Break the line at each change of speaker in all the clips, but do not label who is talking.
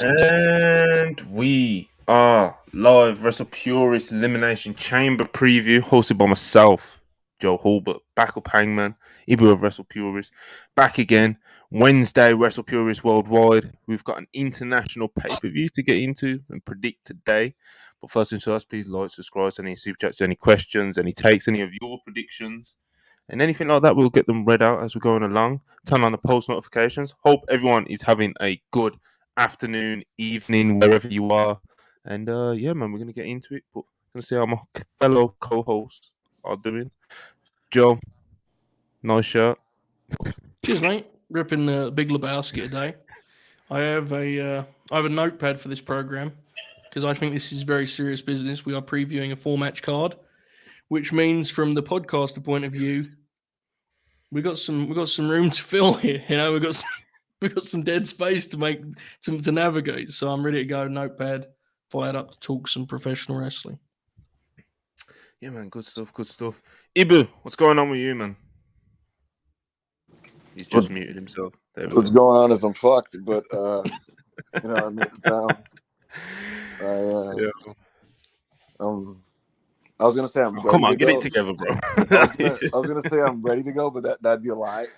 And we are live. Wrestle Purist Elimination Chamber preview hosted by myself, Joe Hulbert, backup hangman, Ibu of Wrestle Purist. Back again. Wednesday, Wrestle Purist Worldwide. We've got an international pay-per-view to get into and predict today. But first and foremost, please like, subscribe, send any super chats, any questions, any takes, any of your predictions. And anything like that, we'll get them read out as we're going along. Turn on the post notifications. Hope everyone is having a good afternoon, evening, wherever you are. And yeah, man, we're gonna get into it. But I'm gonna see how my fellow co-hosts are doing. Joe, nice shirt.
Cheers, mate. Ripping Big Lebowski today. I have a notepad for this program because I think this is very serious business. We are previewing a 4-match card, which means from the podcaster point of view, we got some room to fill here. You know, we got some dead space to navigate. So I'm ready to go. Notepad fired up to talk some professional wrestling.
Yeah, man, good stuff, good stuff. Ibu, what's going on with you, man? He's just muted himself.
What's going on is I'm fucked, but you know, I made the town. I was gonna say I'm ready
come on,
to
get
go.
It together, bro.
I was gonna say I'm ready to go, but that'd be a lie.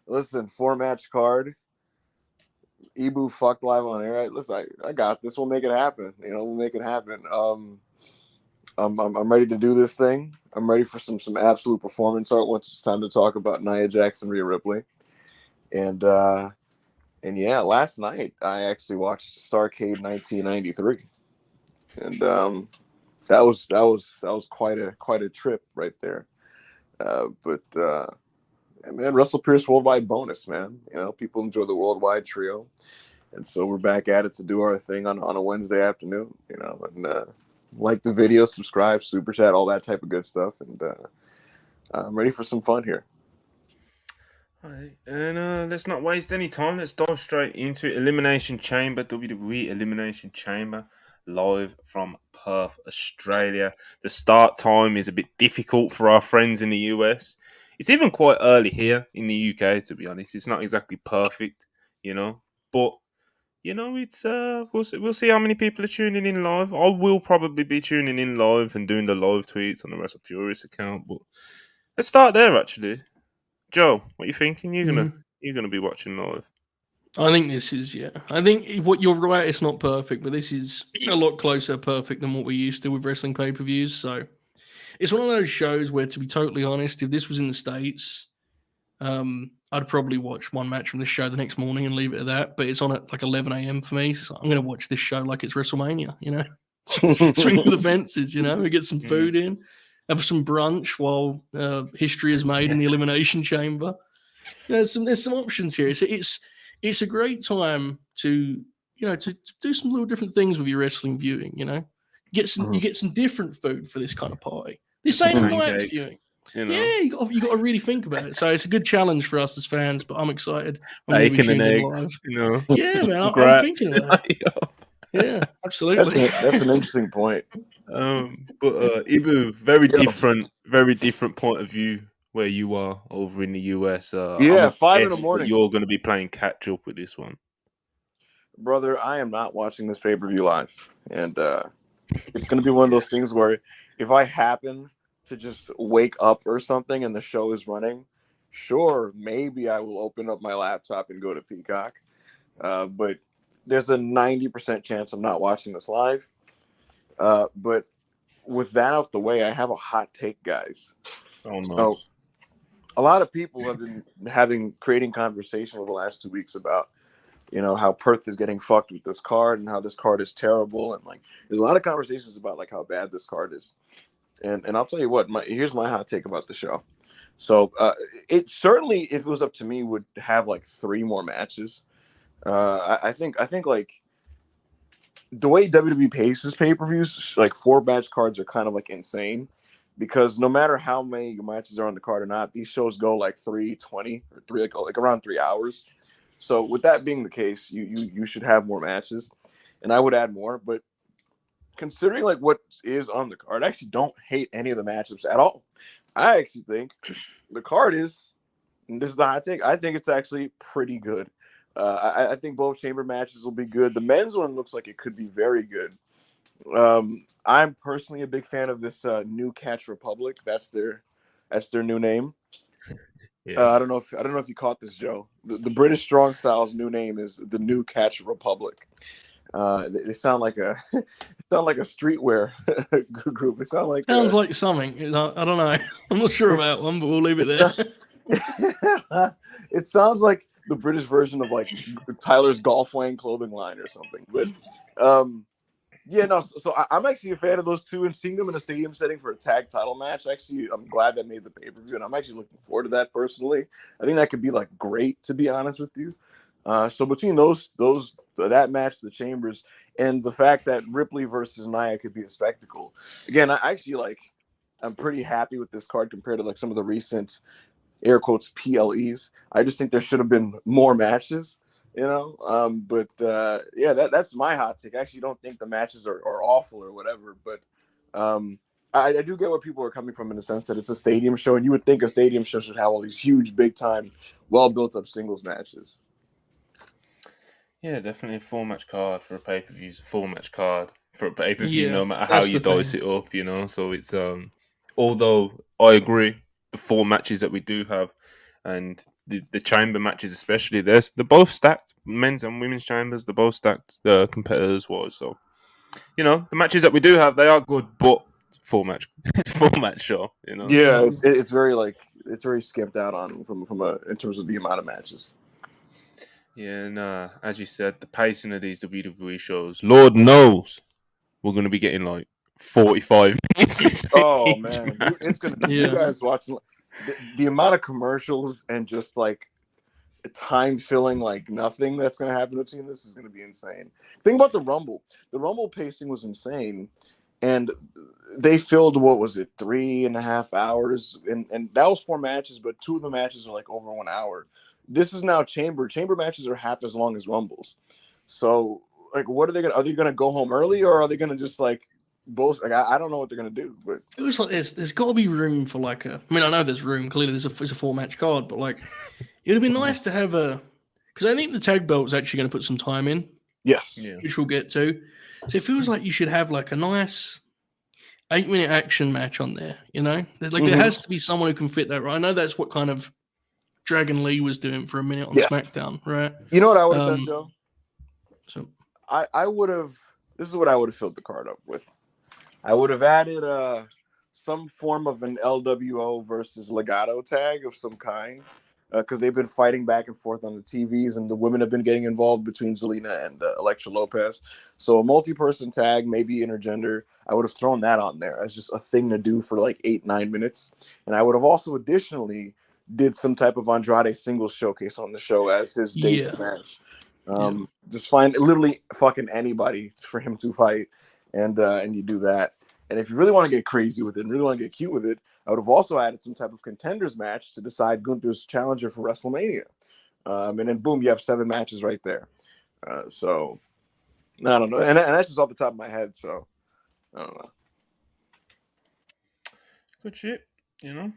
Listen, 4-match card. Ibu fucked live on air. Listen, I got this. We'll make it happen. You know, we'll make it happen. I'm ready to do this thing. I'm ready for some absolute performance art once it's time to talk about Nia Jax, Rhea Ripley. And yeah, last night I actually watched Starrcade 1993. And that was quite a trip right there. But man, Wrestle Pierce Worldwide bonus, man. You know, people enjoy the Worldwide Trio. And so we're back at it to do our thing on a Wednesday afternoon, you know, and like the video, subscribe, super chat, all that type of good stuff. And I'm ready for some fun here.
All right. And let's not waste any time. Let's dive straight into Elimination Chamber, WWE Elimination Chamber, live from Perth, Australia. The start time is a bit difficult for our friends in the US. It's even quite early here in the UK, to be honest. It's not exactly perfect, you know, but you know, it's we'll see how many people are tuning in live. I will probably be tuning in live and doing the live tweets on the Wrestle Purist account. But let's start there, actually. Joe, what are you thinking? You're gonna be watching live.
I think this is I think what you're right. It's not perfect, but this is a lot closer to perfect than what we're used to with wrestling pay-per-views. So it's one of those shows where, to be totally honest, if this was in the States, I'd probably watch one match from this show the next morning and leave it at that. But it's on at like 11 a.m. for me, so I'm going to watch this show like it's WrestleMania. You know, swing for the fences. You know, we get some food in, have some brunch while history is made in the Elimination Chamber. You know, there's some options here. It's a great time to to do some little different things with your wrestling viewing. You know, you get some different food for this kind of party. This ain't a night viewing. You know? Yeah, you got to really think about it. So it's a good challenge for us as fans, but I'm excited.
Bacon and eggs, you know.
Yeah, man, I'm thinking of that. Yeah, absolutely.
That's an interesting point.
But Ibu, very different point of view where you are over in the US.
5 in the morning.
You're going to be playing catch up with this one,
brother. I am not watching this pay-per-view live, and it's going to be one of those things where if I happen to just wake up or something and the show is running, sure, maybe I will open up my laptop and go to Peacock. But there's a 90% chance I'm not watching this live. But with that out the way, I have a hot take, guys.
Oh no.
So, a lot of people have been creating conversation over the last 2 weeks about, you know, how Perth is getting fucked with this card and how this card is terrible. And like, there's a lot of conversations about like how bad this card is. And I'll tell you what, here's my hot take about the show. So it certainly, if it was up to me, would have like 3 more matches. I think like the way WWE paces pay-per-views, like 4-match cards are kind of like insane, because no matter how many matches are on the card or not, these shows go like 3:20 or like around 3 hours. So with that being the case, you should have more matches, and I would add more, but considering like what is on the card, I actually don't hate any of the matchups at all. I actually think the card is, and this is the hot take, I think it's actually pretty good. I think both chamber matches will be good. The men's one looks like it could be very good. I'm personally a big fan of this new Catch Republic. That's their new name.
Yeah.
I don't know if you caught this, Joe. The British Strong Style's new name is the New Catch Republic. They sound like a streetwear group. They sound like
Sounds like something. I don't know. I'm not sure about one, but we'll leave it there.
It sounds like the British version of like Tyler's Golf Wang clothing line or something. But yeah, no. So I'm actually a fan of those two, and seeing them in a stadium setting for a tag title match. Actually, I'm glad that made the pay-per-view, and I'm actually looking forward to that personally. I think that could be like great, to be honest with you. So between that match, the chambers, and the fact that Ripley versus Nia could be a spectacle. Again, I'm pretty happy with this card compared to like some of the recent air quotes PLEs. I just think there should have been more matches, you know. Yeah, that's my hot take. I actually don't think the matches are awful or whatever, but I do get where people are coming from in the sense that it's a stadium show, and you would think a stadium show should have all these huge, big time, well built up singles matches.
Yeah, definitely a 4-match card for a pay-per-view is a 4-match card for a pay-per-view,
Yeah,
no matter how
that's
you
the
dice
thing.
it up, you know. So it's although I agree, the 4 matches that we do have and the chamber matches especially, they're both stacked, men's and women's chambers, they're both stacked competitors wise. So, you know, the matches that we do have, they are good, but 4-match 4-match show, you know.
Yeah,
Yeah.
it's very skimped out on from in terms of the amount of matches.
Yeah, and as you said, the pacing of these WWE shows, Lord knows, we're going to be getting like 45 minutes between
Oh
each
man,
match.
it's gonna be
Yeah.
you guys watching the amount of commercials and just like time filling like nothing that's gonna happen between this is gonna be insane. Think about the Rumble. The Rumble pacing was insane, and they filled what was it 3.5 hours, and that was 4 matches, but 2 of the matches are like over 1 hour. This is now chamber matches are half as long as Rumbles. So like, what are they gonna go home early, or are they gonna just like both? Like, I don't know what they're gonna do, but
It was like there's got to be room for like a. I mean, I know there's room. Clearly, it's a 4-match card, but like it would be nice to have a. Because I think the tag belt is actually going to put some time in,
yes.
Yeah.
which we'll get to. So it feels like you should have like a nice 8-minute action match on there. You know, there's like there has to be someone who can fit that. Right? I know that's what kind of Dragon Lee was doing for a minute on
Yes.
SmackDown, right?
You know what I would have done, Joe?
So
I would have. This is what I would have filled the card up with. I would have added some form of an LWO versus Legato tag of some kind, because they've been fighting back and forth on the TVs, and the women have been getting involved between Zelina and Elektra Lopez. So a multi-person tag, maybe intergender. I would have thrown that on there as just a thing to do for like 8-9 minutes, and I would have also additionally did some type of Andrade singles showcase on the show as his debut match. Just find literally fucking anybody for him to fight, and you do that. And if you really want to get crazy with it and really want to get cute with it, I would have also added some type of contenders match to decide Gunther's challenger for WrestleMania. And then boom, you have 7 matches right there. So I don't know, and that's just off the top of my head. So I don't know.
Good shit, you know.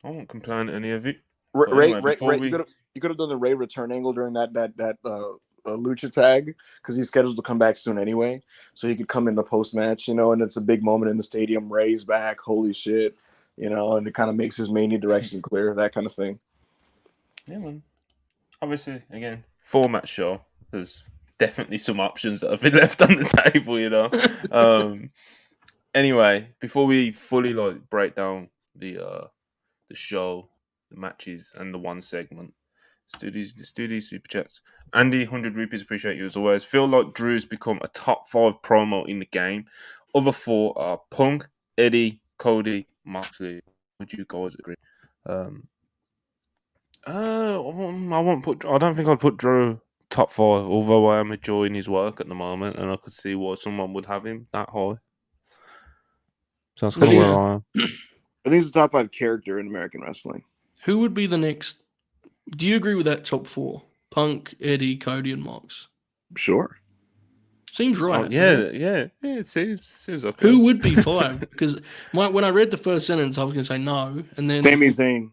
I won't complain at any of it.
Ray,
Anyway,
you could have done the Ray return angle during that lucha tag, because he's scheduled to come back soon anyway, so he could come in the post match, you know, and it's a big moment in the stadium. Ray's back, holy shit, you know, and it kind of makes his mania direction clear, that kind of thing.
Yeah, man. Obviously, again, 4-match show. There's definitely some options that have been left on the table, you know. Anyway, before we fully like break down the show, the matches, and the one segment, let's do these super chats. Andy, 100 rupees, appreciate you as always. Feel like Drew's become a top 5 promo in the game. Other 4 are Punk, Eddie, Cody, Moxley. Would you guys agree? I don't think I'd put Drew top 5, although I am enjoying his work at the moment, and I could see why someone would have him that high. So that's kind of where I am.
I think he's the top 5 character in American wrestling.
who would be the next? Do you agree with that top 4? Punk, Eddie, Cody, and Mox.
Sure.
Seems right.
Yeah. It seems okay.
Who would be 5? Because when I read the first sentence, I was going to say no, and then
Sami Zayn.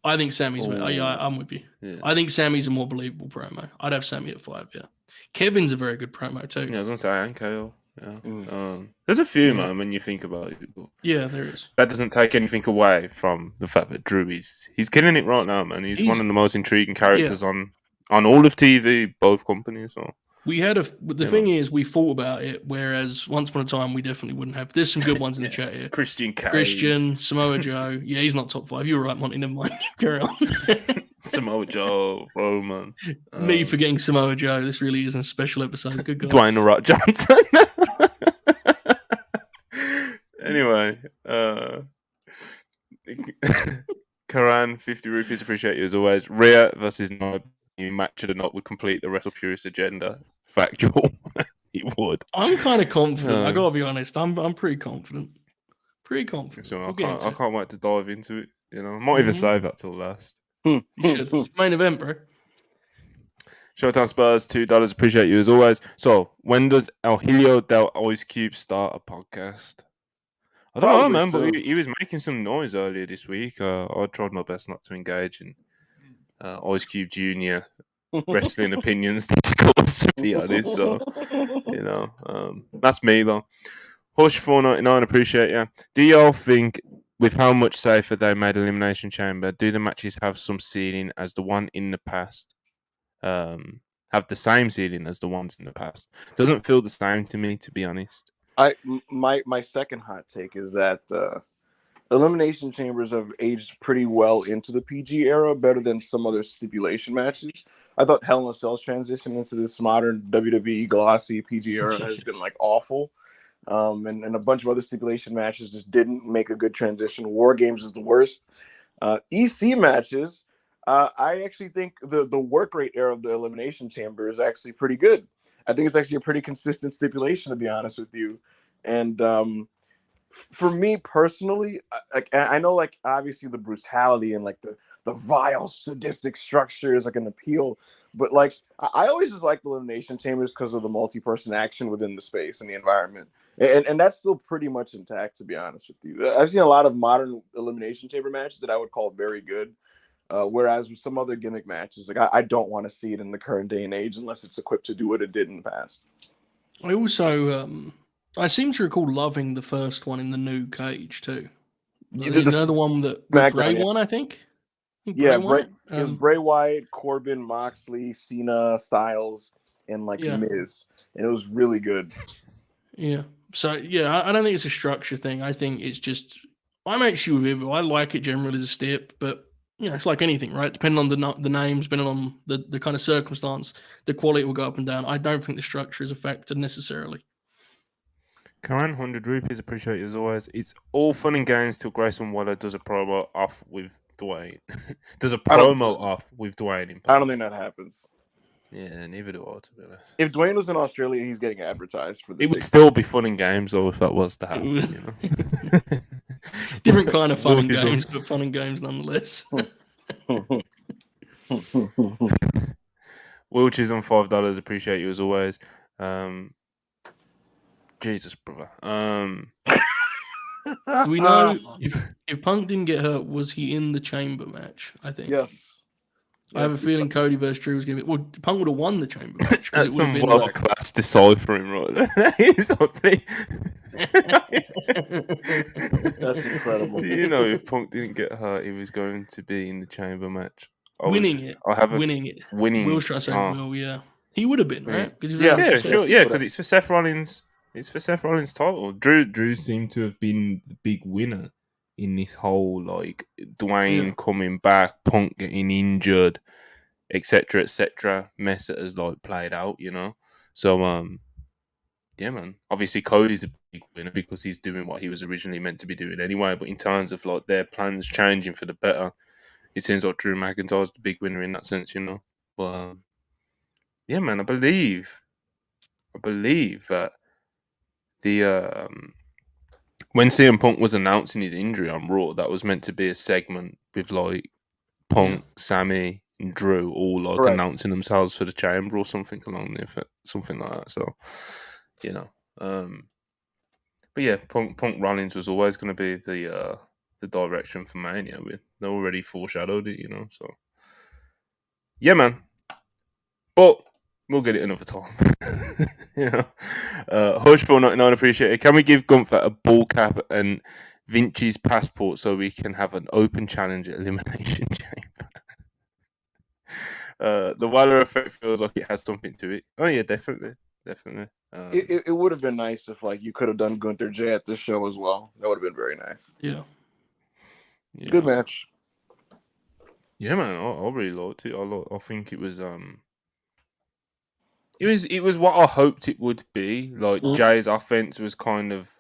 I think Sammy's.
Ooh.
Yeah, I'm with you.
Yeah.
I think Sammy's a more believable promo. I'd have Sammy at 5. Yeah, Kevin's a very good promo too.
Yeah, I was gonna say and KO. Yeah.
Mm.
There's a few,
Yeah.
man, when you think about it. But
Yeah, there is.
that doesn't take anything away from the fact that Drew he's killing it right now, man. He's one of the most intriguing characters on all of TV, both companies. So
We had the thing is, we thought about it, whereas once upon a time we definitely wouldn't have. There's some good ones in the chat here.
Christian Cage.
Christian, Samoa Joe. Yeah, he's not top 5. You were right, Monty. Never mind. Carry on.
Samoa Joe, Roman.
Me forgetting Samoa Joe. This really isn't a special episode. Good God.
Dwayne The Rock Johnson. Anyway, Karan, 50 rupees. Appreciate you as always. Rhea versus Nob. You match it or not would complete the Wrestle Purist agenda. Factual. He would.
I'm kind of confident. I gotta be honest. I'm pretty confident. Pretty confident.
So
We'll
I can't wait to dive into it. You know, I might even save that till last.
You should. It's main event, bro.
Showtime Spurs, $2. Appreciate you as always. So, when does El Helio del Ice Cube start a podcast? I don't know, man, but he was making some noise earlier this week. I tried my best not to engage in Ice Cube Jr. wrestling opinions discourse, to be honest. So, you know, that's me, though. Hush499, appreciate you. Do y'all think, with how much safer they made Elimination Chamber, do the matches have some ceiling as the one in the past? Have the same ceiling as the ones in the past? Doesn't feel the same to me, to be honest.
My second hot take is that Elimination Chambers have aged pretty well into the PG era, better than some other stipulation matches. I thought Hell in a Cell's transition into this modern WWE glossy PG era has been like awful. And a bunch of other stipulation matches just didn't make a good transition. War Games is the worst. EC matches, I actually think the work rate era of the Elimination Chamber is actually pretty good. I think it's actually a pretty consistent stipulation, to be honest with you. And for me personally, I know, like, obviously the brutality and like the vile sadistic structure is like an appeal, but like I always just like the Elimination Chambers because of the multi-person action within the space and the environment, and that's still pretty much intact, to be honest with you. I've seen a lot of modern Elimination Chamber matches that I would call very good, whereas with some other gimmick matches, like I don't want to see it in the current day and age unless it's equipped to do what it did in the past.
I also I seem to recall loving the first one in the new cage too. The one that Bray won, I think.
Yeah, Bray it was Bray Wyatt, Corbin, Moxley, Cena, Styles, and like Miz, and it was really good.
Yeah. So yeah, I don't think it's a structure thing. I think it's just I'm actually with it. I like it generally as a step, but you know, it's like anything, right? Depending on the names, depending on the kind of circumstance, the quality will go up and down. I don't think the structure is a factor necessarily.
Karan, 100 rupees, appreciate you as always. It's all fun and games till Grayson Waller does a promo off with Dwayne. Does a promo off with Dwayne.
I don't think that happens.
Yeah, neither do I, to be honest.
If Dwayne was in Australia, he's getting advertised for this.
It would still be fun and games, though, if that was to happen, you know?
Different kind of fun and games, but fun and games nonetheless.
Wilches on $5, appreciate you as always. Jesus, brother.
Do we know if Punk didn't get hurt, was he in the chamber match? I think.
Yes.
I have a feeling Cody versus Drew was going to be. Well, Punk would have won the chamber match.
That's some world class deciphering right there. That is something.
That's incredible.
Do you know if Punk didn't get hurt, he was going to be in the chamber match? Winning
it.
Winning.
Will's trying to say Will, yeah. He would have been, right?
Yeah, sure. Yeah, because it's for Seth Rollins. It's for Seth Rollins' title. Drew seemed to have been the big winner in this whole, like, Dwayne coming back, Punk getting injured, etc., mess that has, like, played out, you know? So, yeah, man. Obviously, Cody's the big winner because he's doing what he was originally meant to be doing anyway, but in terms of, like, their plans changing for the better, it seems like Drew McIntyre's the big winner in that sense, you know? But, yeah, man, I believe that the when CM Punk was announcing his injury on Raw, that was meant to be a segment with like Punk, Sammy, and Drew all like announcing themselves for the Chamber or something along the effect, something like that. So, you know, but yeah, Punk Rollins was always going to be the the direction for Mania. They already foreshadowed it, So yeah, man. But we'll get it another time. Hush 499, appreciate it. Can we give Gunther a ball cap and Vinci's passport so we can have an open challenge at Elimination Chamber? The Waller effect feels like it has something to it. Oh yeah, definitely.
It would have been nice if you could have done Gunther J at this show as well. That would have been very nice.
Yeah.
Good match.
Yeah, man, I really liked it. I think it was it was what I hoped it would be. Like Jay's offense was kind of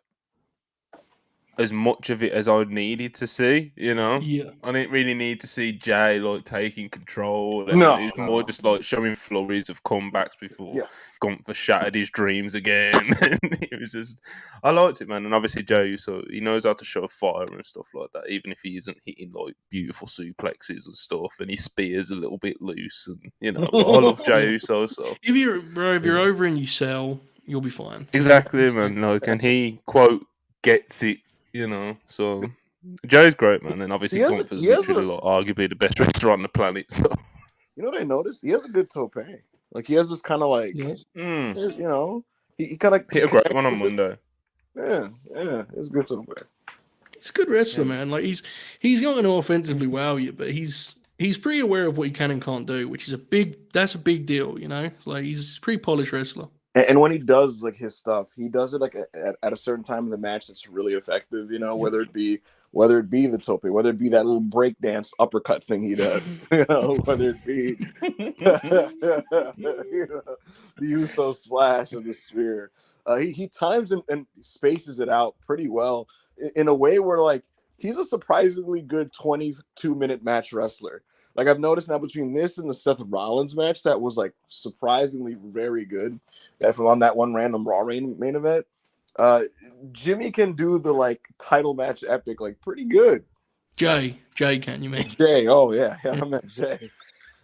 as much of it as I needed to see,
Yeah.
I didn't really need to see Jay taking control.
No,
it was more just showing flurries of comebacks before Gunther shattered his dreams again. It was just, I liked it, man. And obviously Jay, so he knows how to show fire and stuff like that, even if he isn't hitting beautiful suplexes and stuff, and his spear's a little bit loose, and I love Jey Uso. So
if you're over and you sell, you'll be fine.
Exactly, man. And he gets it. So Joe's great, man, and obviously Gunther's literally arguably the best wrestler on the planet. So
you know what I noticed? He has a good tope. He has this kind of he kind of
hit a great one on Monday.
Yeah, it's good tope.
He's a good wrestler, man. He's not going to offensively wow you, but he's pretty aware of what he can and can't do, which is a big deal. It's he's a pretty polished wrestler.
And when he does his stuff, he does it at a certain time in the match that's really effective. Whether it be the tope, whether it be that little breakdance uppercut thing he does, whether it be the Uso splash of the spear. He times and spaces it out pretty well in a way where he's a surprisingly good 22-minute match wrestler. I've noticed now between this and the Seth Rollins match that was surprisingly very good. That from on that one random Raw main event, Jimmy can do the title match epic pretty good.
Jay can you mean?
Jay, oh yeah, I meant Jay.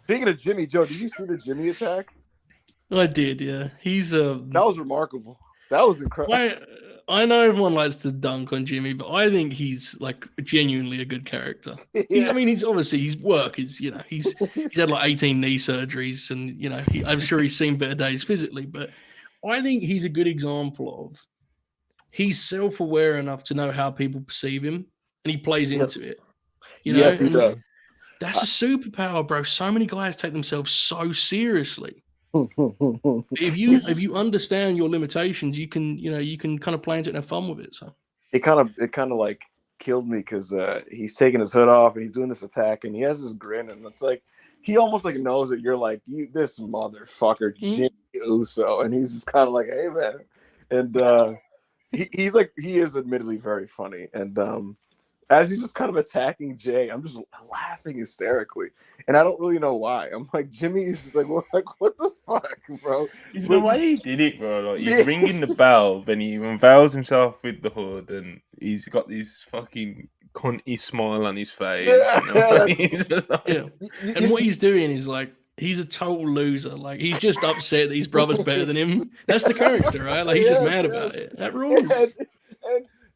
Speaking of Jimmy, Joe, did you see the Jimmy attack?
I did, yeah. He's
that was remarkable. That was incredible.
I know everyone likes to dunk on Jimmy, but I think he's genuinely a good character.
Yeah.
He's obviously his work is he's had 18 knee surgeries, and I'm sure he's seen better days physically, but I think he's a good example of he's self-aware enough to know how people perceive him, and he plays into it.
Yes, he does.
That's a superpower, bro. So many guys take themselves so seriously. If you understand your limitations, you can kind of play into it and have fun with it. So
it kind of killed me because he's taking his hood off and he's doing this attack and he has this grin and it's he almost knows that you're you this motherfucker Jimmy Uso, and he's just kind of hey man, and he is admittedly very funny, and as he's just kind of attacking Jay, I'm just laughing hysterically. And I don't really know why. I'm Jimmy's just what the fuck, bro?
It's the way he did it, bro. He's ringing the bell, then he unveils himself with the hood, and he's got this fucking cunty smile on his face.
Yeah. And what he's doing is he's a total loser. He's just upset that his brother's better than him. That's the character, right? He's just mad about it. That rules.
And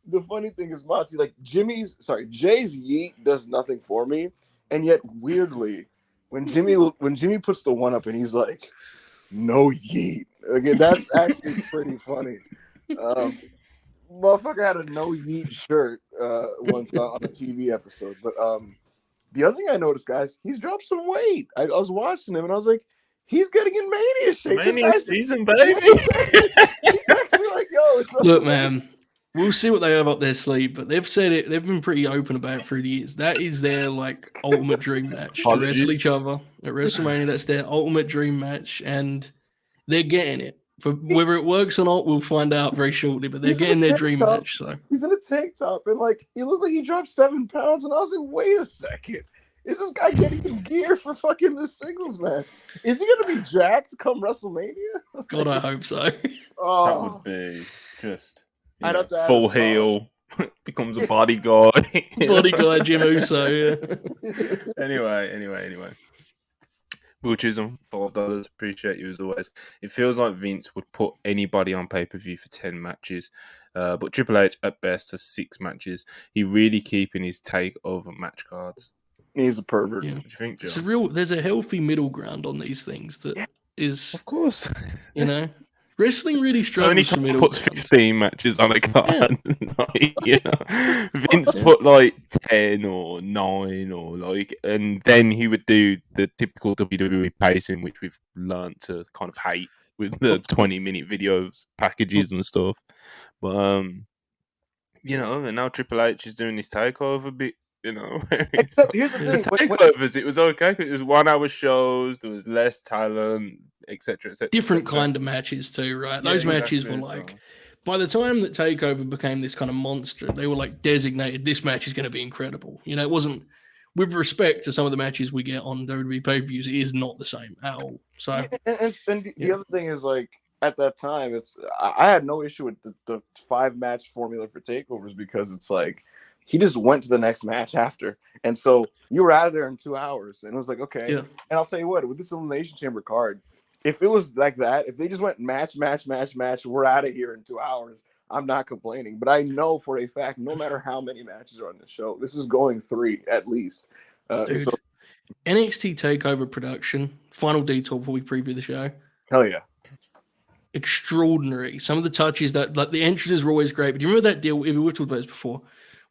the funny thing is, Monty, Jay's yeet does nothing for me, and yet weirdly, when Jimmy puts the one up and he's no yeet, again, that's actually pretty funny. Motherfucker had a no yeet shirt once on a TV episode, but the other thing I noticed, guys, he's dropped some weight. I was watching him and I was he's getting in Mania shape.
Mania season, baby.
He's actually yo,
look, man. We'll see what they have up their sleeve, but they've said it. They've been pretty open about it through the years. That is their ultimate dream match. To wrestle each other at WrestleMania. That's their ultimate dream match, and they're getting it. For whether it works or not, we'll find out very shortly. But they're getting their dream match. So
he's in a tank top, and he looked like he dropped 7 pounds, and I was wait a second. Is this guy getting in gear for fucking this singles match? Is he gonna be jacked come WrestleMania?
God, I hope so.
Oh,
that would be just.
Full
heel, becomes a body guy.
Body guy Jim Uso, yeah.
Anyway. Which is on $5. Appreciate you as always. It feels like Vince would put anybody on pay-per-view for 10 matches, but Triple H at best has 6 matches. He really keeping his takeover match cards.
He's a pervert.
Yeah.
What do you think,
It's
Joe?
there's a healthy middle ground on these things that is,
Of course.
wrestling really
Tony
struggles for
Khan
middle
puts
ground.
15 matches on a card.
Yeah.
Like, Vince
Yeah.
put like 10 or 9 or like, and then he would do the typical WWE pacing, which we've learned to kind of hate with the 20-minute videos, packages and stuff. But and now Triple H is doing this takeover bit.
Except here's the
The
thing:
takeovers, it was okay. It was 1 hour shows. There was less talent, etc., etc.
Different kind of matches too, right? Those matches were like, by the time that Takeover became this kind of monster, they were like designated. This match is going to be incredible. It wasn't, with respect to some of the matches we get on WWE pay-per-views, it is not the same at all. So,
the other thing is like at that time, I had no issue with the 5-match formula for takeovers because it's like he just went to the next match after, and so you were out of there in 2 hours, and it was like okay.
Yeah.
And I'll tell you what, with this Elimination Chamber card, if it was like that, if they just went match, we're out of here in 2 hours, I'm not complaining. But I know for a fact, no matter how many matches are on the show, this is going 3 at least.
dude,
So
NXT Takeover production, final detour before we preview the show.
hell yeah.
Extraordinary. Some of the touches that, like, the entrances were always great. But do you remember that deal? We've talked about this before,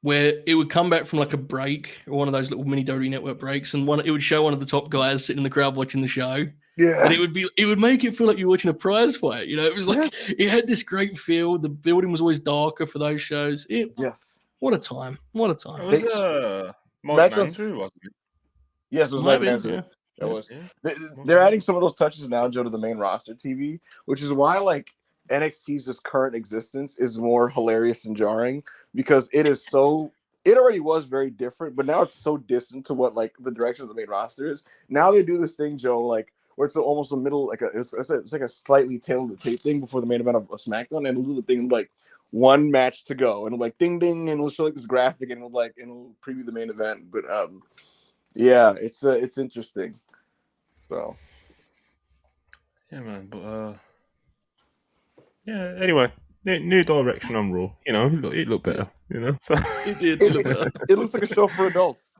where it would come back from like a break or one of those little mini WWE Network breaks, and it would show one of the top guys sitting in the crowd watching the show.
Yeah.
And it would make it feel like you're watching a prize fight. It was like it had this great feel. The building was always darker for those shows.
Yes.
What a time! What a time!
It was Mike Mansour, wasn't it?
Yes, it was Mike Mansour.
Yeah.
It was. They're adding some of those touches now, Joe, to the main roster TV, which is why like NXT's just current existence is more hilarious and jarring because it is so. It already was very different, but now it's so distant to what like the direction of the main roster is. Now they do this thing, Joe, like where it's almost a middle, like it's like a slightly tail of the tape thing before the main event of SmackDown, and we'll do the thing like 1 match to go, and it'll like ding ding, and we'll show like this graphic, and we'll preview the main event. But yeah, it's interesting. So
yeah, man. But yeah. Anyway, new direction on Raw. It looked better. So
It did look better.
it looks like a show for adults.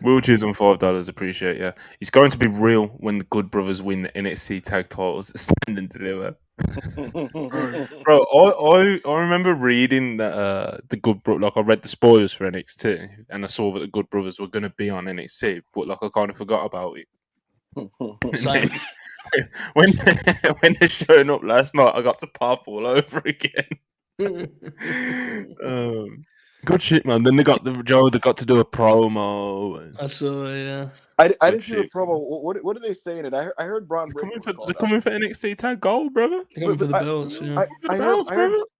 Wheelchairs on $5. Appreciate yeah. It's going to be real when the Good Brothers win the NXT tag titles. Stand and deliver. Bro, I remember reading that the Good Brothers, like I read the spoilers for NXT, and I saw that the Good Brothers were going to be on NXT, but like I kind of forgot about it. when they're showing up last night, I got to pop all over again. Good shit, man. Then they got They got to do a promo.
I saw, yeah.
I didn't see the promo. What did they say in it? I heard Braun Breaker.
They're coming for NXT tag gold, brother.
They're coming for the belts. Yeah.
I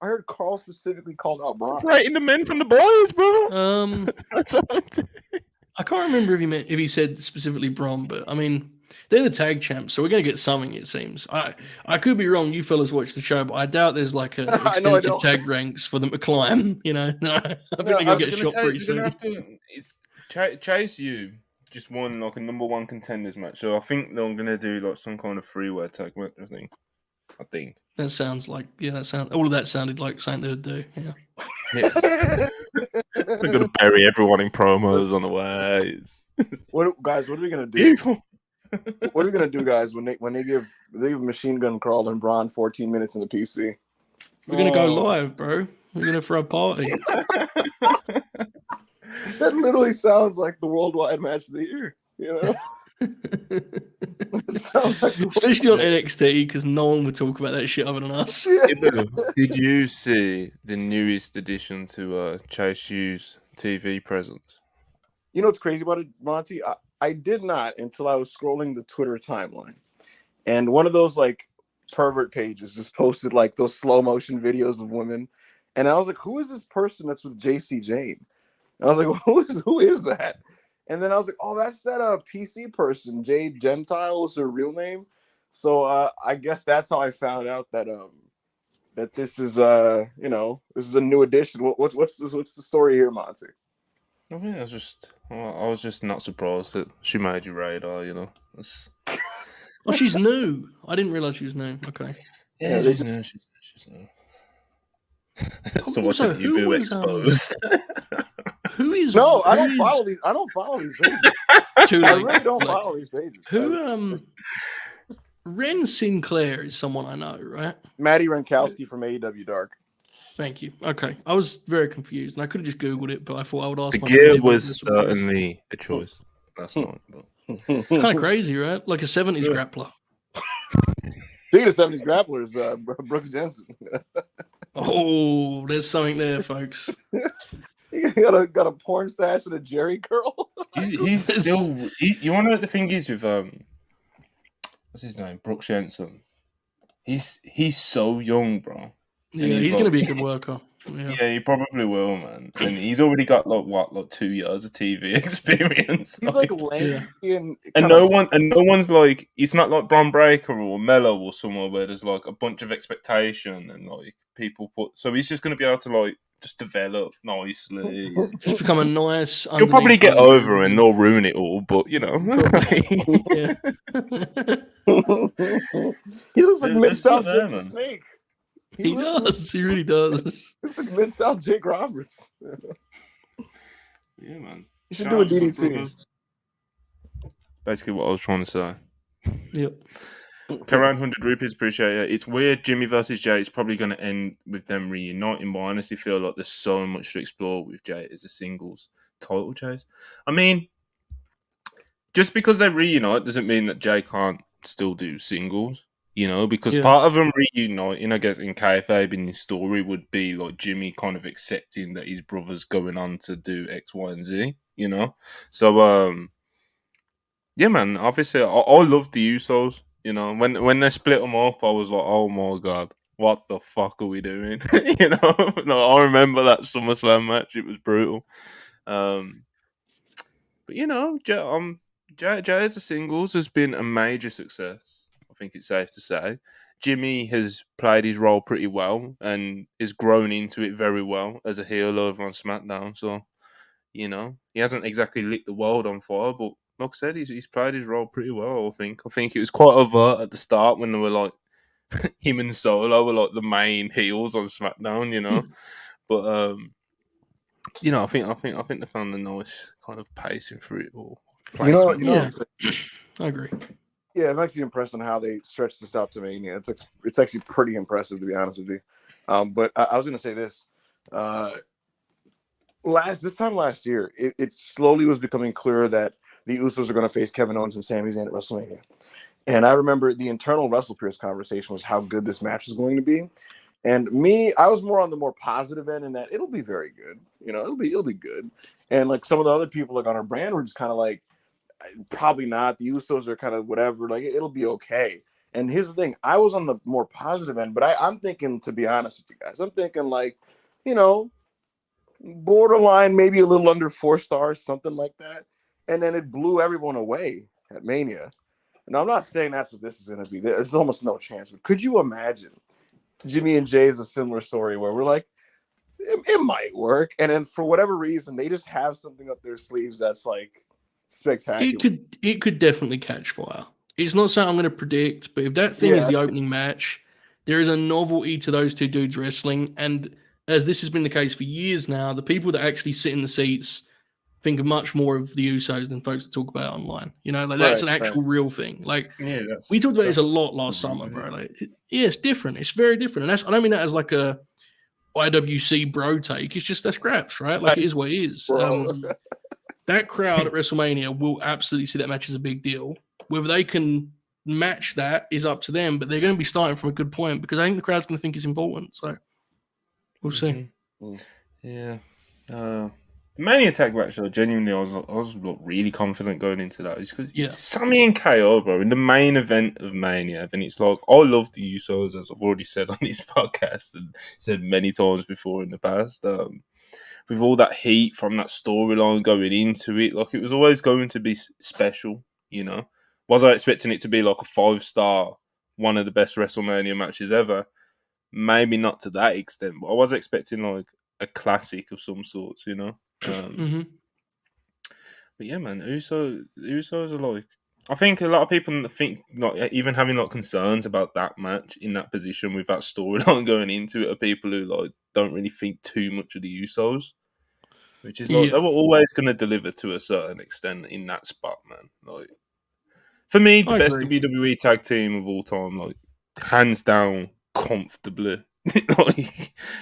heard Carl specifically called out Braun.
Separating the men from the boys, brother.
I can't remember if he said specifically Braun, but I mean, they're the tag champs, so we're going to get something, it seems. I could be wrong. You fellas watch the show, but I doubt there's like an extensive tag ranks for them to climb. No, I think they're going to get shot pretty soon.
Chase U just won like a number 1 contenders match, so I think they're going to do like some kind of freeway tag match. I think
that sounds like all of that sounded like something they would do. Yeah.
Yes. They're going to bury everyone in promos on the way.
What are we going to do?
Beautiful.
What are we gonna do, guys? When they give Machine Gun Crawl and Braun 14 minutes in the PC?
We're gonna go live, bro. We're gonna throw a party.
That literally sounds like the worldwide match of the year. It sounds like
especially on NXT because no one would talk about that shit other than us.
Did you see the newest addition to Chase U's TV presence?
You know what's crazy about it, Monty? I did not until I was scrolling the Twitter timeline, and one of those like pervert pages just posted like those slow motion videos of women, and I was like, "Who is this person that's with JC Jane?" And I was like, "Who is that?" And then I was like, "Oh, that's that PC person, Jade Gentile was her real name." So I guess that's how I found out that that this is this is a new addition. What's the story here, Monty?
I think I was just not surprised that she made your radar. You know,
Oh, she's new. I didn't realize she was new. Okay.
yeah,
they
she's
just
new. She's new. So what's
Also,
it? You been exposed.
who is
no, I
who
don't
is
follow these. I don't follow these pages.
too
I
late?
really don't
Too late.
follow these pages.
Who Ren Sinclair is someone I know, right?
Maddie Rankowski from AEW Dark.
Thank you. Okay, I was very confused, and I could have just googled it, but I thought I would ask
The
my
gear
friend Ibby
was
if that's
certainly a choice last night. But
It's kind of crazy, right? Like a 70s
Yeah.
grappler.
Speaking of 70s grapplers, Brooks Jensen.
Oh, there's something there, folks.
He got a porn stash and a Jerry curl.
he's still. You want to know what the thing is with what's his name, Brooks Jensen? He's so young, bro.
Yeah, he's going to be a good worker. Yeah.
Yeah, he probably will, man. And he's already got like 2 years of TV experience.
He's like lanky and
no one's like, it's not like Bron Breakker or Mello or somewhere where there's like a bunch of expectation and like people put. So he's just going to be able to like just develop nicely.
Just become a nice.
He'll probably get
underneath
over and they'll ruin it all, but you know.
Yeah.
He looks like
They're
Mid-South
still there,
Jake the
man.
Snake.
He does. He really does.
Looks like Mid-South Jake Roberts.
Yeah, man.
You should do a DDT.
Basically what I was trying to say.
Yep.
Around 100 rupees, appreciate it. It's weird. Jimmy versus Jay is probably going to end with them reuniting, but I honestly feel like there's so much to explore with Jay as a singles title chase. I mean, just because they reunite doesn't mean that Jay can't still do singles, you know, because part of them reuniting, I guess, in kayfabe in his story would be like Jimmy kind of accepting that his brother's going on to do X, Y, and Z, you know? So, yeah, man, obviously, I love the Usos. You know, when they split them up, I was like, oh my god, what the fuck are we doing? You know, I remember that SummerSlam match; it was brutal. But you know, Jay as a singles has been a major success. I think it's safe to say. Jimmy has played his role pretty well and has grown into it very well as a heel over on SmackDown. So, you know, he hasn't exactly lit the world on fire, but like I said, he's played his role pretty well, I think. I think it was quite overt at the start when they were like, him and Solo were like the main heels on SmackDown, you know. But, you know, I think they found a nice kind of pacing for it or placement.
Yeah, I agree.
Yeah, I'm actually impressed on how they stretched this out to Mania. It's actually pretty impressive, to be honest with you. But I was going to say this. This time last year, it slowly was becoming clear that the Usos are going to face Kevin Owens and Sami Zayn at WrestleMania. And I remember the internal WrestlePeers conversation was how good this match is going to be. And me, I was more on the more positive end in that it'll be very good. You know, it'll be good. And like some of the other people like on our brand were just kind of like, probably not. The Usos are kind of whatever. Like it'll be okay. And here's the thing: I was on the more positive end, but I'm thinking, to be honest with you guys, I'm thinking like, you know, borderline, maybe a little under 4 stars, something like that. And then it blew everyone away at Mania. And I'm not saying that's what this is going to be. There's almost no chance. But could you imagine Jimmy and Jay is a similar story where we're like, it might work, and then for whatever reason they just have something up their sleeves that's like spectacular.
It could definitely catch fire. It's not something I'm going to predict, but if that thing is the opening match, there is a novelty to those two dudes wrestling, and as this has been the case for years now, the people that actually sit in the seats think much more of the Usos than folks that talk about online. You know, like that's an actual real thing. Like we talked about this a lot last summer, bro. Like, it's different. It's very different, and that's I don't mean that as like a IWC bro take. It's just that's scraps, right? Like it is what it is. That crowd at WrestleMania will absolutely see that match as a big deal. Whether they can match that is up to them, but they're going to be starting from a good point because I think the crowd's going to think it's important. So we'll see.
Yeah. The Mania Tag match, though, genuinely, I was really confident going into that. It's because Sammy and KO, bro, in the main event of Mania. And it's like, I love the Usos, as I've already said on this podcast and said many times before in the past. With all that heat from that storyline going into it, like it was always going to be special, you know. Was I expecting it to be like a 5-star, one of the best WrestleMania matches ever? Maybe not to that extent, but I was expecting like a classic of some sorts, you know. But yeah, man, Usos are like. I think a lot of people think not even having like concerns about that match in that position with that storyline going into it are people who like don't really think too much of the Usos, which is like they
Yeah,
were always going to deliver to a certain extent in that spot, man. Like for me, the
I
best
agree.
WWE tag team of all time, like hands down, comfortably, like
Their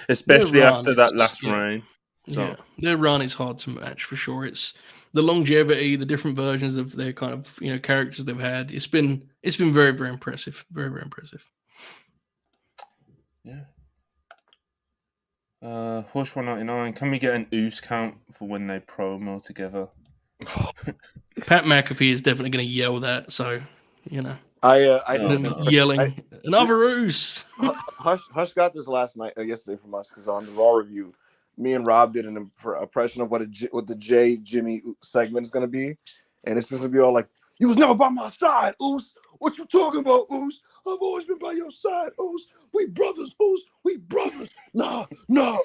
especially
run
after that
is
last
yeah,
reign.
yeah.
So
Their run is hard to match for sure. It's the longevity, the different versions of their kind of characters they've had. It's been very very impressive, very very impressive.
yeah. Hush 199. Can we get an ooze count for when they promo together?
Pat McAfee is definitely going to yell that. So you know,
I
No,
them
no.
I
yelling another Roos.
Hush got this last night, yesterday from us because on the Raw review, me and Rob did an impression of what the Jay Jimmy segment is going to be, and it's just going to be all like, "You was never by my side, Oos. What you talking about, Oos? I've always been by your side, Oos. We brothers, Oos. We brothers. Nah,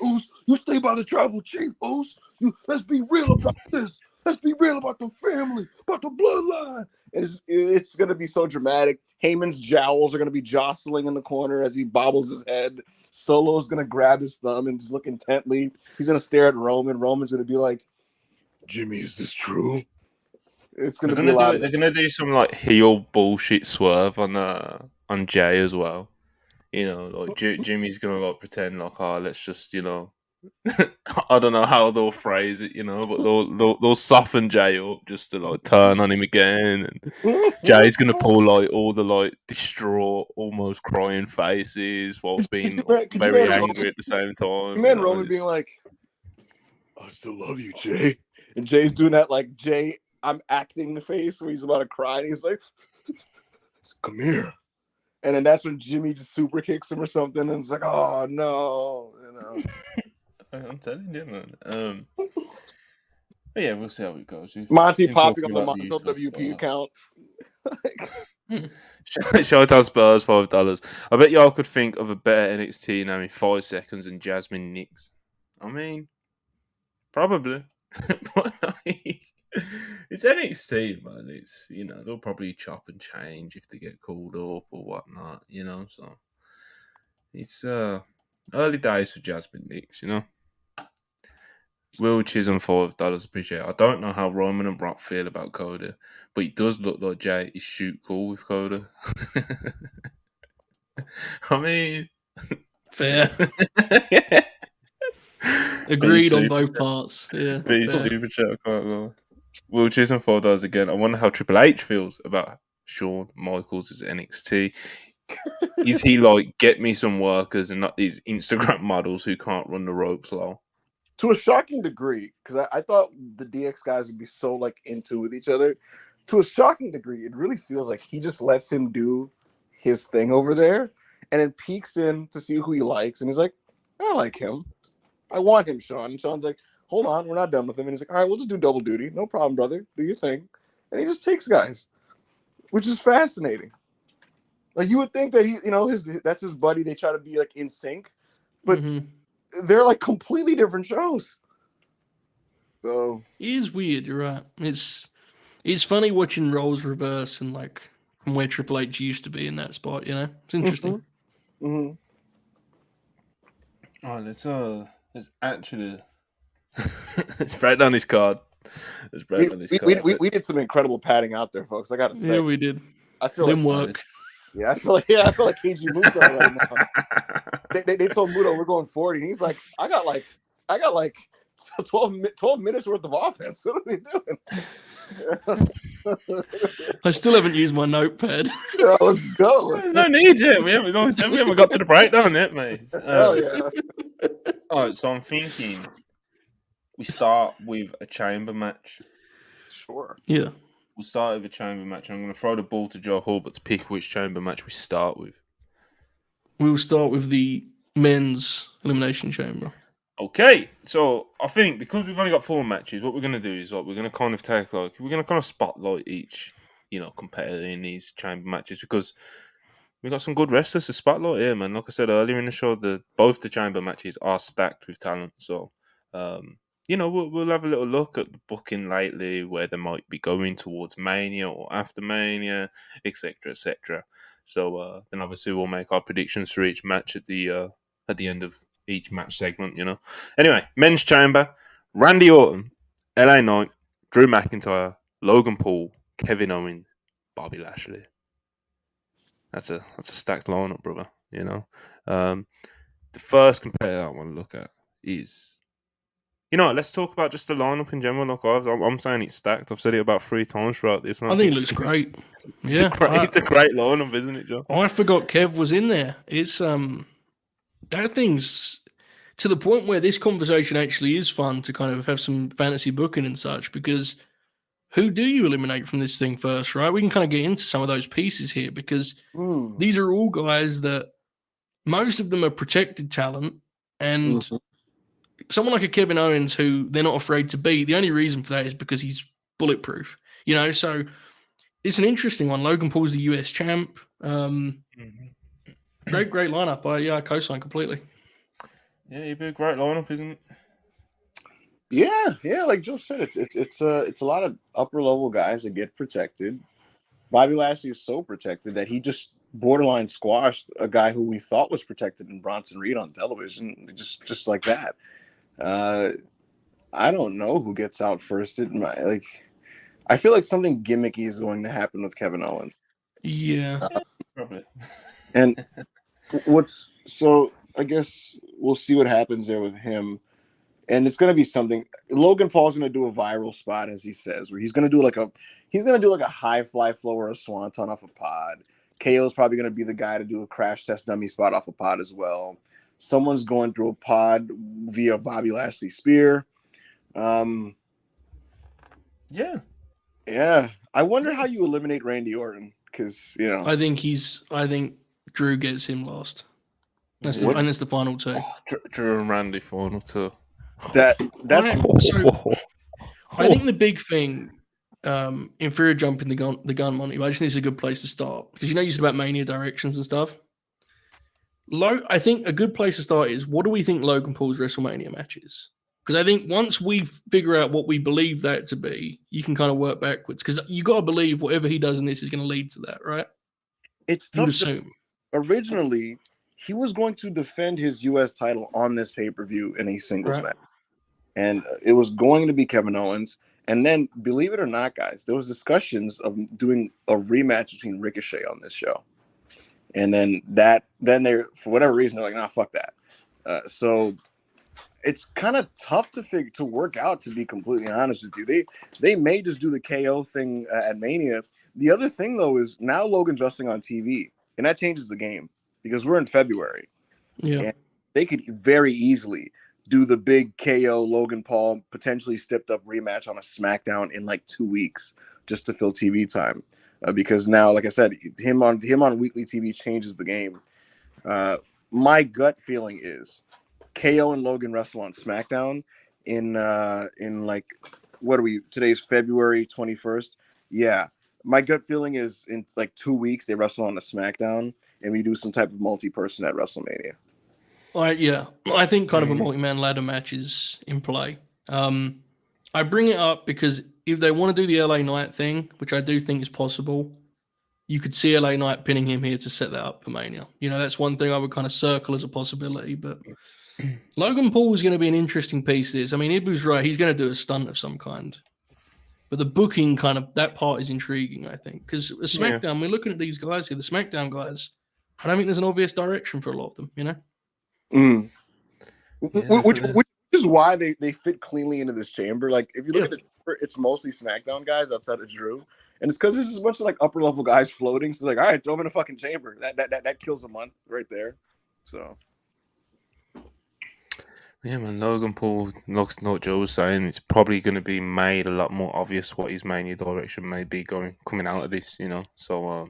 Oos. You stay by the tribal chief, Oos. Let's be real about this. Let's be real about the family, about the bloodline." And it's going to be so dramatic. Heyman's jowls are going to be jostling in the corner as he bobbles his head. Solo's going to grab his thumb and just look intently. He's going to stare at Roman. Roman's going to be like, "Jimmy, is this true?" It's going
They're
to be a
gonna
lot
do
of.
they're gonna do some like heel bullshit swerve on Jay as well. You know, like Jimmy's gonna like pretend like, oh, let's just I don't know how they'll phrase it, but they'll soften Jay up just to like turn on him again, and Jay's gonna pull like all the like distraught, almost crying faces whilst being
Could you
very
imagine
angry
Roman,
at the same time.
Roman being like, "I still love you, Jay," and Jay's doing that like Jay, I'm acting the face where he's about to cry, and he's like, "Come here." And then that's when Jimmy just super kicks him or something, and it's like, "Oh no,"
I'm telling you, man. But yeah, we'll see how it goes. We've
Monty
been
popping
talking
on the
about the
Montel
Usos
WP
for
account.
Shout out Spurs $5. I bet y'all could think of a better NXT name in 5 seconds than Jasmine Nix. I mean, probably. But like, it's NXT, man. It's they'll probably chop and change if they get called up or whatnot. So it's early days for Jasmine Nix. Will Chisholm $5, appreciate it. I don't know how Roman and Brock feel about Coda, but it does look like Jay is shoot cool with Coda. I mean,
Fair.
yeah.
Agreed on both parts. Yeah.
Be
Fair.
super chat, I can't lie. Will Chisholm $4 again. I wonder how Triple H feels about Shawn Michaels as NXT. Is he like, get me some workers and not these Instagram models who can't run the ropes low?
To a shocking degree, because I thought the DX guys would be so like into with each other. To a shocking degree, it really feels like he just lets him do his thing over there, and then peeks in to see who he likes, and he's like, "I like him. I want him, Sean." And Sean's like, "Hold on, we're not done with him." And he's like, "All right, we'll just do double duty. No problem, brother. Do your thing." And he just takes guys, which is fascinating. Like you would think that that's his buddy. They try to be like in sync, but they're like completely different shows. So
It is weird. You're right. It's funny watching roles reverse and like from where Triple H used to be in that spot. It's interesting.
Mm-hmm.
Oh, let's actually let's break down his card. Let's break down his card.
We did some incredible padding out there, folks. I gotta say,
Yeah, we did.
I feel
Them
like
work.
I feel like KG Muto right now. They told Muto we're going 40, and he's like, I got like 12 minutes worth of offense. What are we doing?
I still haven't used my notepad.
Let's go.
No need yet. We haven't got to the breakdown yet, mate.
Hell yeah.
All right, so I'm thinking we start with a chamber match.
Sure.
Yeah.
We'll start with a chamber match. I'm going to throw the ball to Joe Hall, but to pick which chamber match we start with.
We'll start with the men's elimination chamber.
Okay, so I think because we've only got 4 matches, what we're going to do is we're going to kind of spotlight each, competitor in these chamber matches because we got some good wrestlers to spotlight here, man. Like I said earlier in the show, both the chamber matches are stacked with talent. So we'll have a little look at the booking lately, where they might be going towards Mania or after Mania, etc., etc. So then obviously we'll make our predictions for each match at the end of each match segment. Anyway, men's chamber: Randy Orton, LA Knight, Drew McIntyre, Logan Paul, Kevin Owens, Bobby Lashley. That's a stacked lineup, brother. The first competitor I want to look at is. Let's talk about just the lineup in general. Look, I'm saying it's stacked. I've said it about 3 times throughout this.
I think it looks great.
It's
Yeah,
it's a great lineup, isn't it, Joe?
I forgot Kev was in there. It's that thing's to the point where this conversation actually is fun to kind of have some fantasy booking and such, because who do you eliminate from this thing first, right? We can kind of get into some of those pieces here, because these are all guys that most of them are protected talent, and someone like a Kevin Owens who they're not afraid to beat. The only reason for that is because he's bulletproof, so it's an interesting one. Logan Paul's the US champ. Great lineup. I co-sign completely.
Yeah, it'd be a great lineup, isn't it?
Yeah. Like Joe said, it's a lot of upper level guys that get protected. Bobby Lashley is so protected that he just borderline squashed a guy who we thought was protected in Bronson Reed on television, just like that. I don't know who gets out first. I feel like something gimmicky is going to happen with Kevin Owens.
Yeah,
probably.
And I guess we'll see what happens there with him. And it's going to be something. Logan Paul's going to do a viral spot, as he says, where he's going to do like a high fly flow or a swanton off a pod. KO's probably going to be the guy to do a crash test dummy spot off a pod as well. Someone's going through a pod via Bobby Lashley spear.
Yeah.
I wonder how you eliminate Randy Orton, because
I think Drew gets him last. That's the final two.
Drew and Randy final two.
I
think the big thing, inferior jumping the gun Monty, I just think it's a good place to start, because you said about Mania directions and stuff. I think a good place to start is, what do we think Logan Paul's WrestleMania match is? Because I think once we figure out what we believe that to be, you can kind of work backwards, because you got to believe whatever he does in this is going to lead to that, right?
It's tough. You'd assume. Originally, he was going to defend his U.S. title on this pay-per-view in a singles match. And it was going to be Kevin Owens. And then, believe it or not, guys, there was discussions of doing a rematch between Ricochet on this show. And then they, for whatever reason, they're like, nah, fuck that. So it's kind of tough to work out, to be completely honest with you. They may just do the KO thing at Mania. The other thing, though, is now Logan's wrestling on TV, and that changes the game, because we're in February.
Yeah.
And they could very easily do the big KO Logan Paul potentially stepped up rematch on a SmackDown in like 2 weeks just to fill TV time, because now, like I said, him on weekly TV changes the game. My gut feeling is KO and Logan wrestle on SmackDown in like, what are we? Today's February 21st. Yeah, my gut feeling is in like 2 weeks they wrestle on a SmackDown, and we do some type of multi-person at WrestleMania.
I think kind of a multi-man ladder match is in play. I bring it up because if they want to do the LA Knight thing, which I do think is possible, you could see LA Knight pinning him here to set that up for Mania. That's one thing I would kind of circle as a possibility. But Logan Paul is going to be an interesting piece of this. I mean, Ibu's right. He's going to do a stunt of some kind. But the booking that part is intriguing, I think. Because SmackDown, we're looking at these guys here, the SmackDown guys. I don't think there's an obvious direction for a lot of them,
Which is why they fit cleanly into this chamber. Like, if you look at the chamber, it's mostly SmackDown guys outside of Drew, and it's because there's just a bunch of like upper level guys floating. So like, all right, throw them in a fucking chamber. That kills a month right there. So
yeah, man, Logan Paul, looks like Joe was saying, it's probably going to be made a lot more obvious what his Mania direction may be coming out of this. So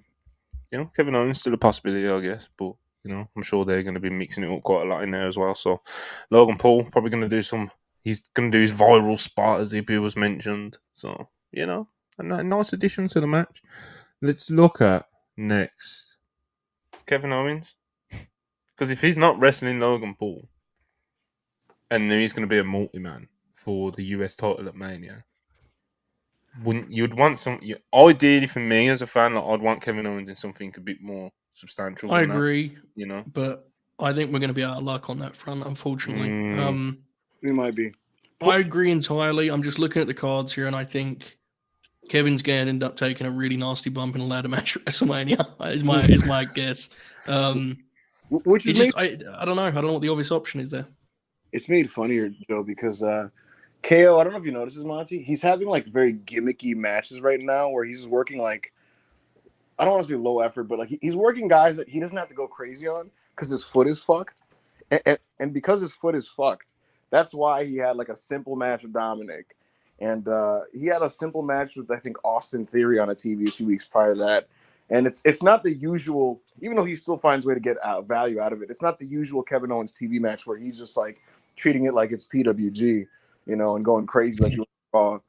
Kevin Owens still a possibility, I guess, but. I'm sure they're going to be mixing it up quite a lot in there as well. So, Logan Paul probably going to do he's going to do his viral spot, as Ibu was mentioned. So, a nice addition to the match. Let's look at next Kevin Owens. Because if he's not wrestling Logan Paul, and then he's going to be a multi-man for the US title at Mania, wouldn't you'd want some? Ideally, for me as a fan, like, I'd want Kevin Owens in something a bit more substantial
I
than that.
agree,
You know,
but I think we're going to be out of luck on that front, unfortunately.
We might be.
I agree entirely. I'm just looking at the cards here, and I think Kevin's going to end up taking a really nasty bump in a ladder match at WrestleMania. Is my guess.
Which is
I don't know. I don't know what the obvious option is there.
It's made funnier, Joe, because KO, I don't know if you noticed this, Monty. He's having like very gimmicky matches right now where he's working like, I don't want to say low effort, but like he's working guys that he doesn't have to go crazy on because his foot is fucked. And because his foot is fucked, that's why he had like a simple match with Dominic. And he had a simple match with, I think, Austin Theory on a TV a few weeks prior to that. And it's not the usual, even though he still finds a way to get value out of it, it's not the usual Kevin Owens TV match where he's just like treating it like it's PWG, you know, and going crazy like you saw.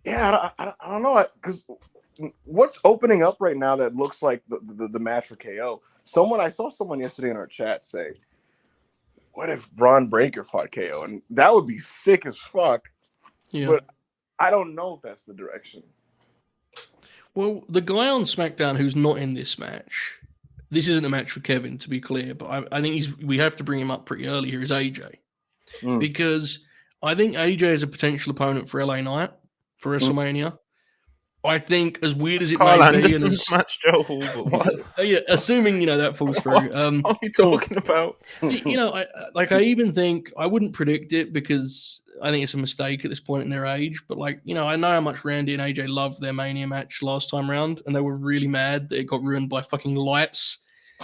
Yeah, I don't know, because what's opening up right now that looks like the match for KO? I saw someone yesterday in our chat say, what if Braun Breaker fought KO? And that would be sick as fuck. Yeah. But I don't know if that's the direction.
Well, the guy on SmackDown who's not in this match, this isn't a match for Kevin, to be clear, but I think we have to bring him up pretty early here, is AJ. Because I think AJ is a potential opponent for LA Knight for WrestleMania. I think, as weird as it
Carl
may
Anderson's
be,
match, Joe Hall, but what?
Yeah, assuming that falls through.
What are you talking about?
I even think I wouldn't predict it because I think it's a mistake at this point in their age. But I know how much Randy and AJ loved their Mania match last time round, and they were really mad that it got ruined by fucking lights.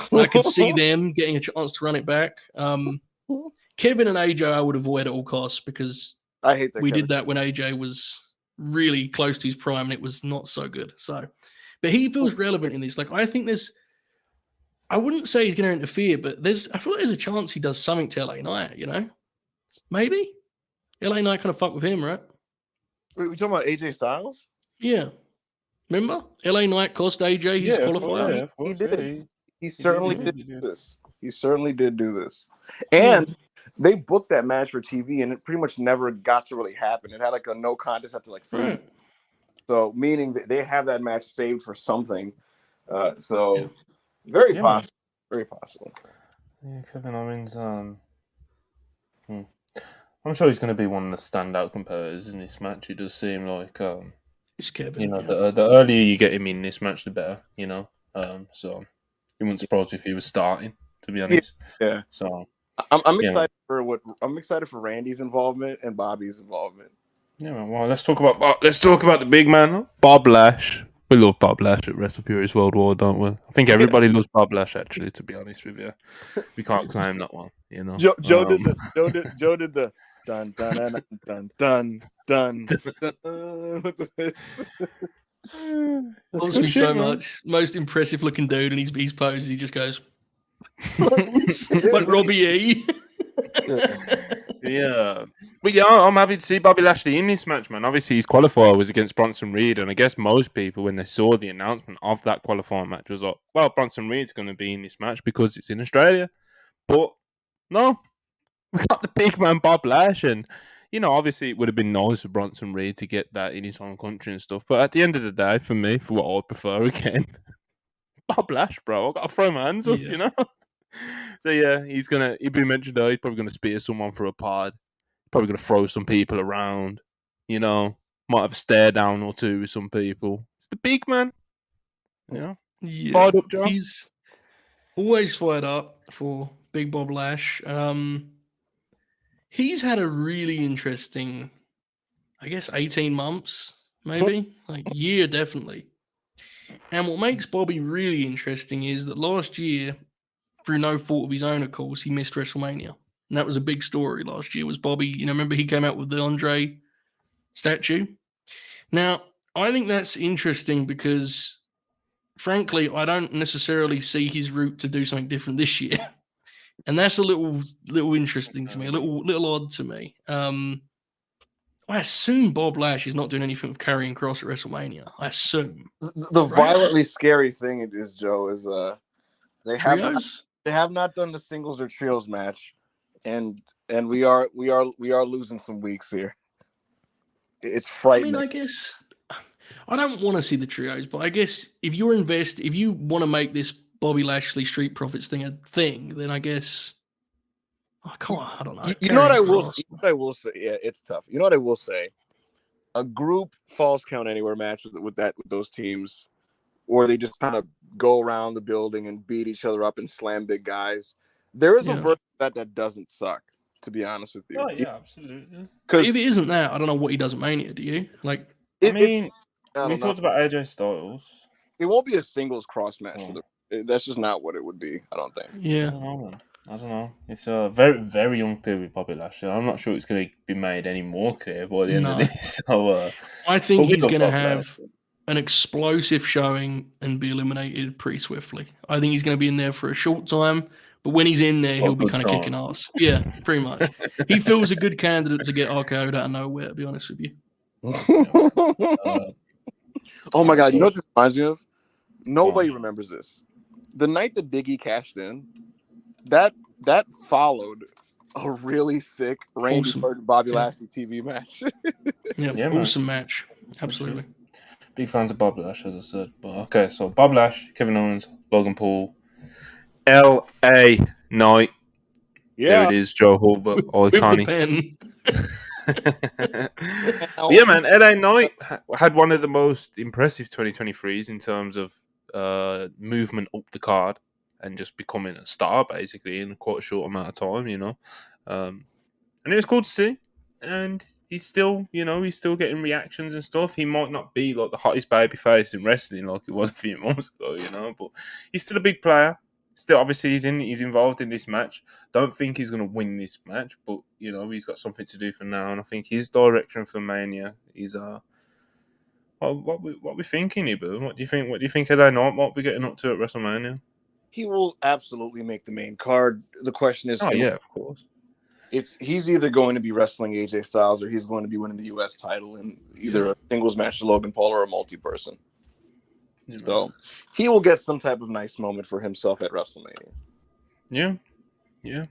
And I could see them getting a chance to run it back. Kevin and AJ, I would avoid at all costs because
I hate that
we did that when AJ was really close to his prime and it was not so good. But he feels relevant in this. I think I wouldn't say he's going to interfere, but I feel like there's a chance he does something to LA Knight, maybe LA Knight kind of fuck with him, right?
Wait, we talking about AJ Styles?
Yeah. Remember? LA Knight cost AJ his qualifier.
Yeah, he did. He certainly did do this. He certainly did do this. And they booked that match for TV, and it pretty much never got to really happen. It had a no contest after 3 minutes. So, meaning that they have that match saved for something. Very possible. Very possible.
Yeah, Kevin Owens. I'm sure he's going to be one of the standout competitors in this match. It does seem like
it's Kevin.
The earlier you get him in this match, the better. So it wouldn't surprise me if he was starting. To be honest.
Yeah.
So.
I'm excited for Randy's involvement and Bobby's involvement.
Yeah, well, let's talk about the big man, Bob Lash. We love Bob Lash at WrestlePurities Worldwide, don't we? I think everybody loves Bob Lash. Actually, to be honest with you, we can't claim that one.
Joe did the dun dun dun dun dun dun.
Loves me so much. Most impressive looking dude, and he's posed. He just goes. Like Robbie E.
Yeah. But yeah, I'm happy to see Bobby Lashley in this match, man. Obviously, his qualifier was against Bronson Reed, and I guess most people, when they saw the announcement of that qualifying match, was like, well, Bronson Reed's going to be in this match because it's in Australia. But no, we got the big man, Bob Lash, and, obviously it would have been nice for Bronson Reed to get that in his own country and stuff. But at the end of the day, for me, for what I prefer again, Bob Lash, bro. I've got to throw my hands up, So yeah, he'll be mentioned though. He's probably going to spear someone for a pod. Probably going to throw some people around. Might have a stare down or two with some people. It's the big man. Fired up, John.
He's always fired up for Big Bob Lash. He's had a really interesting, I guess, 18 months, maybe year, definitely. And what makes Bobby really interesting is that last year, through no fault of his own, of course, he missed WrestleMania. And that was a big story last year, was Bobby. Remember he came out with the Andre statue? Now, I think that's interesting because, frankly, I don't necessarily see his route to do something different this year. And that's a little interesting to me, a little odd to me. I assume Bob Lash is not doing anything with Karrion Kross at WrestleMania. I assume.
The violently scary thing is, Joe, is they have not done the singles or trios match, and and we are losing some weeks here. It's
I
frightening.
mean, I guess I don't want to see the trios, but I guess if you want to make this Bobby Lashley Street Profits thing a thing, then I guess I don't know.
You know what I will?
Ross.
You know what I will say? Yeah, it's tough. You know what I will say? A group falls count anywhere match with those teams, or they just kind of go around the building and beat each other up and slam big guys. There is a version of that doesn't suck. To be honest with you.
Oh yeah, absolutely.
If it isn't that, I don't know what he does at Mania. Do you like?
I mean,
I
we
don't know.
talked about AJ Styles.
It won't be a singles cross match for the. That's just not what it would be. I don't think.
Yeah.
I don't know. It's very, very unclear with Bobby Lashley. I'm not sure it's going to be made any more clear by the end of this. So,
I think he's going to have an explosive showing and be eliminated pretty swiftly. I think he's going to be in there for a short time, but when he's in there, he'll be kind of kicking ass. Yeah, pretty much. He feels a good candidate to get RKO'd out of nowhere, to be honest with you.
Oh my God. You know what this reminds me of? Nobody remembers this. The night that Big E cashed in, that followed a really sick Randy Orton Bobby Lashley TV match.
Awesome match. Absolutely.
Big fans of Bob Lash, as I said. But okay, so Bob Lash, Kevin Owens, Logan Paul, LA Knight.
Yeah.
There it is, Joe Hulbert. Iconic. Yeah, man. LA Knight had one of the most impressive 2023s in terms of movement up the card and just becoming a star, basically, in quite a short amount of time, you know. And it was cool to see. And he's still, he's still getting reactions and stuff. He might not be like the hottest babyface in wrestling like he was a few months ago, but he's still a big player. Still, obviously, he's involved in this match. Don't think he's going to win this match, but he's got something to do for now. And I think his direction for Mania is what we thinking, Ibu? What do you think? What do you think of that night? What we're getting up to at WrestleMania?
He will absolutely make the main card. The question is,
yeah, of course.
He's either going to be wrestling AJ Styles or he's going to be winning the U.S. title in either a singles match to Logan Paul or a multi-person. Yeah. So he will get some type of nice moment for himself at WrestleMania.
Yeah.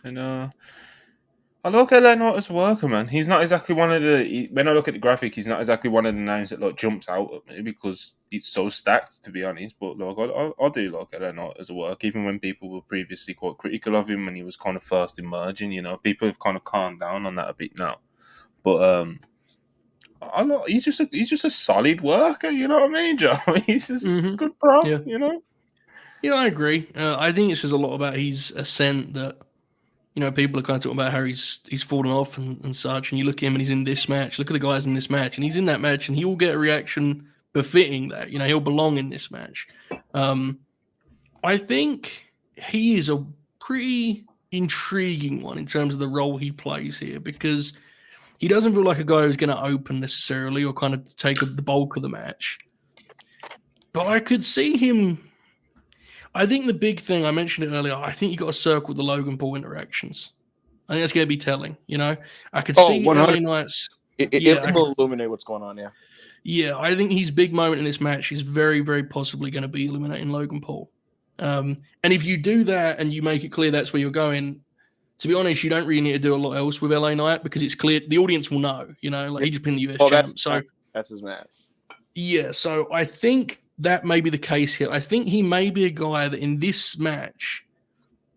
And I look at LA Knight as a worker, man. He's not exactly one of the... When I look at the graphic, he's not exactly one of the names that jumps out at me because it's so stacked, to be honest. But I do like LA Knight as a worker, even when people were previously quite critical of him when he was kind of first emerging. People have kind of calmed down on that a bit now. But he's just a solid worker. You know what I mean, Joe? He's just good pro.
Yeah. Yeah, I agree. I think it says a lot about his ascent that. People are kind of talking about how he's fallen off and such, and you look at him and he's in this match. Look at the guys in this match, and he's in that match, and he will get a reaction befitting that. He'll belong in this match. I think he is a pretty intriguing one in terms of the role he plays here because he doesn't feel like a guy who's going to open necessarily or kind of take the bulk of the match. But I could see him. I think the big thing, I mentioned it earlier, I think you got to circle the Logan Paul interactions. I think that's going to be telling, I could see LA Knight's...
It will illuminate what's going on, yeah.
Yeah, I think his big moment in this match is very, very possibly going to be eliminating Logan Paul. And if you do that and you make it clear that's where you're going, to be honest, you don't really need to do a lot else with LA Knight because it's clear, the audience will know, he just been the US champ.
That's his match.
Yeah, so I think... that may be the case here. I think he may be a guy that in this match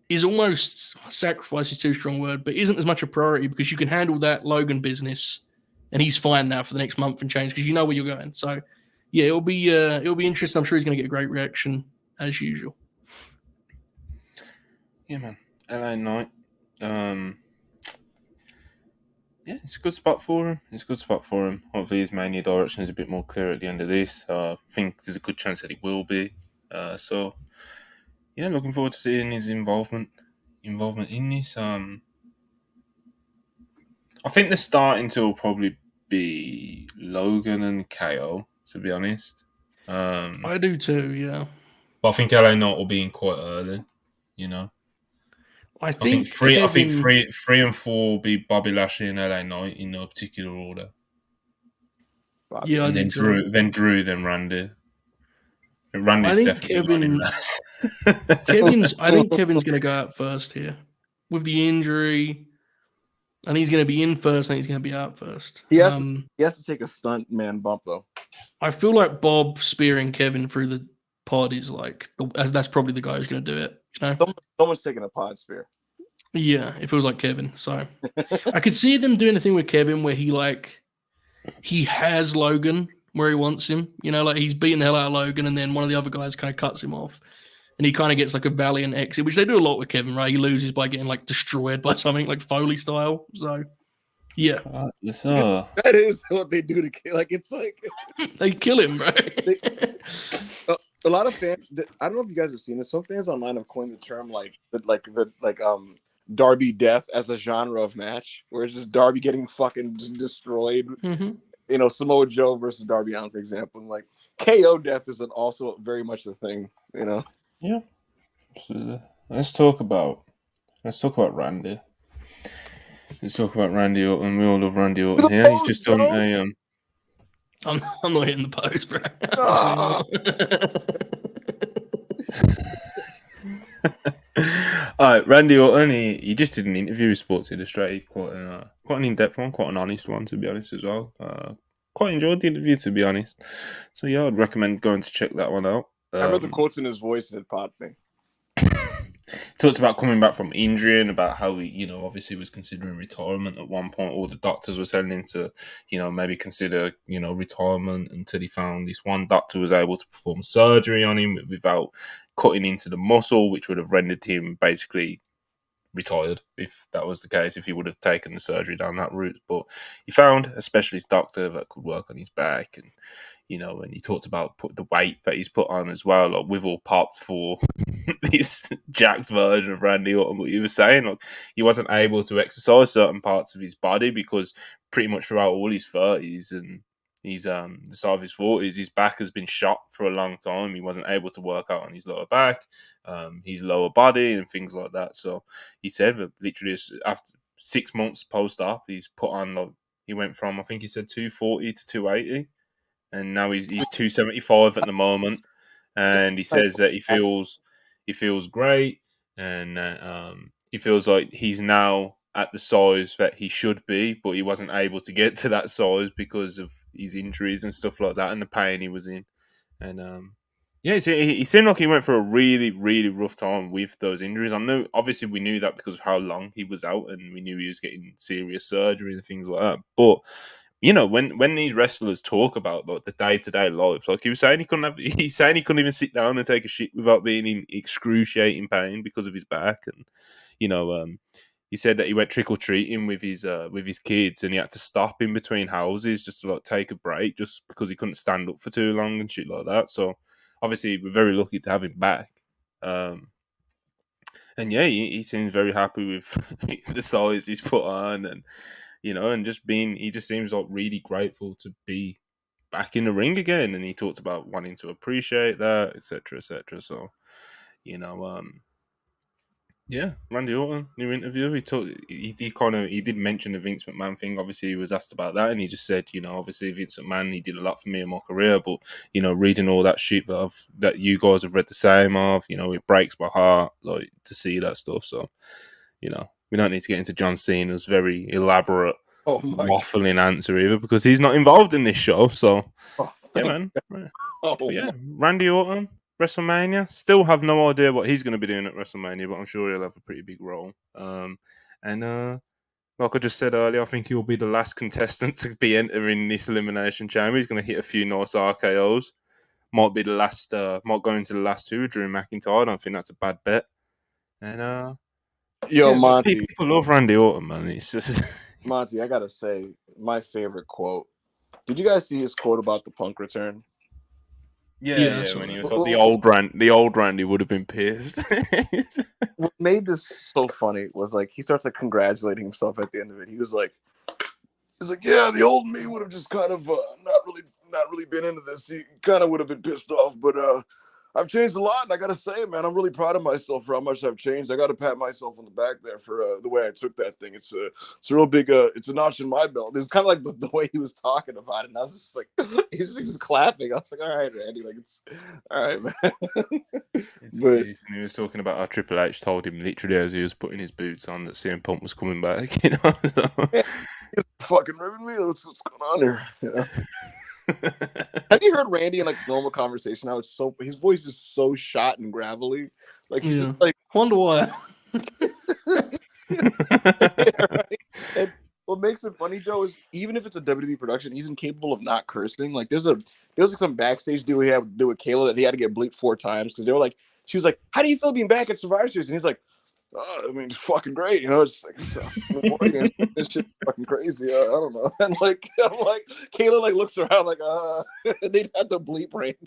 is almost sacrifice is too strong a word, but isn't as much a priority because you can handle that Logan business and he's fine now for the next month and change because you know where you're going. So yeah, it'll be interesting. I'm sure he's going to get a great reaction as usual.
Yeah, man. LA Knight. Yeah, it's a good spot for him. Hopefully his Mania direction is a bit more clear at the end of this. I think there's a good chance that it will be. So, yeah, looking forward to seeing his involvement in this. I think the starting to will probably be Logan and KO, to be honest.
I do too, yeah.
But I think LA Knight will be in quite early, I think three and four will be Bobby Lashley and LA Knight in no particular order.
Yeah,
and then Drew, then Randy. Randy's definitely last.
I think Kevin's going to go out first here with the injury. I think he's going to be in first. I think he's going to be out first.
He has to take a stunt man bump though.
I feel like Bob spearing Kevin through the pod is like that's probably the guy who's going to do it. You know,
Someone's taking a pod spear.
Yeah, it feels like Kevin. So I could see them doing a thing with Kevin where he has Logan where he wants him. You know, like he's beating the hell out of Logan, and then one of the other guys kind of cuts him off. And he kind of gets like a valiant exit, which they do a lot with Kevin, right? He loses by getting like destroyed by something like Foley style. So, yeah.
Yes, sir.
That is what they do to kill. Like, it's like
they kill him, bro.
A lot of fans, I don't know if you guys have seen this. Some fans online have coined the term Darby death as a genre of match, where it's just Darby getting fucking destroyed.
Mm-hmm.
You know, Samoa Joe versus Darby Allin, for example. And like KO death is also very much the thing, you know?
Yeah. So let's talk about Randy. Let's talk about Randy Orton. We all love Randy Orton here. He's just done a
I'm not hitting the post, bro.
All right, Randy Orton. He just did an interview with Sports Illustrated, quite an in-depth one, quite an honest one, to be honest as well. Quite enjoyed the interview, to be honest. So yeah, I'd recommend going to check that one out.
I read the quotes in his voice and it popped me.
Talks about coming back from injury and about how he, you know, obviously was considering retirement at one point. All the doctors were telling him to, you know, maybe consider, you know, retirement until he found this one doctor was able to perform surgery on him without cutting into the muscle, which would have rendered him basically retired if that was the case, if he would have taken the surgery down that route. But he found a specialist doctor that could work on his back, and you know, and he talked about the weight that he's put on as well. Like, we've all popped for this jacked version of Randy Orton. What he was saying, like, he wasn't able to exercise certain parts of his body because pretty much throughout all his 30s and he's the start of his 40s, his back has been shot for a long time. He wasn't able to work out on his lower back, his lower body, and things like that. So he said that literally after 6 months post-op, he's put on, like, he went from, I think he said 240 to 280, and now he's 275 at the moment. And he says that he feels great, and he feels like he's now at the size that he should be, but he wasn't able to get to that size because of his injuries and stuff like that and the pain he was in. And yeah, he seemed like he went for a really, really rough time with those injuries. Obviously we knew that because of how long he was out, and we knew he was getting serious surgery and things like that. But you know, when these wrestlers talk about like the day-to-day life, like he was saying, he's saying he couldn't even sit down and take a shit without being in excruciating pain because of his back. And you know, he said that he went trick-or-treating with his kids, and he had to stop in between houses just to like take a break, just because he couldn't stand up for too long and shit like that. So obviously we're very lucky to have him back. And yeah, he seems very happy with the size he's put on, and you know, and he just seems like really grateful to be back in the ring again. And he talked about wanting to appreciate that, etc., etc. So, you know, yeah, Randy Orton, new interview. He did mention the Vince McMahon thing. Obviously, he was asked about that, and he just said, you know, obviously Vince McMahon, he did a lot for me in my career, but you know, reading all that shit that you guys have read the same of, you know, it breaks my heart like to see that stuff. So, you know, we don't need to get into John Cena's very elaborate waffling answer either, because he's not involved in this show. So, yeah, man. Yeah, Randy Orton, WrestleMania. Still have no idea what he's going to be doing at WrestleMania, but I'm sure he'll have a pretty big role. And like I just said earlier, I think he'll be the last contestant to be entering this Elimination Chamber. He's going to hit a few nice RKOs. Might be the last. Might go into the last two with Drew McIntyre. I don't think that's a bad bet. And
Yo, Monty.
People love Randy Orton, man. It's just
Monty. I gotta say, my favorite quote. Did you guys see his quote about the Punk return?
Yeah. When he was like the old Randy would have been pissed.
What made this so funny was like he starts like congratulating himself at the end of it. He's like, yeah, the old me would have just kind of not really been into this. He kind of would have been pissed off, but I've changed a lot, and I gotta say, man, I'm really proud of myself for how much I've changed. I gotta pat myself on the back there for the way I took that thing. It's a real big it's a notch in my belt. It's kind of like the way he was talking about it, and I was just like, he's just clapping. I was like, all right, Randy, like it's all right, man. But
He was talking about how Triple H told him literally as he was putting his boots on that CM Punk was coming back. You know, so.
He's fucking ripping me. What's going on here? Yeah. Have you heard Randy in like normal conversation? How it's so his voice is so shot and gravelly. Like he's just like
wonder why.
Yeah, right? And what makes it funny, Joe, is even if it's a WWE production, he's incapable of not cursing. Like there was like some backstage deal he had to do with Kayla that he had to get bleeped 4 times because they were like, she was like, "How do you feel being back at Survivor Series?" And he's like, "Oh, I mean, it's fucking great, you know." It's like this shit's fucking crazy. I don't know. And like, I'm like, Kayla like looks around like, they'd have to bleep Randy.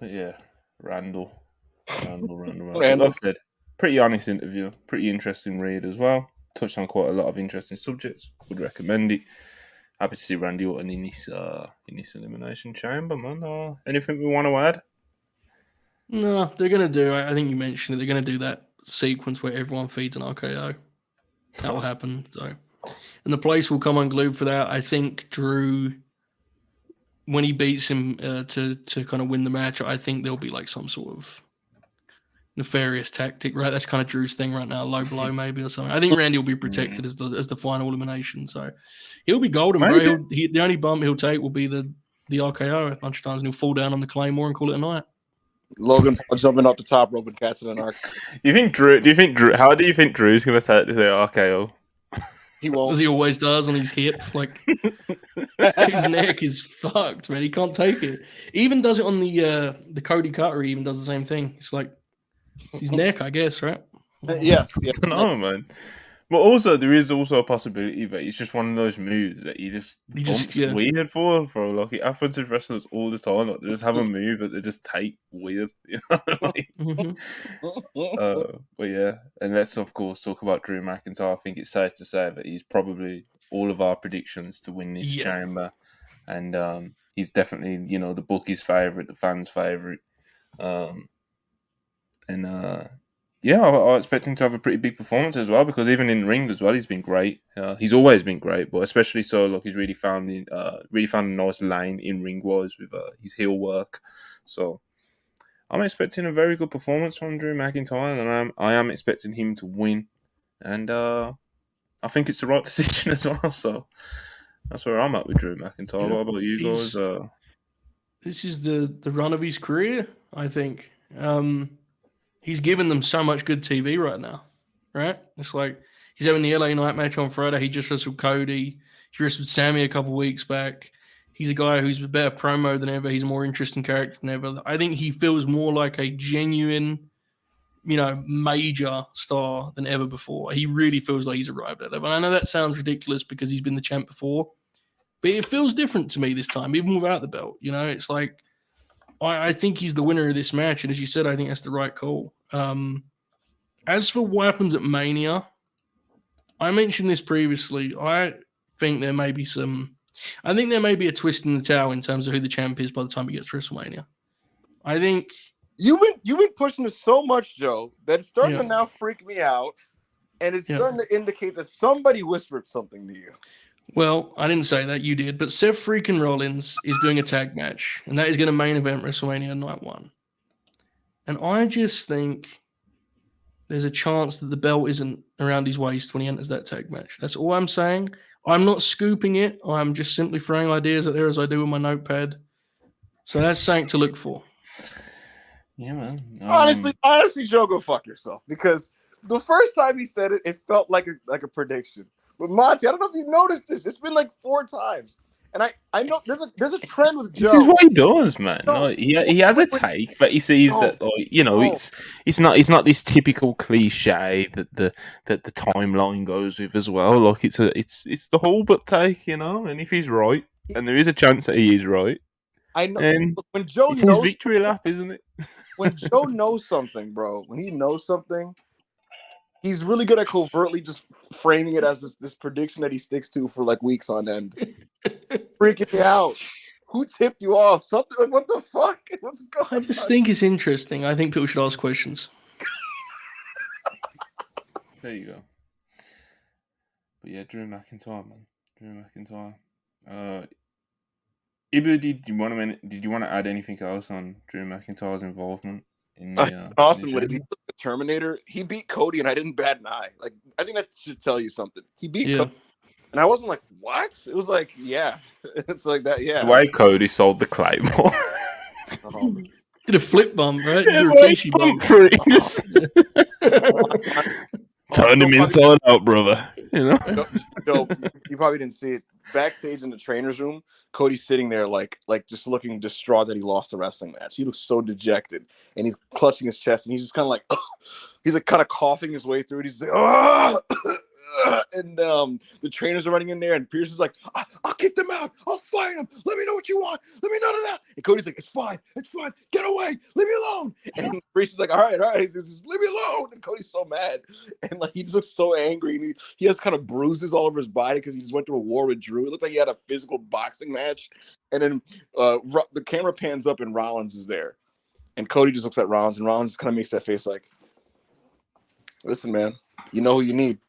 Yeah, Randall. Like I said, pretty honest interview, pretty interesting read as well. Touched on quite a lot of interesting subjects. Would recommend it. Happy to see Randy Orton in this elimination chamber, man. Anything we want to add?
No, they're gonna do. I think you mentioned it. They're gonna do that sequence where everyone feeds an RKO. That will happen. So, and the place will come unglued for that. I think Drew, when he beats him to kind of win the match, I think there'll be like some sort of nefarious tactic, right? That's kind of Drew's thing right now, low blow maybe or something. I think Randy will be protected as the final elimination, so he'll be golden, bro. The only bump he'll take will be the RKO a bunch of times, and he'll fall down on the Claymore and call it a night.
Logan Paul jumping off the top rope and catching an RKO.
Do you think Drew? How do you think Drew's going to take the RKO?
He won't.
As he always does on his hip. Like his neck is fucked, man. He can't take it. He even does it on the Cody Carter. He even does the same thing. It's like his neck, I guess, right?
Yes.
I don't know, man. But also, there is also a possibility that it's just one of those moves that he just weird for, bro. Like it happens with wrestlers all the time. Like they just have a move that they just take weird. You know what I mean? But yeah, and let's of course talk about Drew McIntyre. I think it's safe to say that he's probably all of our predictions to win this chamber, and he's definitely the bookie's favorite, the fans' favorite, Yeah, I expect him to have a pretty big performance as well because even in the ring as well, he's been great. He's always been great, but especially so, look, he's really found a nice lane in ring wise with his heel work. So I'm expecting a very good performance from Drew McIntyre, and I am expecting him to win, and I think it's the right decision as well. So that's where I'm at with Drew McIntyre. What about you guys?
This is the run of his career, I think. He's given them so much good TV right now, right? It's like he's having the LA Night match on Friday. He just wrestled Cody. He wrestled Sammy a couple of weeks back. He's a guy who's a better promo than ever. He's a more interesting character than ever. I think he feels more like a genuine, major star than ever before. He really feels like he's arrived at level. I know that sounds ridiculous because he's been the champ before, but it feels different to me this time, even without the belt. It's like I think he's the winner of this match, and as you said, I think that's the right call. As for what happens at Mania, I mentioned this previously. I think there may be a twist in the towel in terms of who the champ is by the time he gets to WrestleMania. I think
you've been pushing this so much, Joe, that it's starting to now freak me out, and it's starting to indicate that somebody whispered something to you.
Well, I didn't say that, you did, but Seth freaking Rollins is doing a tag match, and that is going to main event WrestleMania Night 1. And I just think there's a chance that the belt isn't around his waist when he enters that tag match. That's all I'm saying. I'm not scooping it. I'm just simply throwing ideas out there as I do with my notepad. So that's something to look for.
Yeah, man.
Honestly, Joe, go fuck yourself. Because the first time he said it, it felt like a prediction. But Monty, I don't know if you noticed this. It's been like 4 times. And I know there's a trend with Joe.
This is what he does, man. No, he has a take, but he sees that it's not this typical cliche that the timeline goes with as well. Like it's the whole but take, And if he's right, and there is a chance that he is right,
I know. And when Joe
it's his victory lap, isn't it?
When Joe knows something, bro, when he knows something, he's really good at covertly just framing it as this prediction that he sticks to for like weeks on end. Freaking me out. Who tipped you off? Something like, what the fuck? What's going on?
I just think it's interesting. I think people should ask questions.
There you go. But yeah, Drew McIntyre, man. Drew McIntyre. Ibu, did you want to add anything else on Drew McIntyre's involvement in the
Awesome.
in the
He was a Terminator. He beat Cody, and I didn't bat an eye. Like, I think that should tell you something. He beat Cody, and I wasn't like, what? It was like, yeah, it's like that. Yeah.
The way Cody sold the Claymore.
Did a flip bump, right?
Yeah,
Did a Rikishi
bump. Turned him inside out, brother. You know?
No, you probably didn't see it. Backstage in the trainer's room, Cody's sitting there like just looking distraught that he lost the wrestling match. He looks so dejected, and he's clutching his chest, and he's just kind of like, he's like kind of coughing his way through it. He's like, oh! And the trainers are running in there, and Pierce is like, I'll kick them out. I'll fight them. Let me know what you want. Let me know that. And Cody's like, it's fine. Get away. Leave me alone. And Pierce is like, all right. He says, leave me alone. And Cody's so mad. And like, he just looks so angry. And he has kind of bruises all over his body because he just went through a war with Drew. It looked like he had a physical boxing match. And then the camera pans up, and Rollins is there. And Cody just looks at Rollins, and Rollins kind of makes that face like, listen, man, you know who you need.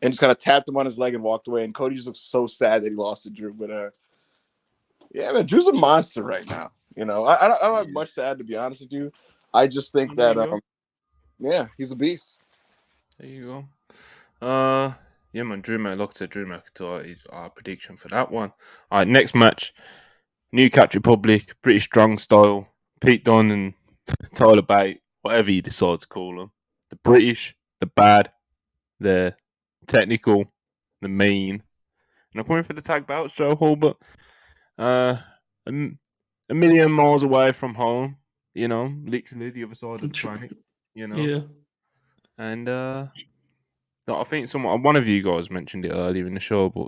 And just kind of tapped him on his leg and walked away. And Cody just looks so sad that he lost to Drew. But yeah, man, Drew's a monster right now. You know, I don't have much to add, to be honest with you. I just think that, yeah, he's a beast.
There you go. Yeah, man, Drew McIntyre is our prediction for that one. All right, next match, New Catch Republic, British Strong Style, Pete Dunne and Tyler Bate, whatever you decide to call them. The British, the bad, the technical, the mean, and I'm coming for the tag belts, Joe Hulbert. A million miles away from home, you know, literally the other side of the planet, you know.
Yeah.
And I think one of you guys mentioned it earlier in the show, but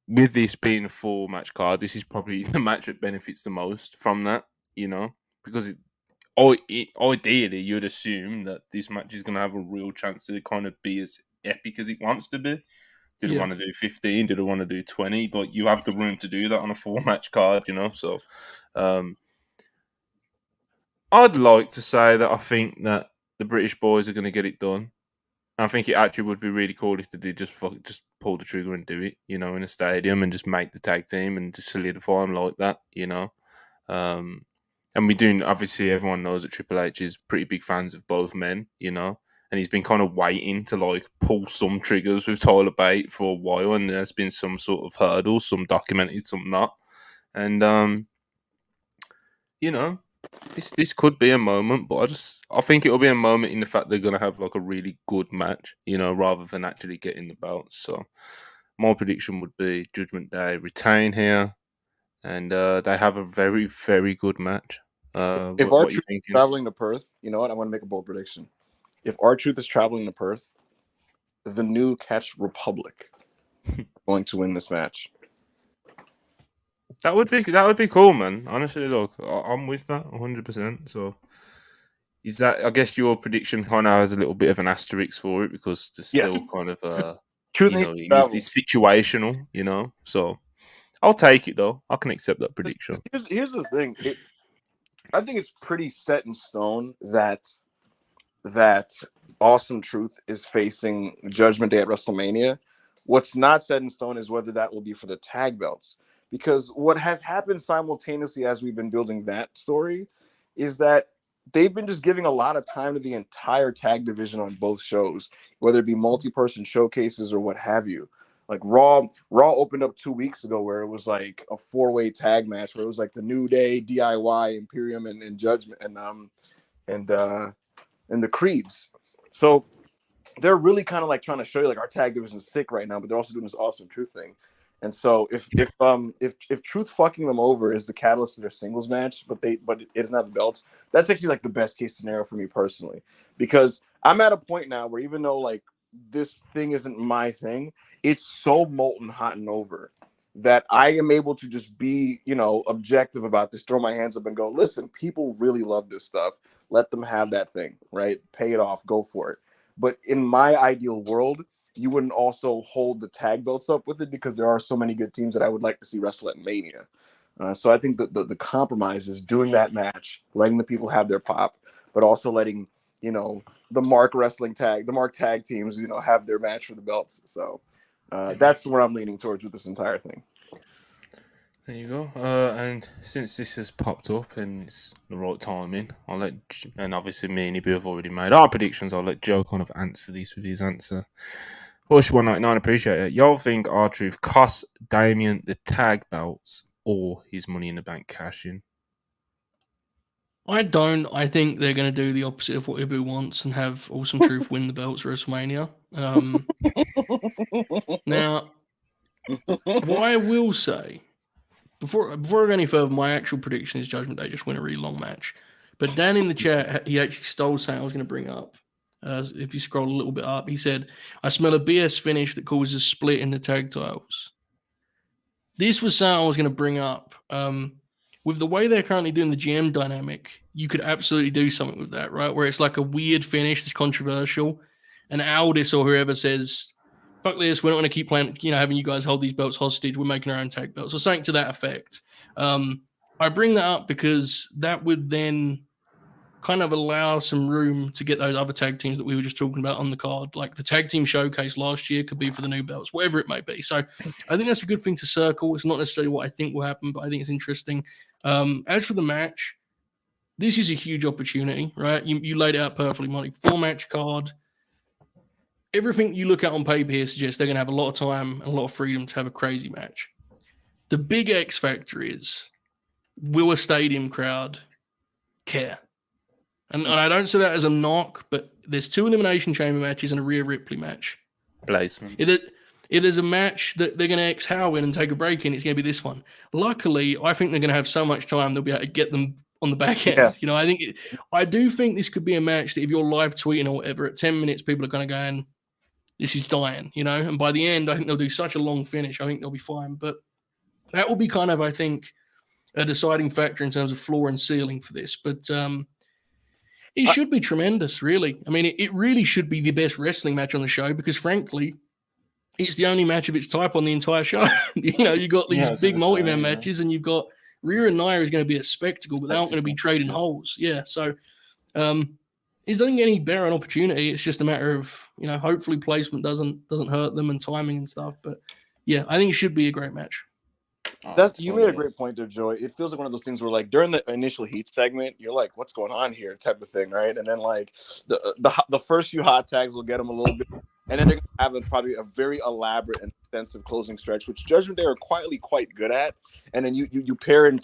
with this being a 4-match card, this is probably the match that benefits the most from that, you know, because ideally you'd assume that this match is going to have a real chance to kind of be as epic as it wants to be. Did it want to do 15? Did it want to do 20? Like, you have the room to do that on a 4-match card, you know. So, I'd like to say that I think that the British boys are going to get it done. I think it actually would be really cool if they did just pull the trigger and do it, you know, in a stadium and just make the tag team and just solidify them like that, you know. And we do, obviously, everyone knows that Triple H is pretty big fans of both men, you know. And he's been kind of waiting to like pull some triggers with Tyler Bate for a while, and there's been some sort of hurdles, some documented, some not. And you know, this could be a moment, but I think it'll be a moment in the fact they're gonna have like a really good match, you know, rather than actually getting the belts. So my prediction would be Judgment Day retain here, and they have a very, very good match.
If R-Truth is traveling to Perth, you know what? I want to make a bold prediction. If R-Truth is traveling to Perth, the New Catch Republic going to win this match.
That would be cool, man. Honestly, look, I'm with that 100%. So, is that? I guess your prediction kind of has a little bit of an asterisk for it because there's still kind of it's situational, you know. So, I'll take it though. I can accept that prediction.
Here's the thing. I think it's pretty set in stone that Awesome Truth is facing Judgment Day at WrestleMania. What's not set in stone is whether that will be for the tag belts. Because what has happened simultaneously as we've been building that story is that they've been just giving a lot of time to the entire tag division on both shows, whether it be multi-person showcases or what have you. Like Raw opened up 2 weeks ago where it was like a 4-way tag match where it was like the New Day, DIY, Imperium, and Judgment, and the Creeds. So they're really kind of like trying to show you like our tag division is sick right now, but they're also doing this Awesome Truth thing. And so if Truth fucking them over is the catalyst of their singles match, but it isn't have the belts, that's actually like the best case scenario for me personally. Because I'm at a point now where even though like this thing isn't my thing, it's so molten hot and over that I am able to just be, you know, objective about this, throw my hands up and go, listen, people really love this stuff. Let them have that thing, right? Pay it off, go for it. But in my ideal world, you wouldn't also hold the tag belts up with it because there are so many good teams that I would like to see wrestle at Mania. So I think that the compromise is doing that match, letting the people have their pop, but also letting, the Mark tag teams, have their match for the belts. So that's where I'm leaning towards with this entire thing.
There you go. And since this has popped up and it's the right timing, and obviously me and Ibu have already made our predictions. I'll let Joe kind of answer these with his answer. Hush 199, appreciate it. Y'all think R-Truth cost Damien the tag belts or his Money in the Bank cash in?
I don't. I think they're going to do the opposite of what Ibu wants and have Awesome Truth win the belts at WrestleMania. Now, what I will say, before I go any further, my actual prediction is Judgment Day just win a really long match. But Dan in the chat, he actually stole something I was going to bring up. If you scroll a little bit up, he said, I smell a BS finish that causes split in the tag titles. This was something I was going to bring up. With the way they're currently doing the GM dynamic, you could absolutely do something with that, right? Where it's like a weird finish that's controversial. And Aldis or whoever says, fuck this, we're not going to keep playing, having you guys hold these belts hostage. We're making our own tag belts. Or something to that effect. I bring that up because that would then kind of allow some room to get those other tag teams that we were just talking about on the card. Like the tag team showcase last year could be for the new belts, whatever it may be. So I think that's a good thing to circle. It's not necessarily what I think will happen, but I think it's interesting. As for the match, this is a huge opportunity, right? You laid it out perfectly, Monty. 4-match card. Everything you look at on paper here suggests they're going to have a lot of time and a lot of freedom to have a crazy match. The big X factor is, will a stadium crowd care? And I don't say that as a knock, but there's 2 Elimination Chamber matches and a Rhea Ripley match.
Placement.
If there's a match that they're going to exhale in and take a break in, it's going to be this one. Luckily, I think they're going to have so much time they'll be able to get them on the back end.
Yes.
I do think this could be a match that if you're live tweeting or whatever, at 10 minutes, people are going to go and this is dying, and by the end, I think they'll do such a long finish. I think they'll be fine. But that will be kind of, I think, a deciding factor in terms of floor and ceiling for this. But it should be tremendous, really. I mean, it really should be the best wrestling match on the show because, frankly, it's the only match of its type on the entire show. You've got these big multi-man matches, and you've got Rhea and Nia is going to be a spectacle, but they aren't going to be trading holes. Yeah, so it doesn't get any better an opportunity. It's just a matter of, hopefully placement doesn't hurt them and timing and stuff. But yeah, I think it should be a great match.
You made a great point there, Joey. It feels like one of those things where, like, during the initial heat segment, you're like, "What's going on here?" type of thing, right? And then, like, the first few hot tags will get them a little bit, and then they're gonna have probably a very elaborate and extensive closing stretch, which Judgment Day are quietly quite good at. And then you pair in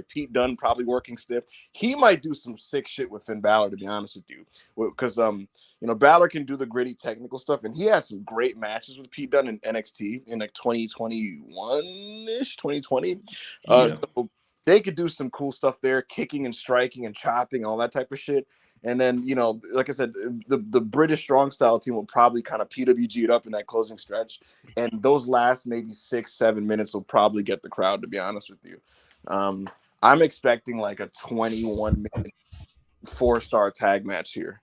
Pete Dunne probably working stiff. He might do some sick shit with Finn Balor, to be honest with you, because Balor can do the gritty technical stuff, and he has some great matches with Pete Dunne in NXT in like 2021-ish, 2020. So they could do some cool stuff there, kicking and striking and chopping, all that type of shit. And then, like I said, the British strong style team will probably kind of PWG it up in that closing stretch. And those last maybe 6-7 minutes will probably get the crowd, to be honest with you. I'm expecting like a 21-minute 4-star tag match here.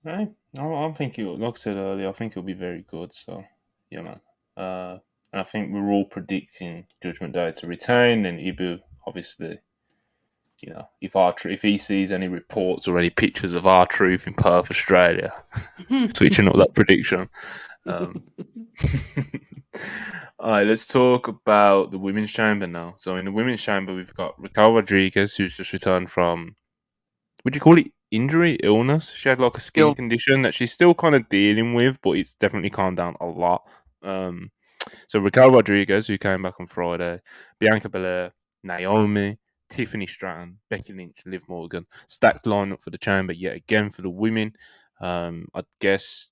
Right. I think like I said earlier, I think it'll be very good. So, man. And I think we're all predicting Judgment Day to retain, and Ibu, obviously, if he sees any reports or any pictures of R-Truth in Perth, Australia, switching up that prediction. All right, let's talk about the Women's Chamber now. So in the Women's Chamber, we've got Raquel Rodriguez, who's just returned from, would you call it injury, illness? She had like a skin condition that she's still kind of dealing with, but it's definitely calmed down a lot. So Raquel Rodriguez, who came back on Friday, Bianca Belair, Naomi, Tiffany Stratton, Becky Lynch, Liv Morgan, stacked lineup for the Chamber yet again for the women. I guess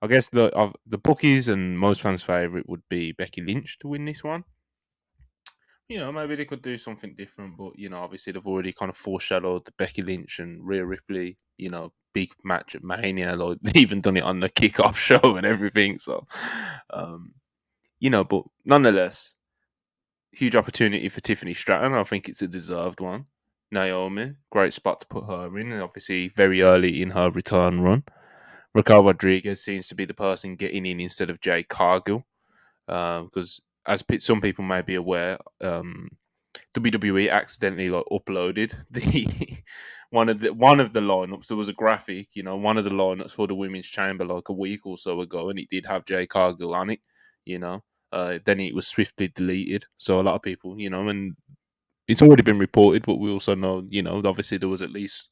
the bookies and most fans' favorite would be Becky Lynch to win this one. Maybe they could do something different, but obviously they've already kind of foreshadowed the Becky Lynch and Rhea Ripley, big match at Mania. Like they even done it on the kickoff show and everything. So, but nonetheless, huge opportunity for Tiffany Stratton. I think it's a deserved one. Naomi, great spot to put her in, and obviously very early in her return run. Raquel Rodriguez seems to be the person getting in instead of Jade Cargill, because as some people may be aware, WWE accidentally uploaded the one of the lineups. There was a graphic, one of the lineups for the women's chamber like a week or so ago, and it did have Jay Cargill on it. Then it was swiftly deleted. So a lot of people, and it's already been reported, but we also know, obviously there was at least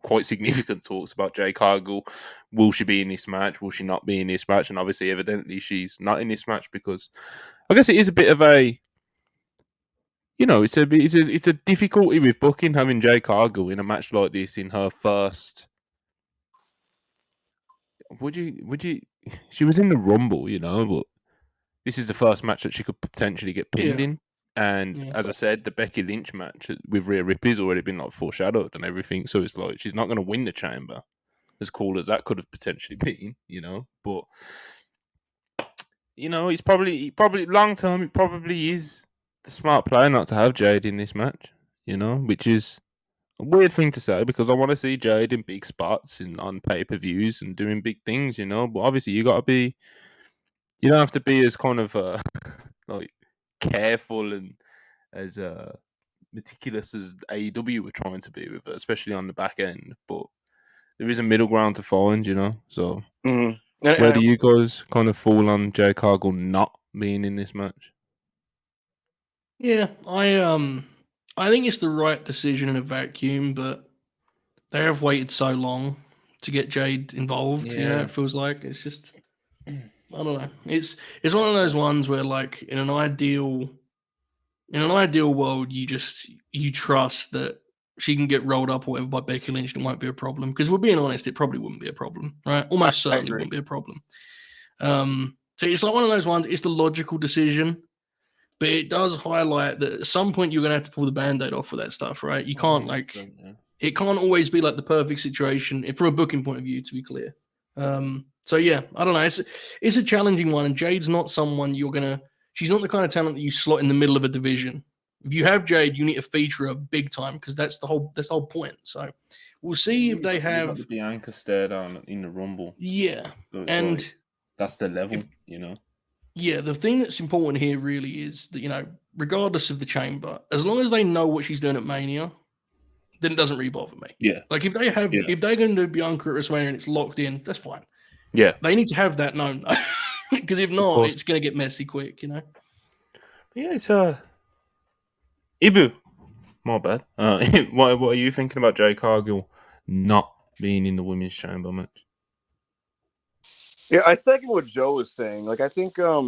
quite significant talks about Jay Cargill. Will she be in this match? Will she not be in this match? And obviously, evidently, she's not in this match because I guess it is a bit of a, it's a difficulty with booking having Jay Cargill in a match like this in her first. Would you? She was in the Rumble, but this is the first match that she could potentially get pinned in. And as I said, the Becky Lynch match with Rhea Ripley's already been foreshadowed and everything. So it's like she's not going to win the chamber, as cool as that could have potentially been, But it's probably long term. It probably is the smart play not to have Jade in this match, which is a weird thing to say because I want to see Jade in big spots and on pay per views and doing big things, But obviously, you don't have to be as kind of like careful and as meticulous as AEW were trying to be with her, especially on the back end. But there is a middle ground to find, So where do you guys kind of fall on Jay Cargill not being in this match?
Yeah, I think it's the right decision in a vacuum, but they have waited so long to get Jade involved.
Yeah.
It feels like it's just I don't know. It's one of those ones where like in an ideal world you trust that she can get rolled up or whatever by Becky Lynch and it won't be a problem. Because we're being honest, it probably wouldn't be a problem, right? Almost certainly wouldn't be a problem. So it's like one of those ones, it's the logical decision, but it does highlight that at some point you're gonna have to pull the band-aid off for that stuff, right? You can't it can't always be like the perfect situation from a booking point of view, to be clear. So yeah, I don't know. It's a challenging one, and Jade's not someone she's not the kind of talent that you slot in the middle of a division. If you have Jade, you need to feature her big time because that's the whole point. So we'll see if they have
the Bianca stare down in the Rumble.
Yeah,
So
and
that's the level,
Yeah, the thing that's important here really is that regardless of the chamber, as long as they know what she's doing at Mania, then it doesn't really bother me.
Yeah.
Like if they're going to do Bianca at WrestleMania and it's locked in, that's fine.
Yeah.
They need to have that known though. Because if not, it's going to get messy quick,
Yeah, it's Ibu. My bad. What are you thinking about Jay Cargill not being in the women's chamber match?
Yeah, I second what Joe was saying. Like, I think I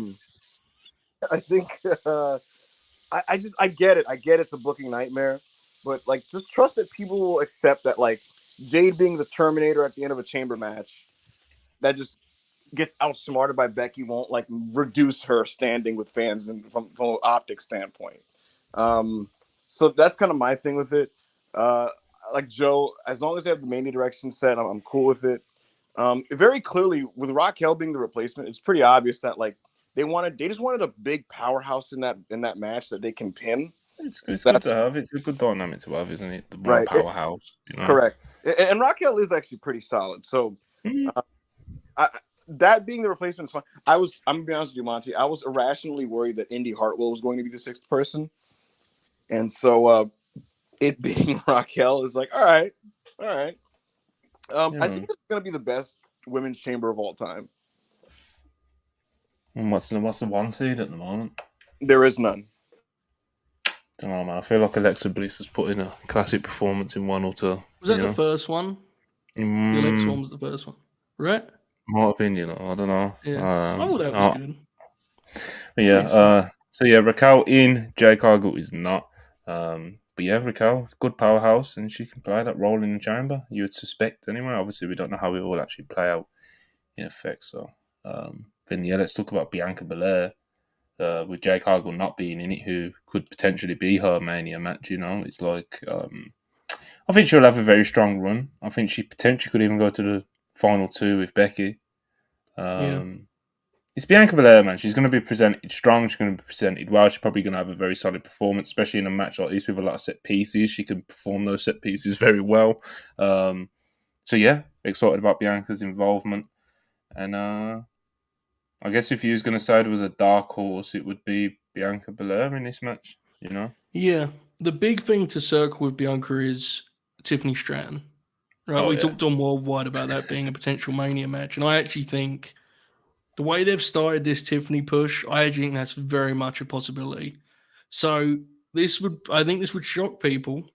get it. I get it's a booking nightmare, but like, just trust that people will accept that. Like, Jade being the Terminator at the end of a chamber match, that just gets outsmarted by Becky won't like reduce her standing with fans and from an optic standpoint. So that's kind of my thing with it. Like Joe, as long as they have the Mania direction set, I'm cool with it. Very clearly, with Raquel being the replacement, it's pretty obvious that like they just wanted a big powerhouse in that match that they can pin.
It's good to have. It's a good dynamic to have, isn't it? The one powerhouse.
Correct. And Raquel is actually pretty solid. So that being the replacement is fine. I'm gonna be honest with you, Monty. I was irrationally worried that Indy Hartwell was going to be the sixth person, and so it being Raquel is like, all right. I think it's gonna be the best women's chamber of all time.
What's the one seed at the moment?
There is none.
Don't know, man. I feel like Alexa Bliss has put in a classic performance in one or two.
Was that the first one? The Alexa one was the first one, right?
My opinion, I don't know.
Yeah. That was good.
But yeah, so yeah, Raquel in, Jay Cargill is not. But yeah, Raquel, good powerhouse, and she can play that role in the chamber. You would suspect anyway. Obviously, we don't know how it will actually play out in effect. So then yeah, let's talk about Bianca Belair. With Jay Cargill not being in it, who could potentially be her Mania match, it's like I think she'll have a very strong run. I think she potentially could even go to the final two with Becky. It's Bianca Belair, man. She's going to be presented strong. She's going to be presented well. She's probably going to have a very solid performance, especially in a match like this with a lot of set pieces. She can perform those set pieces very well. So yeah, excited about Bianca's involvement. And I guess if you was gonna say there was a dark horse, it would be Bianca Belair in this match. You know.
Yeah, the big thing to circle with Bianca is Tiffany Stratton. Right,
Oh
we
yeah.
talked on Worldwide about that being a potential Mania match, and I actually think the way they've started this Tiffany push, I actually think that's very much a possibility. So I think this would shock people.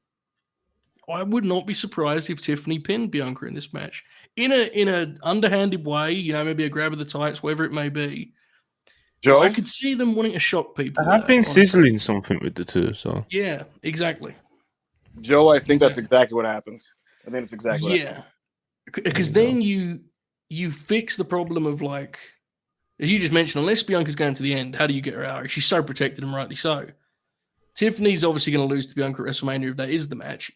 I would not be surprised if Tiffany pinned Bianca in this match in a underhanded way, maybe a grab of the tights, whatever it may be. But I
Joe,
could see them wanting to shock people
I
with
have
that,
been
honestly.
sizzling something with the two, so
Yeah, exactly.
I think that's
Exactly.
exactly what happens. I think it's exactly what happens.
Yeah,
there
because
you go.
then you fix the problem of, like, as you just mentioned, unless Bianca's going to the end, how do you get her out? She's so protected, and rightly so. Tiffany's obviously going to lose to Bianca at WrestleMania if that is the match.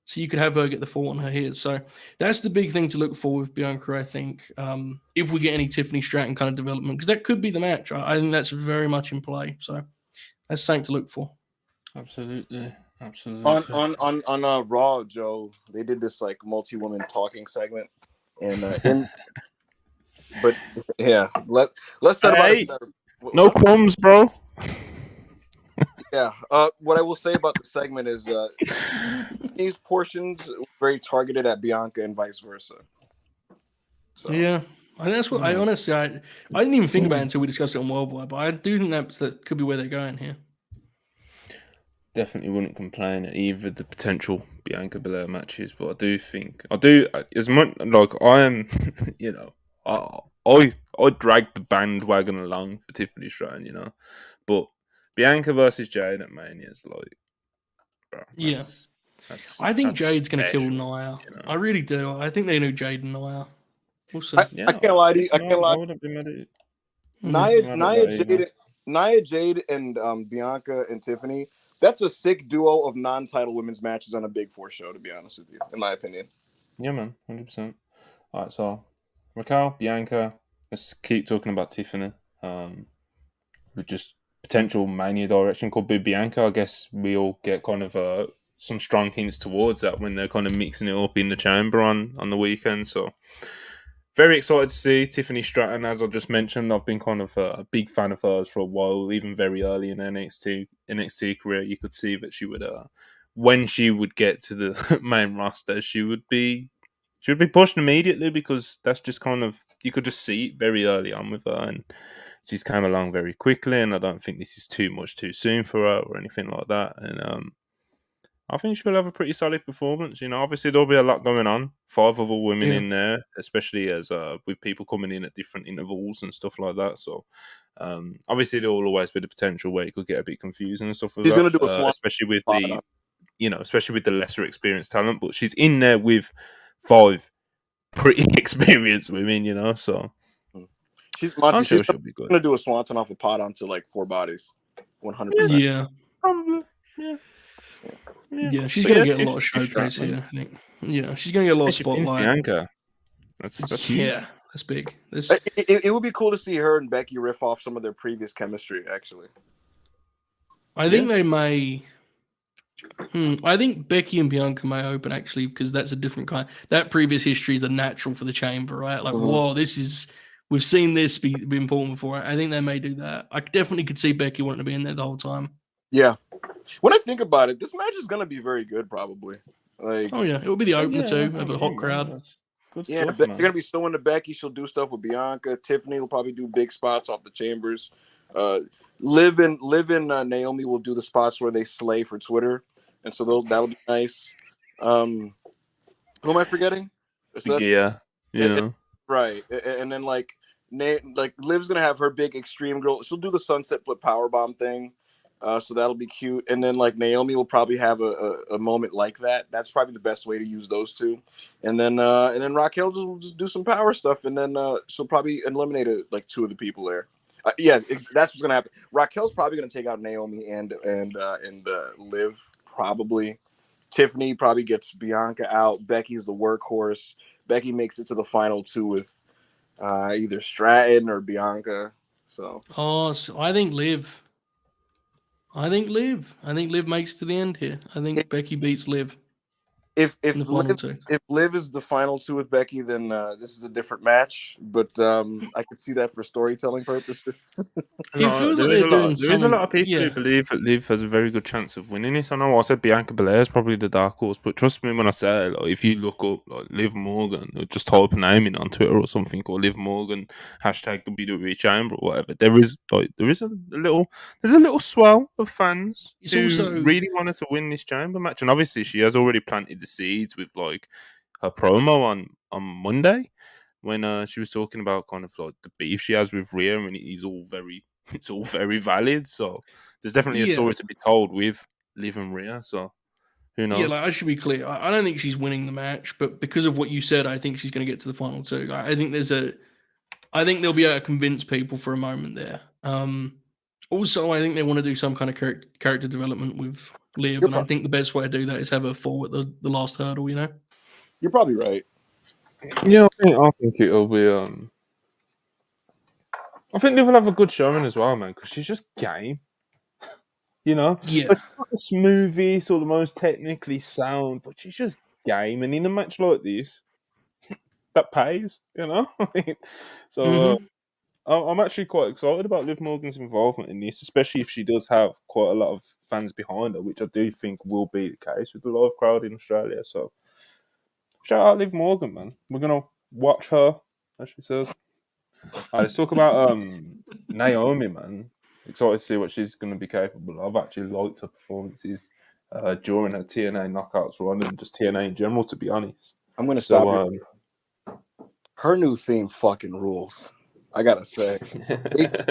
So you could have her get the fall on her here. So that's the big thing to look for with Bianca, I think. If we get any Tiffany Stratton kind of development, because that could be the match. I think that's very much in play. So that's something to look for.
Absolutely,
On
absolutely.
Raw, Joe, they did this like multi-woman talking segment, and but yeah, let's set about
Hey,
it. What's
no
up?
crumbs, bro.
Yeah. What I will say about the segment is these portions were very targeted at Bianca and vice versa. So
Yeah. And that's what I honestly, I didn't even think about it until we discussed it on Worldwide, but I do think that could be where they're going here.
Definitely wouldn't complain at either of the potential Bianca Belair matches, but I do as much like I am, you know, I dragged the bandwagon along for Tiffany Stratton, but Bianca versus Jade at Mania is like, bro,
Yeah.
that's
I think
that's
Jade's going to kill
special,
Nia.
you know.
I really do. I think they knew Jade and Nia. We'll see.
I
Yeah,
can't lie to you. I
listen,
can't lie.
I wouldn't be mad at it.
Nia,
Mad at
Nia
that either.
Jade, Nia Jade, and Bianca and Tiffany. That's a sick duo of non-title women's matches on a Big Four show. To be honest with you, in my opinion.
Yeah, man, 100%. All right, so Raquel, Bianca. Let's keep talking about Tiffany. With just potential Mania direction could be Bianca. I guess we all get kind of some strong hints towards that when they're kind of mixing it up in the chamber on the weekend. So very excited to see Tiffany Stratton. As I just mentioned, I've been kind of a big fan of hers for a while. Even very early in NXT career, you could see that she would, when she would get to the main roster, she would be pushed immediately because that's just kind of you could just see it very early on with her, and she's come along very quickly. And I don't think this is too much too soon for her or anything like that. And I think she'll have a pretty solid performance. Obviously there'll be a lot going on. 5 other women
Yeah.
in there, especially as with people coming in at different intervals and stuff like that. So obviously there will always be the potential where it could get a bit confusing and stuff like
She's
that,
gonna do a swan
especially with
spot on.
especially with the lesser experienced talent. But she's in there with 5 pretty experienced women. So
She's Monty.
I'm
She's
sure she'll be good.
gonna do a swanton off a pot onto like 4 bodies, 100%.
Yeah.
Probably, yeah.
Yeah. She's
But
going
yeah,
to get a lot of
Tiffany
showcase
Stratton.
here, I think. Yeah. She's going to get a lot of
She pins
spotlight.
Bianca. That's huge.
Yeah. That's big.
It would be cool to see her and Becky riff off some of their previous chemistry. Actually,
I think they may. I think Becky and Bianca may open actually because that's a different kind. That previous history is a natural for the chamber, right? Like, whoa, we've seen this be important before. I think they may do that. I definitely could see Becky wanting to be in there the whole time.
Yeah. When I think about it, this match is gonna be very good, probably. Like,
oh yeah, it will be the opener too of a hot crowd.
That's good
yeah,
stuff,
they're
man.
gonna be so into Becky. She'll do stuff with Bianca. Tiffany will probably do big spots off the chambers. Liv and Naomi will do the spots where they slay for Twitter, and so that'll be nice. Who am I forgetting? So
Gear,
right, and then like Liv's gonna have her big extreme girl. She'll do the sunset flip powerbomb thing. So that'll be cute. And then like Naomi will probably have a moment like that. That's probably the best way to use those two. And then Raquel will just do some power stuff, and then she'll probably eliminate like 2 of the people there. That's what's gonna happen. Raquel's probably gonna take out Naomi and Liv probably. Tiffany probably gets Bianca out. Becky's the workhorse. Becky makes it to the final 2 with either Stratton or Bianca. So
I think Liv. I think Liv makes it to the end here. I think Becky beats Liv.
If
in the final two.
If Liv is the final two with Becky, then this is a different match. But I can see that for storytelling purposes.
It feels like they're doing
there is a lot of
something.
people who
Yeah,
believe that Liv has a very good chance of winning this. I know I said Bianca Belair is probably the dark horse, but trust me when I say, like, if you look up like Liv Morgan or just type a name in on Twitter or something, or Liv Morgan hashtag WWE Chamber or whatever, there is there's a little swell of fans
it's
who
also
really wanted to win this Chamber match, and obviously she has already planted the seeds with like her promo on Monday when she was talking about kind of like the beef she has with Rhea, and it's all very valid. So there's definitely a
yeah.
story to be told with Liv and Rhea. So who
Yeah,
knows?
like I should be clear. I don't think she's winning the match, but because of what you said, I think she's going to get to the final two. I think they'll be able to convince people for a moment there. Also, I think they want to do some kind of character development with Liv,
You're,
and I think the best way to do that is have her fall at the last hurdle. You know?
you're probably right.
Yeah, I think it'll be. I think Liv will have a good showing as well, man, because she's just game. You know,
Yeah.
like, she's not the smoothest or the most technically sound, but she's just game. And in a match like this, that pays. You know, so.
Hmm.
I'm actually quite excited about Liv Morgan's involvement in this, especially if she does have quite a lot of fans behind her, which I do think will be the case with the live crowd in Australia. So, shout out Liv Morgan, man. We're gonna watch her, as she says. Let's talk about Naomi, man. Excited to see what she's going to be capable of. I've actually liked her performances during her TNA knockouts run and just TNA in general, to be honest.
I'm gonna
So,
stop you. Her new theme fucking rules. I gotta say,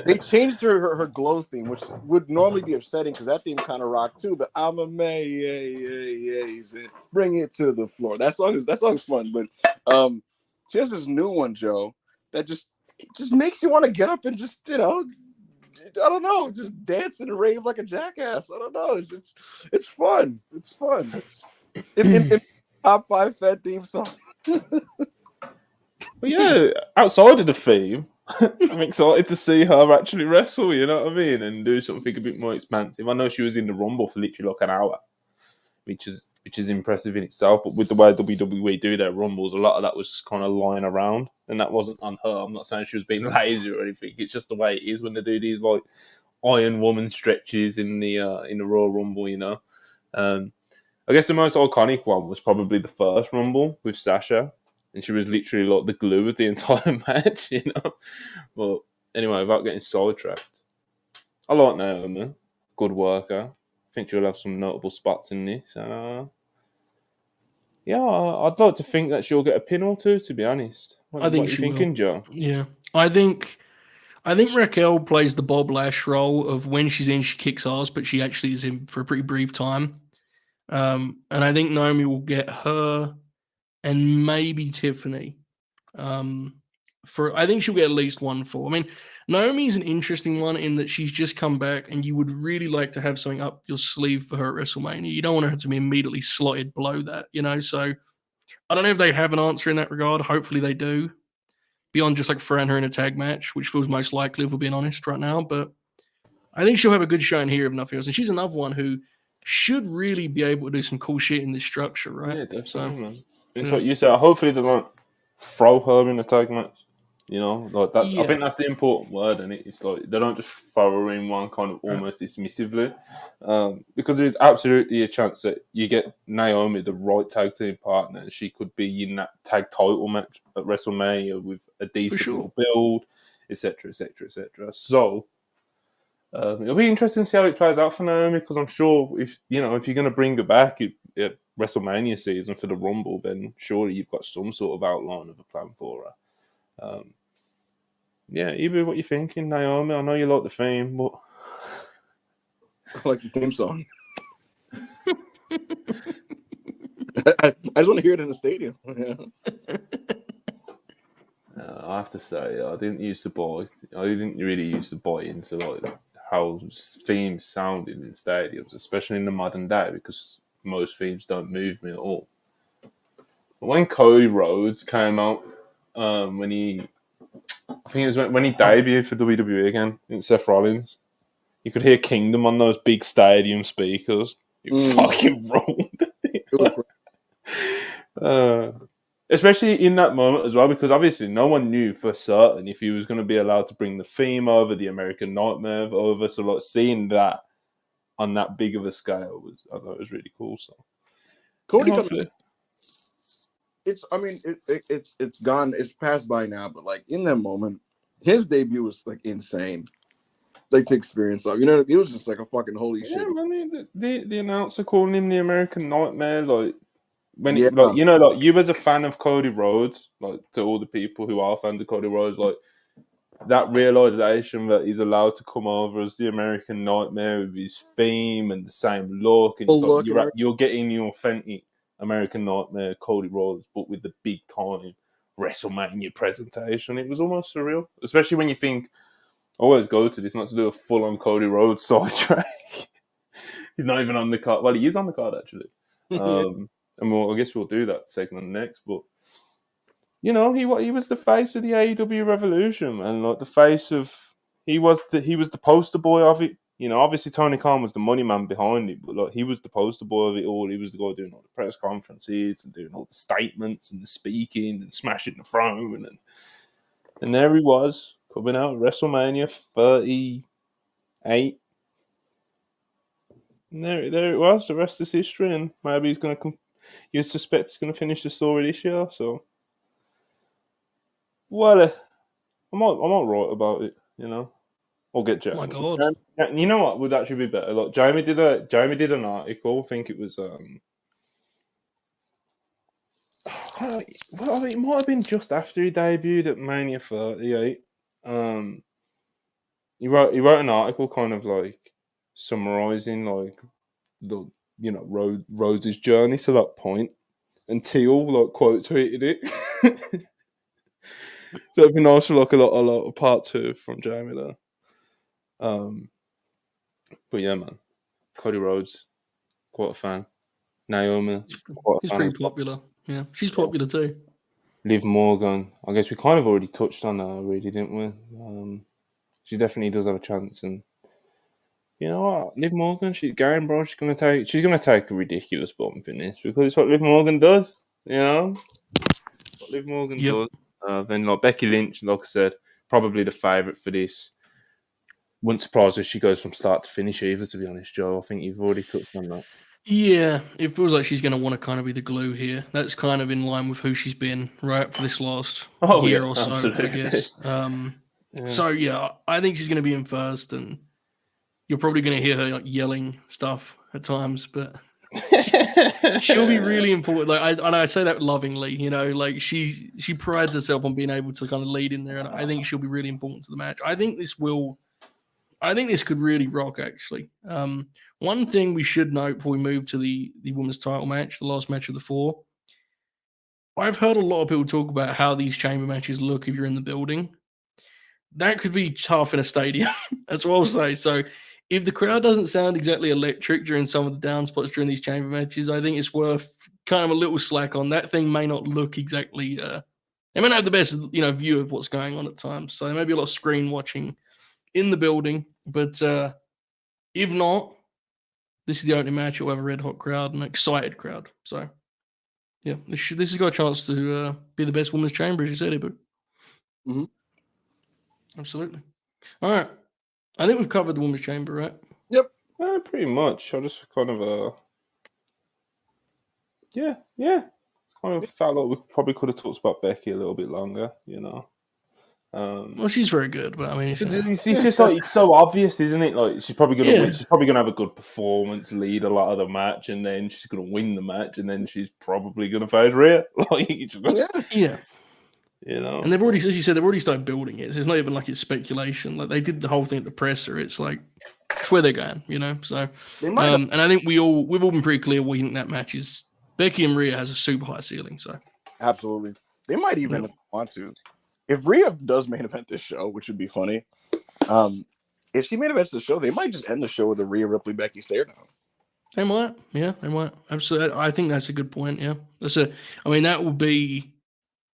they changed her glow theme, which would normally be upsetting because that theme kind of rocked too. The I'm a amazing, bring it to the floor. That song's fun, but she has this new one, Joe, that just makes you want to get up and just I don't know, just dance and rave like a jackass. I don't know, it's fun. It's fun. In top 5 Fed theme song.
But yeah, outside of the theme, I'm excited to see her actually wrestle, you know what I mean? And do something a bit more expansive. I know she was in the Rumble for literally like an hour, which is impressive in itself. But with the way WWE do their Rumbles, a lot of that was kind of lying around. And that wasn't on her. I'm not saying she was being lazy or anything. It's just the way it is when they do these like Iron Woman stretches in the Royal Rumble, you know. I guess the most iconic one was probably the first Rumble with Sasha, and she was literally like the glue of the entire match, you know. But anyway, without getting sidetracked, I like Naomi, good worker. I think she'll have some notable spots in this. Yeah, I'd like to think that she'll get a pin or two. To be honest,
I
what
think
are you
she will.
thinking, Joe?
Yeah, I think Raquel plays the Bob Lash role of when she's in, she kicks ass, but she actually is in for a pretty brief time. And I think Naomi will get her and maybe Tiffany. I think she'll get at least one fall. I mean, Naomi's an interesting one in that she's just come back, and you would really like to have something up your sleeve for her at WrestleMania. You don't want her to be immediately slotted below that, you know. So I don't know if they have an answer in that regard. Hopefully they do. Beyond just like throwing her in a tag match, which feels most likely, if we're being honest right now. But I think she'll have a good showing here, if nothing else. And she's another one who should really be able to do some cool shit in this structure, right?
Yeah, definitely,
So,
man. It's
yeah.
what you said. Hopefully they don't throw her in the tag match. You know, like that. I
Yeah.
think that's the important word, and it's like they don't just throw her in one kind of almost dismissively, because there's absolutely a chance that you get Naomi the right tag team partner, and she could be in that tag title match at WrestleMania with a decent
sure.
little build, etc., etc., etc. So. It'll be interesting to see how it plays out for Naomi, because I'm sure if you're going to bring her back at WrestleMania season for the Rumble, then surely you've got some sort of outline of a plan for her. Yeah, either what you're thinking, Naomi. I know you like the theme, but
I like the theme song. I just want to hear it in the stadium. Yeah.
I have to say, I didn't really use to buy into like how themes sounded in stadiums, especially in the modern day, because most themes don't move me at all. But when Cody Rhodes came out, I think it was when he debuted for WWE again in Seth Rollins, you could hear Kingdom on those big stadium speakers. It fucking rolled.
It was great.
uh, especially in that moment as well, because obviously no one knew for certain if he was going to be allowed to bring the theme over, the American Nightmare over. So, like, seeing that on that big of a scale I thought it was really cool. So,
Cody
yeah,
comes. It's, I mean, it's gone. It's passed by now, but like in that moment, his debut was like insane. Like to experience, like, you know, it was just like a fucking holy shit.
yeah, man, the announcer calling him the American Nightmare, like when
Yeah,
it, like, you know, like, you as a fan of Cody Rhodes, like, to all the people who are fans of Cody Rhodes, like, that realization that he's allowed to come over as the American Nightmare with his theme and the same look, and it's like
look,
you're getting the authentic American Nightmare Cody Rhodes, but with the big time WrestleMania presentation. It was almost surreal, especially when you think, I always go to this not to do a full on Cody Rhodes sidetrack. He's not even on the card. Well, he is on the card actually.
yeah.
And I guess we'll do that segment next. But you know, he was the face of the AEW Revolution, and like the face of he was the poster boy of it. You know, obviously Tony Khan was the money man behind it, but like he was the poster boy of it all. He was the guy doing all the press conferences and doing all the statements and the speaking and smashing the throne, and there he was coming out of WrestleMania 38. And there it was. The rest is history, and maybe he's going to come. You suspect he's going to finish the story this year. So, well, I'm not right about it. You know, I'll get
Oh my
Jamie.
God.
You know what would actually be better? Like Jamie did an article. I think it was well, it might have been just after he debuted at Mania 38. He wrote an article, kind of like summarizing like the Rhodes' journey to that point, and Teal like quote tweeted it. So it'd be nice for like a lot of part two from Jamie there. But yeah, man, Cody Rhodes, quite a fan. Naomi, quite a
He's
fan
pretty
as well.
popular. Yeah, she's popular too.
Liv Morgan, I guess we kind of already touched on her already, didn't we? She definitely does have a chance, and you know what, Liv Morgan, she's gonna take a ridiculous bump in this because it's what Liv Morgan does. You know, what Liv Morgan
Yep.
does. Then like Becky Lynch, like I said, probably the favourite for this. Wouldn't surprise if she goes from start to finish either, to be honest, Joe. I think you've already touched on that.
Yeah, it feels like she's going to want to kind of be the glue here. That's kind of in line with who she's been, right, for this last
Oh
year
yeah,
or so,
absolutely.
I guess.
Yeah.
So yeah, I think she's going to be in first, and you're probably going to hear her like yelling stuff at times, but she'll be really important. Like I say that lovingly, you know, like she prides herself on being able to kind of lead in there, and I think she'll be really important to the match. I think this could really rock, actually. One thing we should note before we move to the women's title match, the last match of the four, I've heard a lot of people talk about how these chamber matches look if you're in the building. That could be tough in a stadium. That's what I'll say. So if the crowd doesn't sound exactly electric during some of the down spots during these chamber matches, I think it's worth kind of a little slack on. That thing may not look exactly they may not have the best, view of what's going on at times. So there may be a lot of screen watching in the building, but if not, this is the only match you'll have a red hot crowd, an excited crowd. So, yeah, this has got a chance to be the best women's chamber, as you said, Ibu.
Mm-hmm.
Absolutely. All right. I think we've covered the women's chamber, right?
Yep.
Pretty much. I just kind of yeah. Kind of felt like we probably could have talked about Becky a little bit longer, you know.
Well, she's very good, but I mean,
It's just like it's so obvious, isn't it? Like she's probably gonna
Yeah.
win. She's probably gonna have a good performance, lead a lot of the match, and then she's gonna win the match, and then she's probably gonna face Rhea. Like
yeah.
You know.
And they've already, as you said, they've already started building it. So it's not even like it's speculation. Like they did the whole thing at the presser. It's like it's where they're going, you know. So
They might have,
and I think we've all been pretty clear we think that match is Becky and Rhea has a super high ceiling. So
absolutely. They might even, if they want to. If Rhea does main event this show, which would be funny, if she main events the show, they might just end the show with a Rhea Ripley Becky stare down.
They might. Yeah, they might. Absolutely. I think that's a good point. Yeah. That will be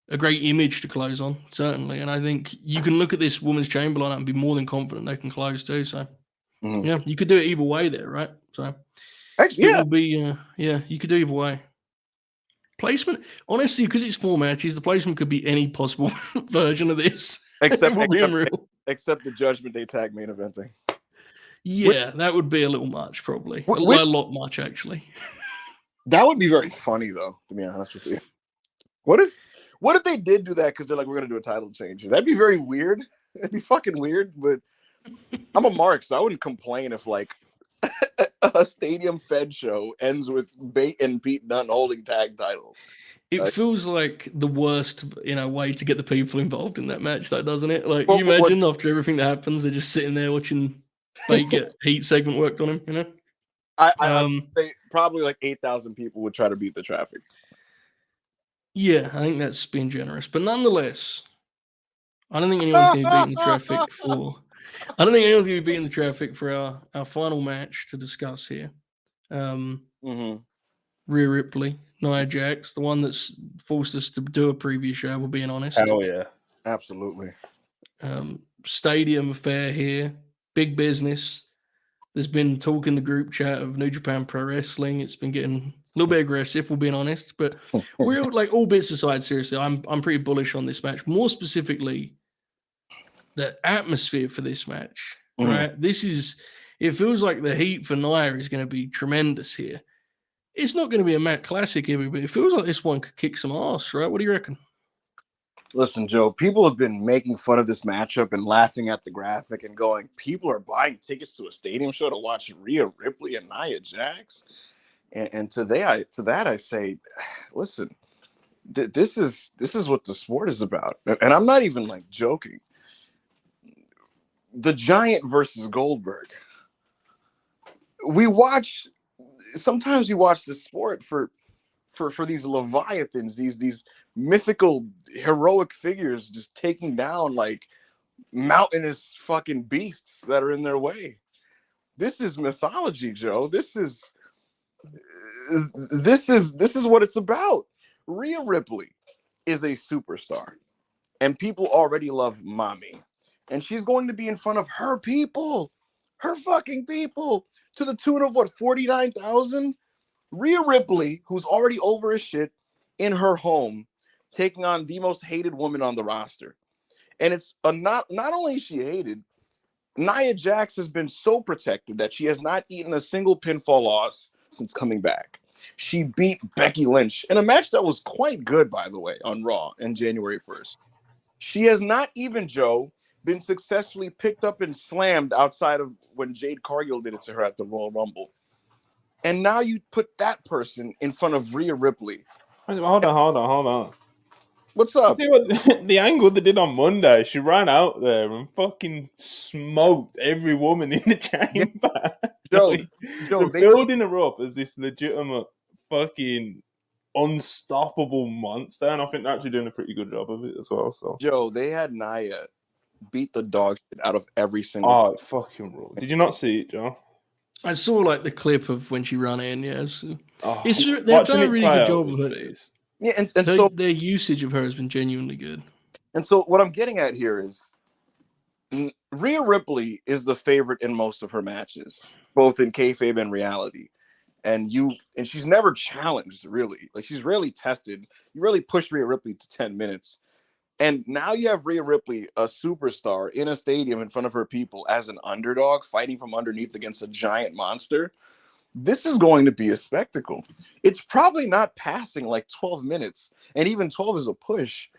a great image to close on, certainly. And I think you can look at this women's chamber lineup and be more than confident they can close too. So, yeah, you could do it either way there, right? So,
actually,
it will be, you could do either way. Placement, honestly, because it's 4 matches, the placement could be any possible version of this.
Except
We're being real.
except the Judgment Day tag main eventing.
Yeah, that would be a little much, probably. A lot much, actually.
That would be very funny, though, to be honest with you. What if they did do that because they're like, we're going to do a title change? That'd be very weird. It'd be fucking weird, but I'm a mark, so I wouldn't complain if, like, a Stadium Fed show ends with Bate and Pete Dunne holding tag titles.
It feels like the worst, way to get the people involved in that match, though, doesn't it? Like, you imagine after everything that happens, they're just sitting there watching Bate get heat segment worked on him,
I say probably like 8,000 people would try to beat the traffic.
Yeah, I think that's being generous. But nonetheless, I don't think anyone's going to be beating the traffic for... I don't think anyone's going to be beating the traffic for our final match to discuss here. Rhea Ripley, Nia Jax, the one that's forced us to do a preview show, we're being honest.
Hell yeah.
Absolutely.
Stadium affair here. Big business. There's been talk in the group chat of New Japan Pro Wrestling. It's been getting a little bit aggressive, we're being honest. But we're like, all bits aside, seriously, I'm pretty bullish on this match. More specifically, the atmosphere for this match, right? It feels like the heat for Nia is going to be tremendous here. It's not going to be a Matt Classic here, but it feels like this one could kick some ass, right? What do you reckon?
Listen, Joe, people have been making fun of this matchup and laughing at the graphic and going, people are buying tickets to a stadium show to watch Rhea Ripley and Nia Jax. And to that I say, listen, this is what the sport is about. And I'm not even like joking. The Giant versus Goldberg. Sometimes we watch the sport for these leviathans, these mythical heroic figures just taking down like mountainous fucking beasts that are in their way. This is mythology, Joe. This is what it's about. Rhea Ripley is a superstar, and people already love Mommy, and she's going to be in front of her people, her fucking people, to the tune of what, 49,000? Rhea Ripley, who's already over his shit, in her home, taking on the most hated woman on the roster. And it's not only is she hated, Nia Jax has been so protected that she has not eaten a single pinfall loss since coming back. She beat Becky Lynch in a match that was quite good, by the way, on Raw on January 1st. She has not even, Joe, been successfully picked up and slammed outside of when Jade Cargill did it to her at the Royal Rumble. And now you put that person in front of Rhea Ripley.
Hold on.
What's up?
See what the angle they did on Monday? She ran out there and fucking smoked every woman in the chamber.
Joe,
they're building her up as this legitimate fucking unstoppable monster, and I think they're actually doing a pretty good job of it as well. So,
Joe, they had Nia beat the dog shit out of every single.
Oh, it fucking rule! Did you not see it, Joe?
I saw like the clip of when she ran in. Yeah, they've done a really good job of it.
Yeah, and
so their usage of her has been genuinely good.
And so what I'm getting at here is Rhea Ripley is the favorite in most of her matches, both in kayfabe and reality. And she's never challenged, really. Like, she's rarely tested. You really pushed Rhea Ripley to 10 minutes. And now you have Rhea Ripley, a superstar, in a stadium in front of her people as an underdog, fighting from underneath against a giant monster. This is going to be a spectacle. It's probably not passing like 12 minutes, and even 12 is a push.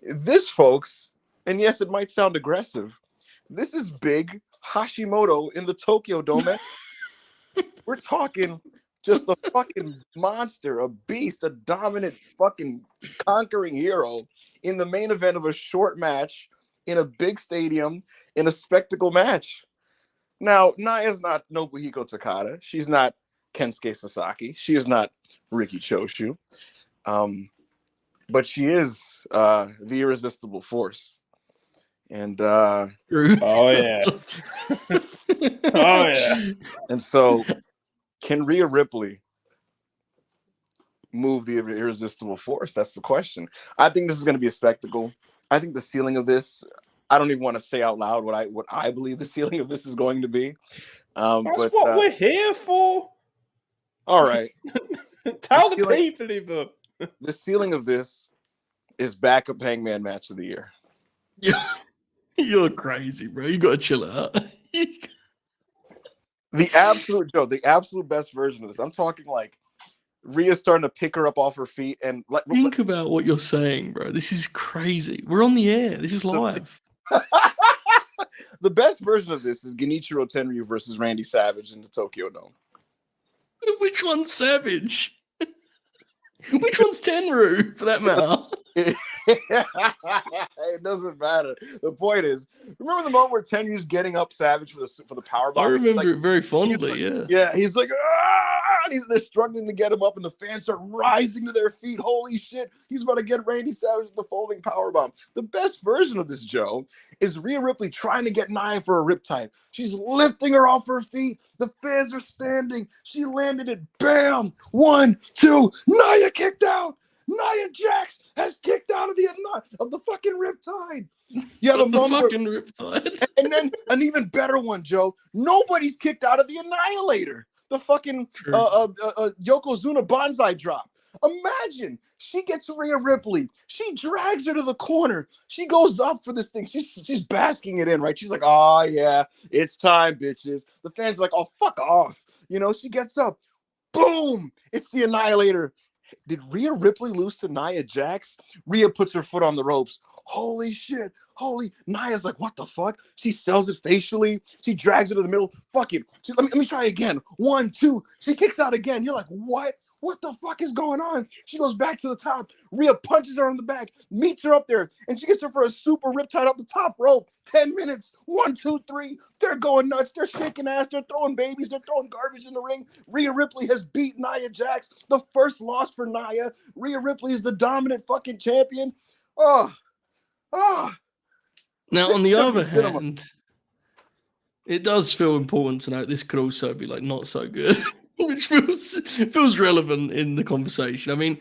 This, folks, and yes, it might sound aggressive, this is big Hashimoto in the Tokyo Dome. We're talking just a fucking monster, a beast, a dominant fucking conquering hero in the main event of a short match in a big stadium in a spectacle match. Now, Nia's not Nobuhiko Takada. She's not Kensuke Sasaki. She is not Riki Choshu. But she is the irresistible force. And
oh yeah. Oh yeah.
And so can Rhea Ripley move the irresistible force? That's the question. I think this is going to be a spectacle. I think the ceiling of this, I don't even want to say out loud what I believe the ceiling of this is going to be.
That's what we're here for.
All right.
Tell the people, even.
The ceiling of this is backup Hangman match of the year.
You're crazy, bro. You gotta chill out.
The absolute best version of this. I'm talking like Rhea's starting to pick her up off her feet and like
Think about what you're saying, bro. This is crazy. We're on the air. This is live.
the best version of this is Genichiro Tenryu versus Randy Savage in the Tokyo Dome.
Which one's Savage? Which one's Tenru, for that matter?
It doesn't matter. The point is, remember the moment where Tenyu's getting up Savage for the power bomb?
I remember
like,
it very fondly,
Yeah, he's like, and they're struggling to get him up, and the fans start rising to their feet. Holy shit, he's about to get Randy Savage with the folding power bomb. The best version of this, Joe, is Rhea Ripley trying to get Nia for a riptide. She's lifting her off her feet. The fans are standing. She landed it. Bam! 1, 2. Nia kicked out. Nia Jax has kicked out of the fucking riptide. You have a moment
fucking riptide.
And then an even better one, Joe. Nobody's kicked out of the Annihilator. The fucking Yokozuna Banzai drop. Imagine she gets Rhea Ripley. She drags her to the corner. She goes up for this thing. She's basking it in, right? She's like, oh, yeah, it's time, bitches. The fans are like, oh, fuck off. You know, she gets up. Boom. It's the Annihilator. Did Rhea Ripley lose to Nia Jax? Rhea puts her foot on the ropes. Holy shit. Nia's like, what the fuck? She sells it facially. She drags it to the middle. Fuck it. Let me try again. 1, 2. She kicks out again. You're like, what? What the fuck is going on? She goes back to the top. Rhea punches her in the back, meets her up there, and she gets her for a super riptide up the top rope. 10 minutes. 1, 2, 3. They're going nuts. They're shaking ass. They're throwing babies. They're throwing garbage in the ring. Rhea Ripley has beat Nia Jax. The first loss for Nia. Rhea Ripley is the dominant fucking champion. Oh.
Now, on the other hand, it does feel important to note this could also be like not so good, which feels relevant in the conversation. I mean,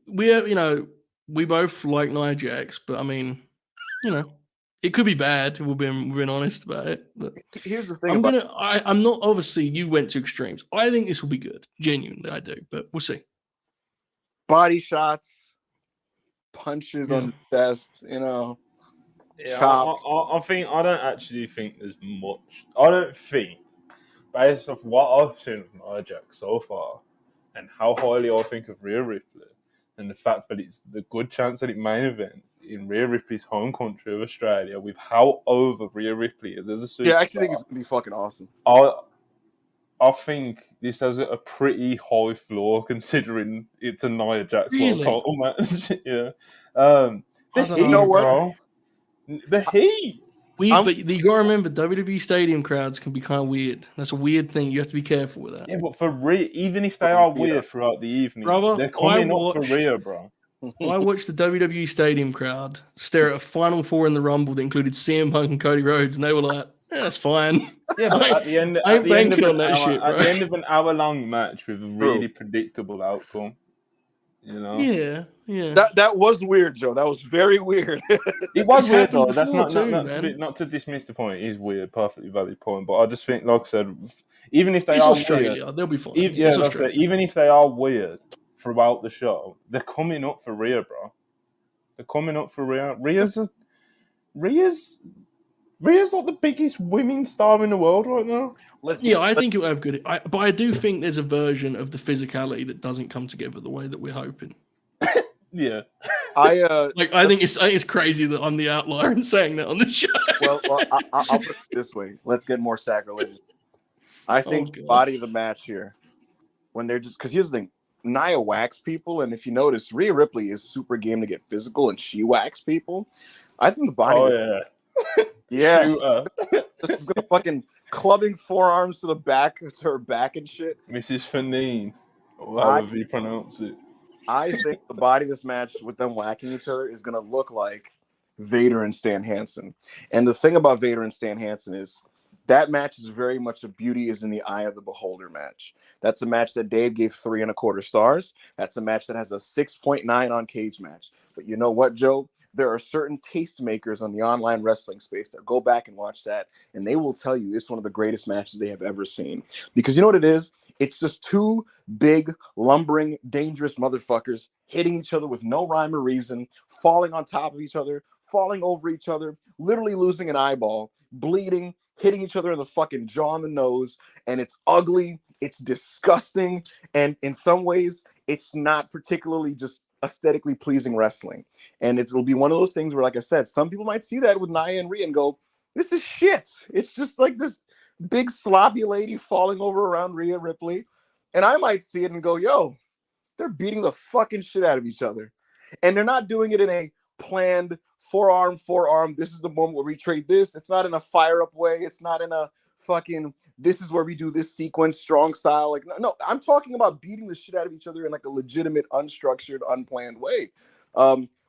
we both like Nia Jax, but I mean, it could be bad. We're being honest about it. But
here's the thing.
I'm not. Obviously, you went to extremes. I think this will be good. Genuinely, I do. But we'll see.
Body shots, punches on the chest.
Yeah,
chops.
I don't actually think there's much. I don't think, based off what I've seen of Nia Jax so far, and how highly I think of Rhea Ripley, and the fact that it's the good chance that it main event in Rhea Ripley's home country of Australia, with how over Rhea Ripley is as a superstar.
Yeah, I actually think it's gonna be fucking awesome.
I think this has a pretty high floor considering it's a Nia Jax world title match. Yeah. The heat, bro. The heat.
But you gotta remember, WWE stadium crowds can be kind of weird. That's a weird thing. You have to be careful with that.
Yeah, but even if they are weird throughout the evening, they're coming up for Rhea, bro.
I watched the WWE stadium crowd stare at a Final Four in the Rumble that included CM Punk and Cody Rhodes, and they were like, "Yeah, that's fine."
Yeah, but at the end of an hour-long match with a really predictable outcome,
Yeah.
That was weird, Joe. That was very weird.
It was weird, though. That's not to dismiss the point. It is weird, perfectly valid point. But I just think, like I said, even if they are
Australia,
weird,
they'll be fine.
Even if they are weird throughout the show, they're coming up for Rhea, bro. They're coming up for Rhea. Rhea's like the biggest women's star in the world right now.
I think it will have good. But I do think there's a version of the physicality that doesn't come together the way that we're hoping.
Yeah,
I
think it's crazy that I'm the outlier in saying that on the show.
Well, I'll put it this way. Let's get more sacrilegious. I think the body of the match here, when they're just because here's the thing, Nia whacks people, and if you notice, Rhea Ripley is super game to get physical, and she whacks people. I think the body. Yeah. This is gonna fucking clubbing forearms to her back and shit.
Mrs. Fanine, however you pronounce it.
I think the body of this match with them whacking each other is gonna look like Vader and Stan Hansen. And the thing about Vader and Stan Hansen is that match is very much a beauty is in the eye of the beholder match. That's a match that Dave gave 3.25 stars. That's a match that has a 6.9 on Cage Match. But you know what, Joe? there are certain tastemakers on the online wrestling space that go back and watch that, and they will tell you it's one of the greatest matches they have ever seen. Because you know what it is? It's just two big, lumbering, dangerous motherfuckers hitting each other with no rhyme or reason, falling on top of each other, falling over each other, literally losing an eyeball, bleeding, hitting each other in the fucking jaw and the nose, and it's ugly, it's disgusting, and in some ways, it's not particularly just aesthetically pleasing wrestling. And it'll be one of those things where, like I said, some people might see that with Nia and Rhea and go, this is shit. It's just like this big sloppy lady falling over around Rhea Ripley. And I might see it and go, yo, they're beating the fucking shit out of each other. And they're not doing it in a planned forearm. This is the moment where we trade this. It's not in a fire up way. It's not in a fucking, this is where we do this sequence strong style. Like, no, I'm talking about beating the shit out of each other in like a legitimate, unstructured, unplanned way.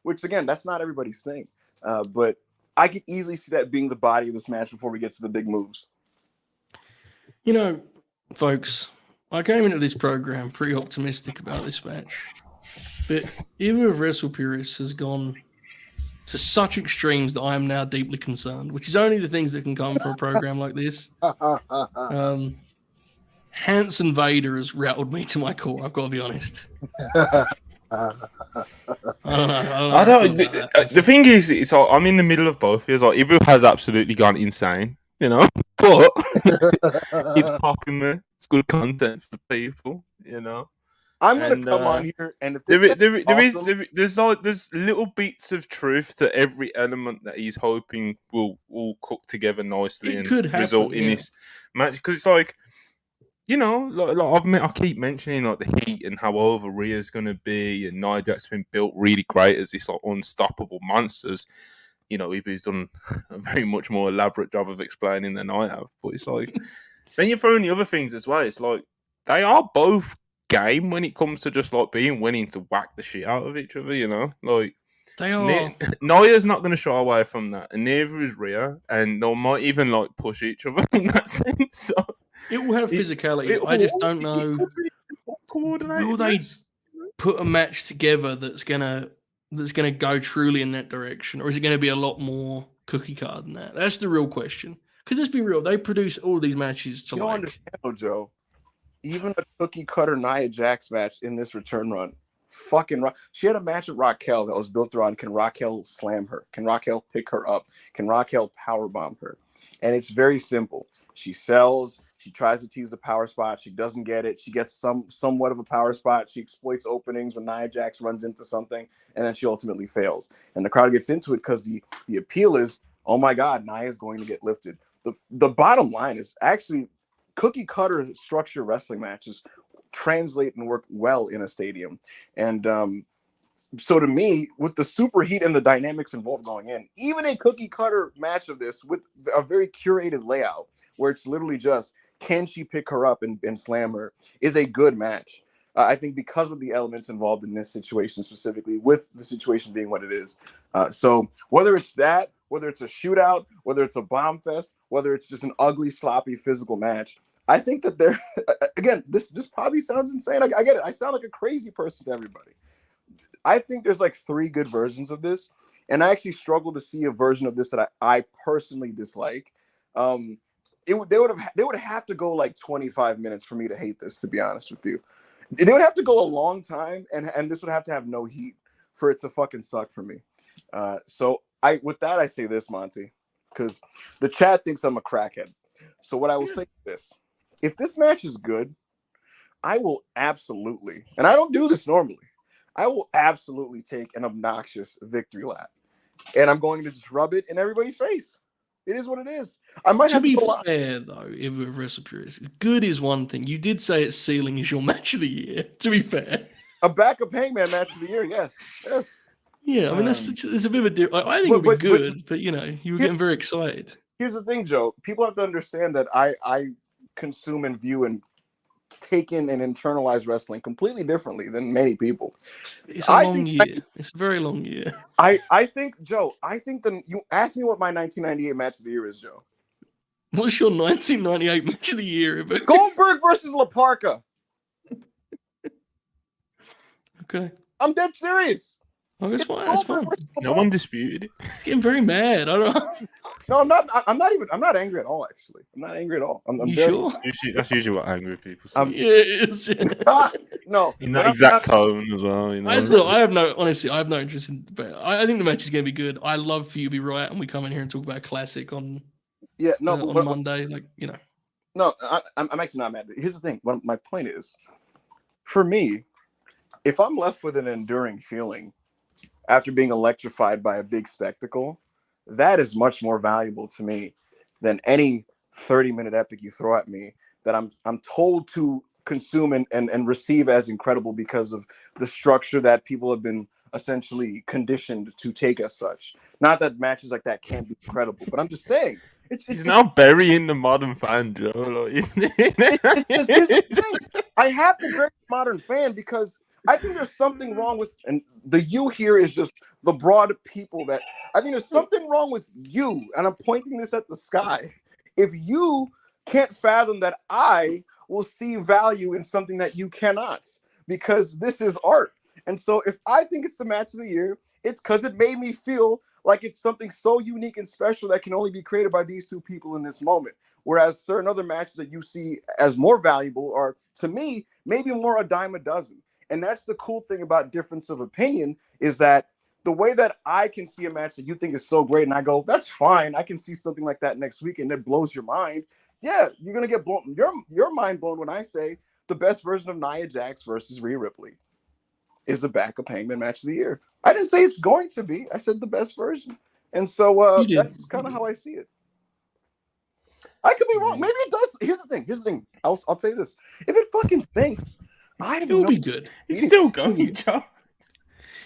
Which again, that's not everybody's thing. But I could easily see that being the body of this match before we get to the big moves.
You know, folks, I came into this program pretty optimistic about this match. But even with Wrestle Purists has gone to such extremes that I am now deeply concerned, which is only the things that can come from a program like this. Hanson Vader has rattled me to my core, I've got to be honest. I don't know.
The thing is, it's like, I'm in the middle of both. It's like Ibu has absolutely gone insane, you know, but it's popular. It's good content for people, you know.
I'm gonna come on here, and if there's little bits of truth to every element that he's hoping will cook together nicely and result in this match. Because it's like, you know, I keep mentioning like the heat and how over Rhea's gonna be, and Nia Jax's been built really great as this like unstoppable monsters. You know, Ibu's done a very much more elaborate job of explaining than I have. But it's like, then you throw in the other things as well. It's like they are both game when it comes to just like being willing to whack the shit out of each other, you know, like
they are.
Nia's not going to shy away from that, and neither is Rhea, and they might even like push each other in that sense. So
it will have physicality. I just don't know. Will they put a match together that's gonna go truly in that direction, or is it going to be a lot more cookie cutter than that? That's the real question. Because let's be real, they produce all these matches to
understand, Joe. Even a cookie cutter Nia Jax match in this return run, she had a match with Raquel that was built around, can Raquel slam her? Can Raquel pick her up? Can Raquel powerbomb her? And it's very simple. She sells. She tries to tease the power spot. She doesn't get it. She gets somewhat of a power spot. She exploits openings when Nia Jax runs into something, and then she ultimately fails. And the crowd gets into it because the appeal is, oh my God, Nia is going to get lifted. The bottom line is actually, cookie cutter structure wrestling matches translate and work well in a stadium. And so to me, with the super heat and the dynamics involved going in, even a cookie cutter match of this with a very curated layout where it's literally just, can she pick her up and slam her, is a good match. I think because of the elements involved in this situation specifically, with the situation being what it is. So whether it's that, whether it's a shootout, whether it's a bomb fest, whether it's just an ugly, sloppy, physical match, I think that there, again, this probably sounds insane. I get it. I sound like a crazy person to everybody. I think there's like 3 good versions of this, and I actually struggle to see a version of this that I personally dislike. They would have to go like 25 minutes for me to hate this, to be honest with you. They would have to go a long time, and this would have to have no heat for it to fucking suck for me. So with that, I say this, Monty, because the chat thinks I'm a crackhead. So what I will say is this: if this match is good, I will absolutely, and I don't do this normally, I will absolutely take an obnoxious victory lap, and I'm going to just rub it in everybody's face. It is what it is. I might have to be
fair though. If we're Wrestle Purists, good is one thing. You did say its ceiling is your match of the year. To be fair,
a backup Hangman match of the year. Yes.
Yeah, I mean there's a bit of a difference. I think it'd be good, but you know, you were getting very excited.
Here's the thing, Joe. People have to understand that I consume and view and take in and internalize wrestling completely differently than many people.
It's a long year. It's a very long year.
I think, Joe, you asked me what my 1998 match of the year is, Joe.
What's your 1998 match of the year?
Goldberg versus La Parka.
Okay.
I'm dead serious.
Oh, it's fine. It's fine.
No one disputed it.
It's getting very mad. I don't know.
No, I'm not. I'm not angry at all. Actually, I'm not angry at all. I'm
You
very.
sure?
That's usually what angry people say.
Yeah, it is.
No,
In
but
that
I'm
exact
not-
tone as well, you know.
Look, I have no interest in debate. I think the match is going to be good. I love for you to be right, and we come in here and talk about classic on
Yeah, no,
on Monday. Like, you know,
no. I'm actually not mad. Here's the thing. My point is, for me, if I'm left with an enduring feeling after being electrified by a big spectacle, that is much more valuable to me than any 30-minute epic you throw at me that I'm told to consume and receive as incredible because of the structure that people have been essentially conditioned to take as such. Not that matches like that can't be incredible, but I'm just saying
He's now burying the modern fan, Joe. Like, isn't
here's the thing. I have to bury the modern fan because I think there's something wrong with, and the you here is just the broad people that I think there's something wrong with you, and I'm pointing this at the sky. If you can't fathom that I will see value in something that you cannot, because this is art. And so if I think it's the match of the year, it's because it made me feel like it's something so unique and special that can only be created by these two people in this moment. Whereas certain other matches that you see as more valuable are, to me, maybe more a dime a dozen. And that's the cool thing about difference of opinion is that the way that I can see a match that you think is so great and I go, that's fine. I can see something like that next week and it blows your mind. Yeah, you're going to get blown. Your mind blown when I say the best version of Nia Jax versus Rhea Ripley is the backup Hangman match of the year. I didn't say it's going to be. I said the best version. And so that's kind of how I see it. I could be wrong. Maybe it does. Here's the thing. I'll tell you this. If it fucking stinks,
it will be good.
It's still going, Joe.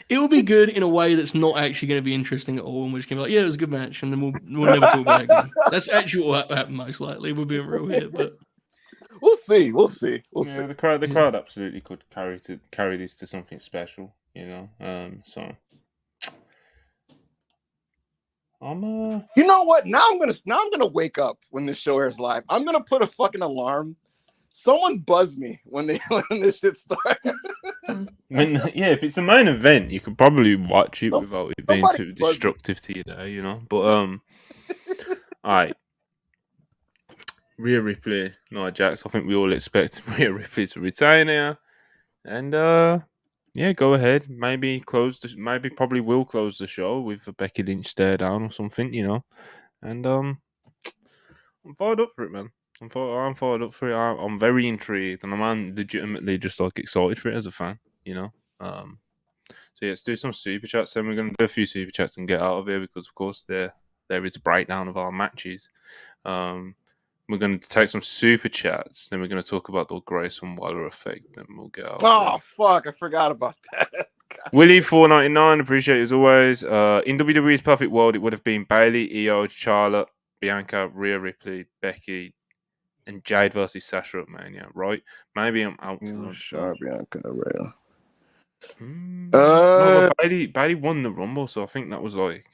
It will be good in a way that's not actually going to be interesting at all, and we're just going to be like, yeah, it was a good match, and then we'll never talk about it again. That's actually what will happen most likely. We're being real here, but
we'll see.
The crowd absolutely could carry this to something special, you know. So
You know what? Now I'm gonna wake up when this show airs live. I'm gonna put a fucking alarm. Someone buzz me when this shit starts.
If it's a main event, you could probably watch it without it being too destructive to you there, you know. But all right. Rhea Ripley, Nia Jax. I think we all expect Rhea Ripley to retain here, and go ahead. Maybe probably will close the show with a Becky Lynch stare down or something, you know. And I'm fired up for it, man. I'm fired up for it. I'm very intrigued, and I'm legitimately just like excited for it as a fan, you know. So let's do some super chats. Then we're going to do a few super chats and get out of here because, of course, there is a breakdown of our matches. We're going to take some super chats. Then we're going to talk about the Grayson Waller effect. Then we'll get out.
Oh fuck! I forgot about that.
Willie 499, appreciate it as always. In WWE's perfect world, it would have been Bayley, Io, Charlotte, Bianca, Rhea Ripley, Becky, and Jade versus Sasha at Mania, right? Maybe I'm out to
Bianca, Rhea.
No, Bayley won the Rumble, so I think that was like.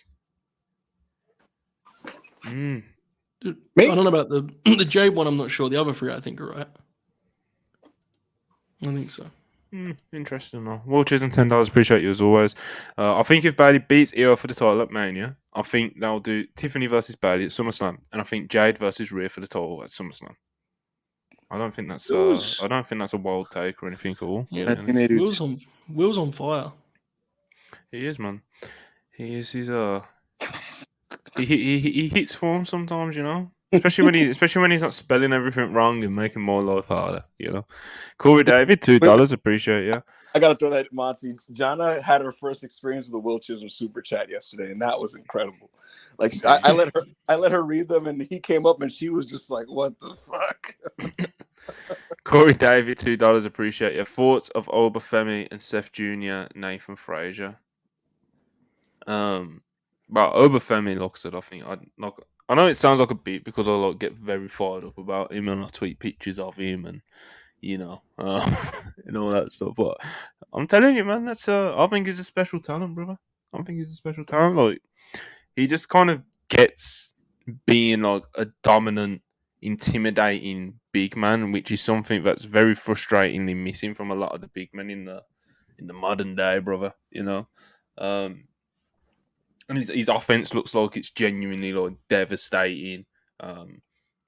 I don't know about the Jade one. I'm not sure. The other three, I think, are right. I think so.
Interesting, though. Watchers and $10, appreciate you as always. I think if Bayley beats Io for the title at Mania, I think they'll do Tiffany versus Bayley at SummerSlam, and I think Jade versus Rhea for the title at SummerSlam. I don't think that's a wild take or anything at all.
Yeah, Will's on fire.
He is, man. He is. He hits form sometimes, you know. Especially when he's not spelling everything wrong and making my life harder, you know. Corey David, $2, appreciate you.
I gotta throw that, Monty. Jana had her first experience with the Will Chisholm super chat yesterday, and that was incredible. Like I let her read them, and he came up, and she was just like, "What the fuck?"
Corey David, $2, appreciate you. Thoughts of Obafemi and Seth Jr., Nathan Frazier. But Obafemi, like I said, I think I know it sounds like a beat because I get very fired up about him and I tweet pictures of him and you know and all that stuff. But I'm telling you, man, I think he's a special talent, brother. I think he's a special talent. Like he just kind of gets being like a dominant, intimidating big man, which is something that's very frustratingly missing from a lot of the big men in the modern day, brother. You know. And his offense looks like it's genuinely like devastating.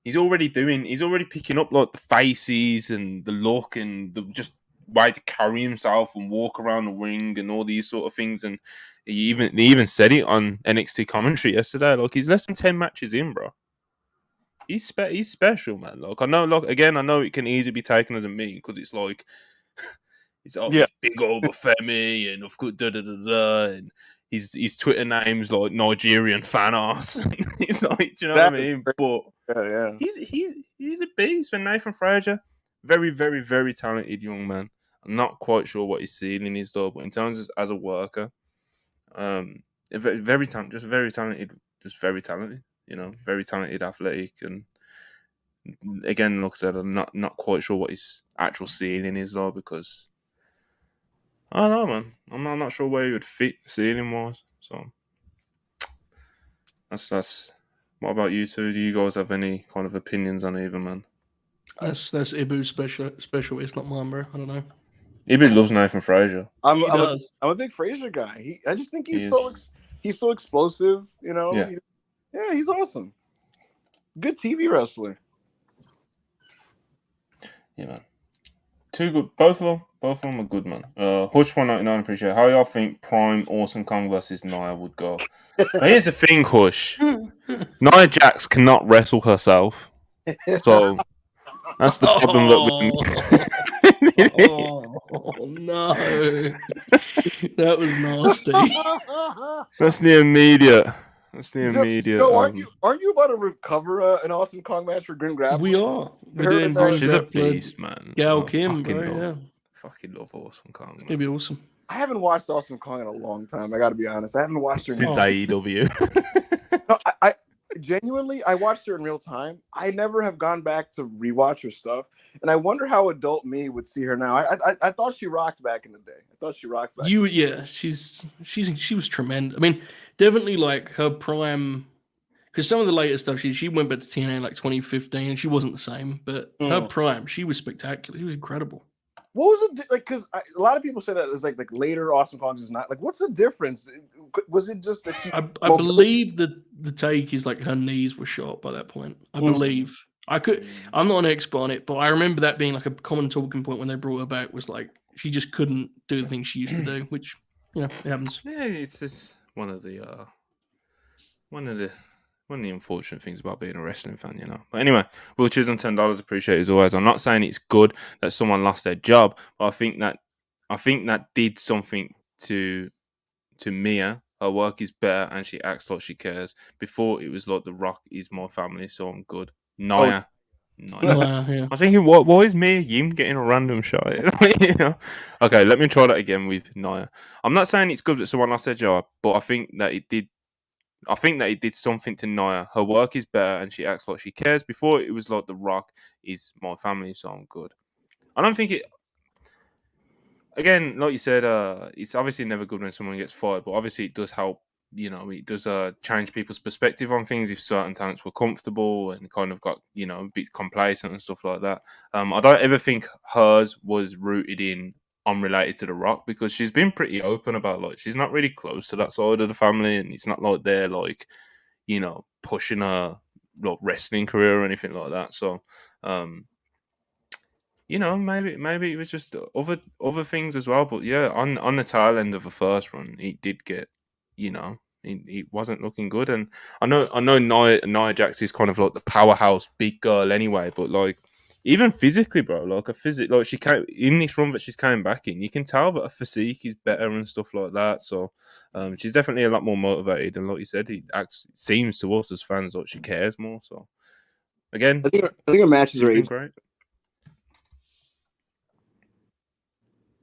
He's already picking up like the faces and the look and the just way to carry himself and walk around the ring and all these sort of things. And he even said it on NXT commentary yesterday. Like he's less than 10 matches in, bro. He's special, man. Like I know, I know it can easily be taken as a meme because it's like it's
Yeah.
big old Femi and of course and his Twitter name's like Nigerian fan ass. It's like, do you know what I mean? But
yeah.
he's a beast. And Nathan Frazier, very, very, very talented young man. I'm not quite sure what his ceiling is though, but in terms of, as a worker, very talented, just very talented. You know, very talented, athletic, and again, like I said, I'm not quite sure what his actual ceiling is though, because I don't know, man. I'm not sure where he would fit ceiling wise. So that's. What about you two? Do you guys have any kind of opinions on either, man?
That's Ibu's special. It's not mine, bro. I don't know.
Ibu loves Nathan Frazier.
I'm a big Frazier guy. I just think he's so explosive. You know.
Yeah.
He's awesome. Good TV wrestler.
Yeah, man. Two good. Both of them are good, man. Hush 199, appreciate it. How y'all think Prime Awesome Kong versus Nia would go? Now, here's the thing, Hush. Nia Jax cannot wrestle herself, so that's the problem that we.
Oh no, that was nasty.
That's the immediate.
Aren't you about to recover an Awesome Kong match for Grim Grappling?
We are. We're doing
She's a beast, man.
Gail Kim, bro.
Fucking love Awesome Kong.
It's gonna be awesome.
I haven't watched Awesome Kong in a long time. I got to be honest. I haven't watched her
since AEW.
No, I genuinely, I watched her in real time. I never have gone back to rewatch her stuff, and I wonder how adult me would see her now. I thought she rocked back in the day.
She was tremendous. I mean, definitely like her prime. Because some of the later stuff, she went back to TNA in like 2015, and she wasn't the same. But her prime, she was spectacular. She was incredible.
What was it like? Because a lot of people say that it's like later Awesome Kong is not like. What's the difference? Was it just that she?
I believe that the take is like her knees were shot by that point. I believe. I'm not an expert on it, but I remember that being like a common talking point when they brought her back. Was like she just couldn't do the things she used to do, which it happens.
Yeah, it's just one of the unfortunate things about being a wrestling fan, you know. But anyway, we'll choose on $10. Appreciate it as always. I'm not saying it's good that someone lost their job, but I think that did something to Mia. Her work is better and she acts like she cares. Before it was like The Rock is my family, so I'm good. Nia.
Yeah.
I was thinking, why is Mia Yim getting a random shot? You know? Okay, let me try that again with Nia. I'm not saying it's good that someone lost their job, but I think that it did something to Nia. Her work is better and she acts like she cares. Before it was like The Rock is my family, so I'm good. I don't think it. Again, like you said, it's obviously never good when someone gets fired, but obviously it does help. You know, it does change people's perspective on things if certain talents were comfortable and kind of got, you know, a bit complacent and stuff like that. I don't ever think hers was rooted in unrelated to The Rock, because she's been pretty open about like she's not really close to that side of the family, and it's not like they're like, you know, pushing her like wrestling career or anything like that. So you know, maybe it was just other things as well. But yeah, on the tail end of the first run, he did get, you know, he wasn't looking good. And I know Nia Jax is kind of like the powerhouse big girl anyway, but like even physically, bro, like she came in this run that she's coming back in, you can tell that her physique is better and stuff like that. So she's definitely a lot more motivated, and like you said, it seems to us as fans like she cares more. So again,
I think her matches are
great.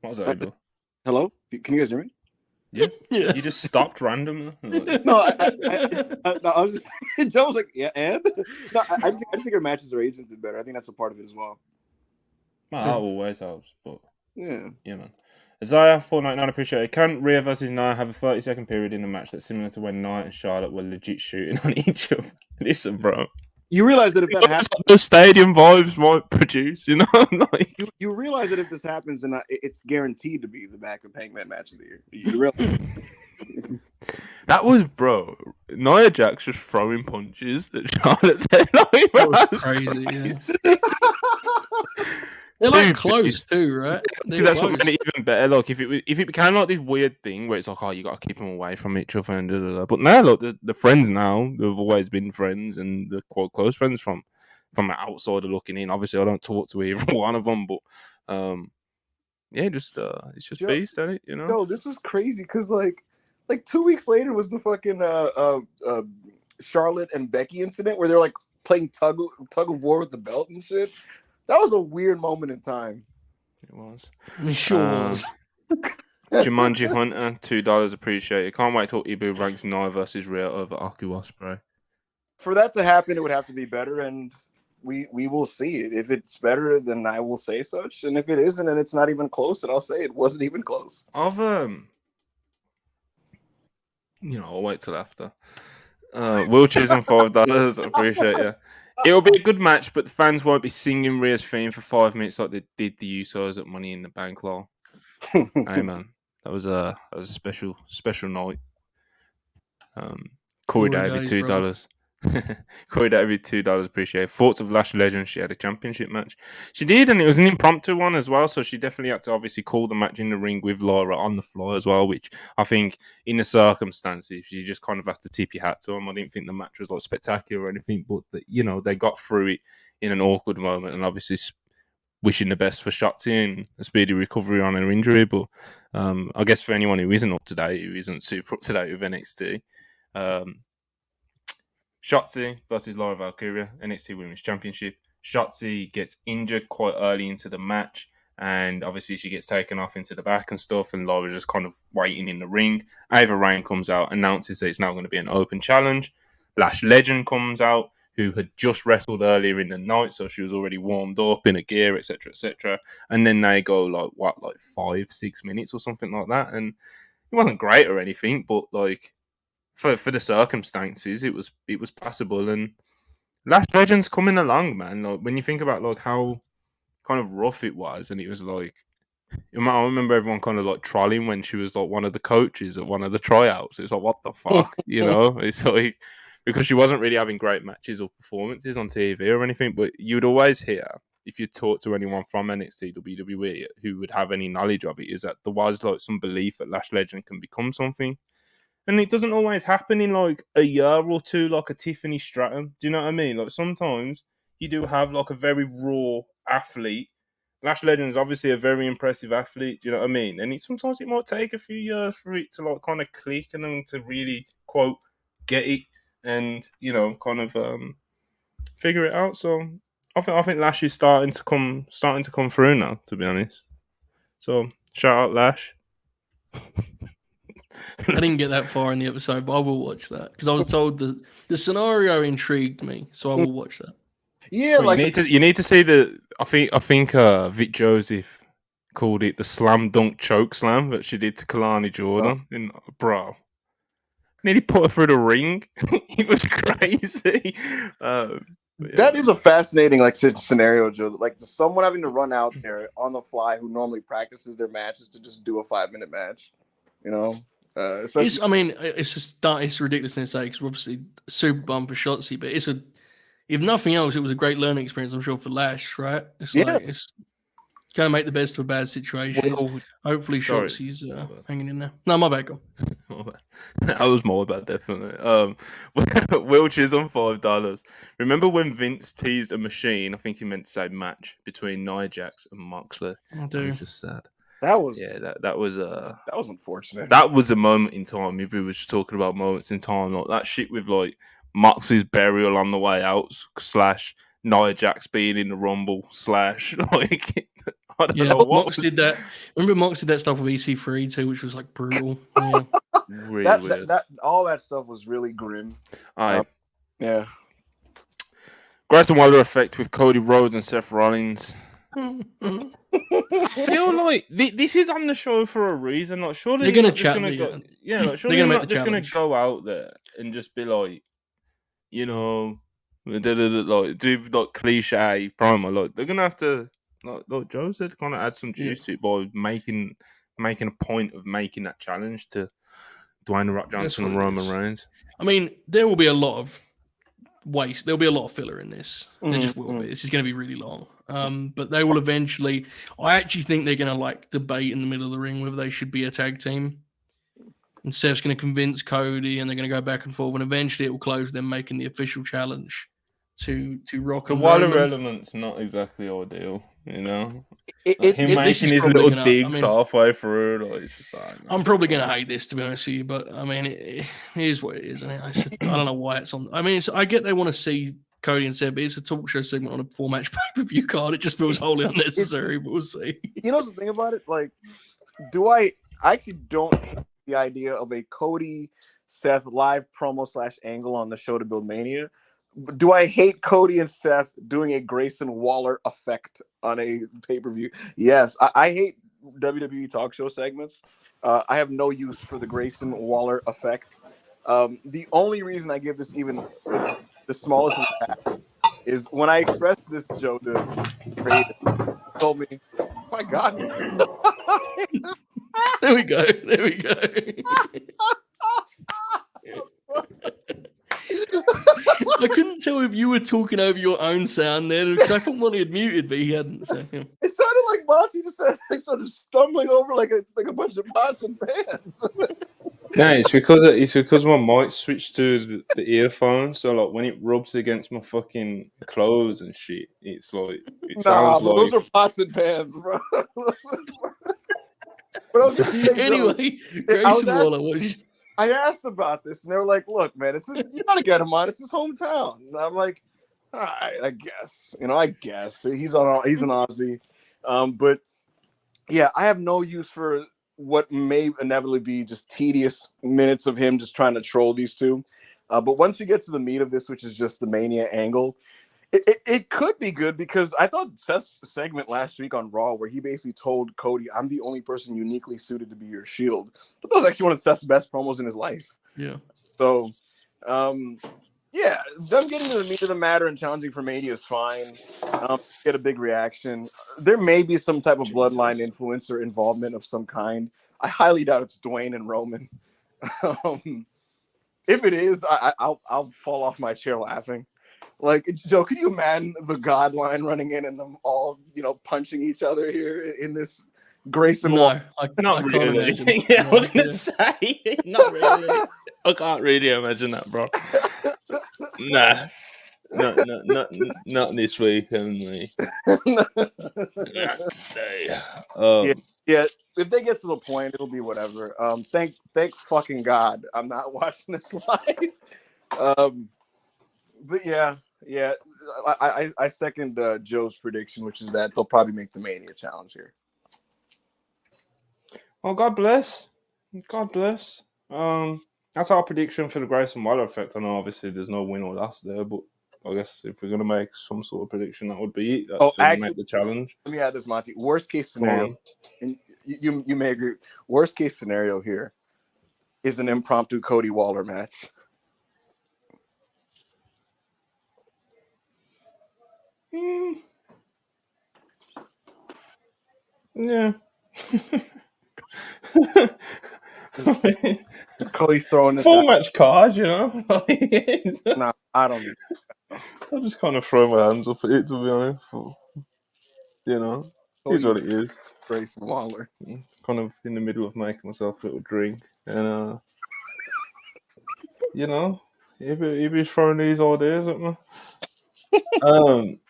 What was that, bro?
Hello? Can you guys hear me?
Yeah. You just stopped randomly.
No, I was just. Joe was like, "Yeah, and no, I just think her matches are agents did better. I think that's a part of it as well."
That always helps, but
yeah,
man. Isaiah 499, appreciate it. Can Rhea versus Nia have a 30-second period in the match that's similar to when Nia and Charlotte were legit shooting on each other? Listen, bro.
You realize that if that happens,
the stadium vibes might produce, you know. Like
you realize that if this happens, then it's guaranteed to be the back of Hangman match of the year. You realize?
That was, bro. Nia Jax just throwing punches at Charlotte's head. Like,
That was
that's
crazy, yeah.
crazy.
They're like
Dude,
close too, right? They're
that's what
close.
made it even better. Like if it became like this weird thing where it's like, oh, you got to keep them away from each other and da, da, da. But now, look, the friends now they've always been friends and they're quite close friends from the outsider looking in. Obviously, I don't talk to either one of them, but yeah, just it's just beast, isn't it? You know?
No, this was crazy because like 2 weeks later was the fucking Charlotte and Becky incident where they're like playing tug of war with the belt and shit. That was a weird moment in time.
It was.
It sure was.
Jumanji Hunter, $2 appreciated. Can't wait till Ibu ranks Nia versus Rhea over Aku Ospreay.
For that to happen, it would have to be better, and we will see it. If it's better, then I will say such, and if it isn't, and it's not even close, then I'll say it wasn't even close.
I'll wait till after. Will Chisholm, $5. I appreciate you. It'll be a good match, but the fans won't be singing Rhea's theme for 5 minutes like they did the Usos at Money in the Bank Law. Hey man, that was a special night. Corey David, $2. Corey David, $2. Appreciate it. Thoughts of Lash Legend? She had a championship match. She did, and it was an impromptu one as well. So she definitely had to obviously call the match in the ring with Laura on the floor as well. Which I think, in the circumstances, you just kind of have to tip your hat to them. I didn't think the match was like spectacular or anything, but they got through it in an awkward moment, and obviously wishing the best for Shotzi and a speedy recovery on her injury. But I guess for anyone who isn't up to date, who isn't super up to date with NXT. Shotzi versus Laura Valkyria, NXT Women's Championship. Shotzi gets injured quite early into the match, and obviously she gets taken off into the back and stuff, and Laura's just kind of waiting in the ring. Ava Raine comes out, announces that it's now going to be an open challenge. Lash Legend comes out, who had just wrestled earlier in the night, so she was already warmed up in a gear, etc., etc. And then they go like 5-6 minutes or something like that, and it wasn't great or anything, but like for the circumstances, it was passable. And Lash Legend's coming along, man. Like when you think about like how kind of rough it was, and it was like I remember everyone kind of like trolling when she was like one of the coaches at one of the tryouts. It's like, what the fuck, you know? It's like because she wasn't really having great matches or performances on TV or anything. But you'd always hear if you talk to anyone from NXT WWE who would have any knowledge of it, is that there was like some belief that Lash Legend can become something. And it doesn't always happen in like a year or two, like a Tiffany Stratton. Do you know what I mean? Like sometimes you do have like a very raw athlete. Lash Legend's obviously a very impressive athlete. Do you know what I mean? And sometimes it might take a few years for it to like kind of click and then to really quote get it and kind of figure it out. So I think Lash is starting to come through now. To be honest, so shout out Lash.
I didn't get that far in the episode, but I will watch that because I was told the scenario intrigued me, so I will watch that.
Yeah,
well, you need to see the. I think Vic Joseph called it the slam dunk choke slam that she did to Kalani Jordan. Bro, nearly put her through the ring. It was crazy.
That is a fascinating scenario, Joe. Like someone having to run out there on the fly who normally practices their matches to just do a 5-minute match.
It's ridiculous in sake because obviously super bump for Shotzi, but if nothing else, it was a great learning experience. I'm sure for Lash, right? It's going to make the best of a bad situation. Hopefully, Shotzi's hanging in there. No, my bad. Go.
I was more about definitely. Will Chisholm, $5. Remember when Vince teased a machine? I think he meant to say match between Nia Jax and Moxley.
I do.
It was just sad.
That was
that was
unfortunate.
That was a moment in time. If we were just talking about moments in time, like that shit with like Moxley's burial on the way out / Nia Jax being in the Rumble / like I don't know what
Mox did that. Remember Mox did that stuff with EC3 too, which was like brutal. Yeah.
Really weird.
That all that stuff was really grim.
Yeah. Grayson Waller effect with Cody Rhodes and Seth Rollins. I feel like this is on the show for a reason. Like, surely
they're going to chat.
Surely they're not just going to go out there and just be like, like do like cliche promo. Like they're going to have to, like Joe said, kind of add some juice to it by making a point of making that challenge to Dwayne The Rock
That's
Johnson and
what it
Roman
is.
Reigns.
I mean, there will be a lot of waste. There'll be a lot of filler in this. There just will be. This is going to be really long. But they will eventually. I actually think they're going to like debate in the middle of the ring whether they should be a tag team. And Seth's going to convince Cody, and they're going to go back and forth, and eventually it will close them making the official challenge to Rock
The
and
Waller
Roman.
element's not exactly ideal, you know.
It,
Him
this
making
is
his
probably
little
gonna-
digs
I mean-
halfway through, like, it's just like,
I'm probably going to hate this, to be honest with you, but I mean, it is what it is. I don't know why it's on. I mean, I get they want to see Cody and Seth, but it's a talk show segment on a 4-match pay-per-view card. It just feels wholly unnecessary, but we'll see.
You know the thing about it? Like, I actually don't hate the idea of a Cody Seth live promo / angle on the show to build Mania. Do I hate Cody and Seth doing a Grayson Waller effect on a pay-per-view? Yes. I hate WWE talk show segments. I have no use for the Grayson Waller effect. The only reason I give this even the smallest impact is when I expressed this Joe to Raiden, told me, oh my God.
There we go. There we go. I couldn't tell if you were talking over your own sound there because I thought Monty had muted, but he hadn't. So, yeah.
It sounded like Monty just said, like, sort of stumbling over like a bunch of pots and pans.
no, it's because my mic switched to the earphone, so like when it rubs against my fucking clothes and shit, it's like sounds like
those are pots and pans, bro. But I was gonna say,
Anyway,
Joe,
Grayson Waller was.
I asked about this, and they were like, "Look, man, you gotta get him on. It's his hometown." And I'm like, "All right, I guess. I guess he's an Aussie." But yeah, I have no use for what may inevitably be just tedious minutes of him just trying to troll these two. But once we get to the meat of this, which is just the Mania angle, it could be good because I thought Seth's segment last week on Raw, where he basically told Cody, "I'm the only person uniquely suited to be your shield." But that was actually one of Seth's best promos in his life.
Yeah.
So, yeah, them getting to the meat of the matter and challenging for Mania is fine. Get a big reaction. There may be some type of bloodline influence or involvement of some kind. I highly doubt it's Dwayne and Roman. If it is, I'll fall off my chair laughing. Like, Joe, could you imagine the God line running in and them all, punching each other here in this Grayson?
No,
not
I can't
really.
imagine.
Yeah, I was gonna say, not really. I can't really imagine that, bro. Nah, not this week, only. Not today.
Yeah. If they get to the point, it'll be whatever. Thank fucking God, I'm not watching this live. But yeah. I second Joe's prediction, which is that they'll probably make the Mania challenge here.
Oh, God bless. God bless. That's our prediction for the Grayson Waller effect. I know obviously there's no win or loss there, but I guess if we're gonna make some sort of prediction, that would be it. Actually, make the challenge.
Let me add this, Monty. Worst case scenario, and you may agree. Worst case scenario here is an impromptu Cody Waller match.
Yeah.
Just Cody throwing this
full match card,
Nah, I don't need
I'll just kind of throw my hands up at it, to be honest. Here's what it is.
Grayson Waller.
Kind of in the middle of making myself a little drink. And, he'll be throwing these ideas at me.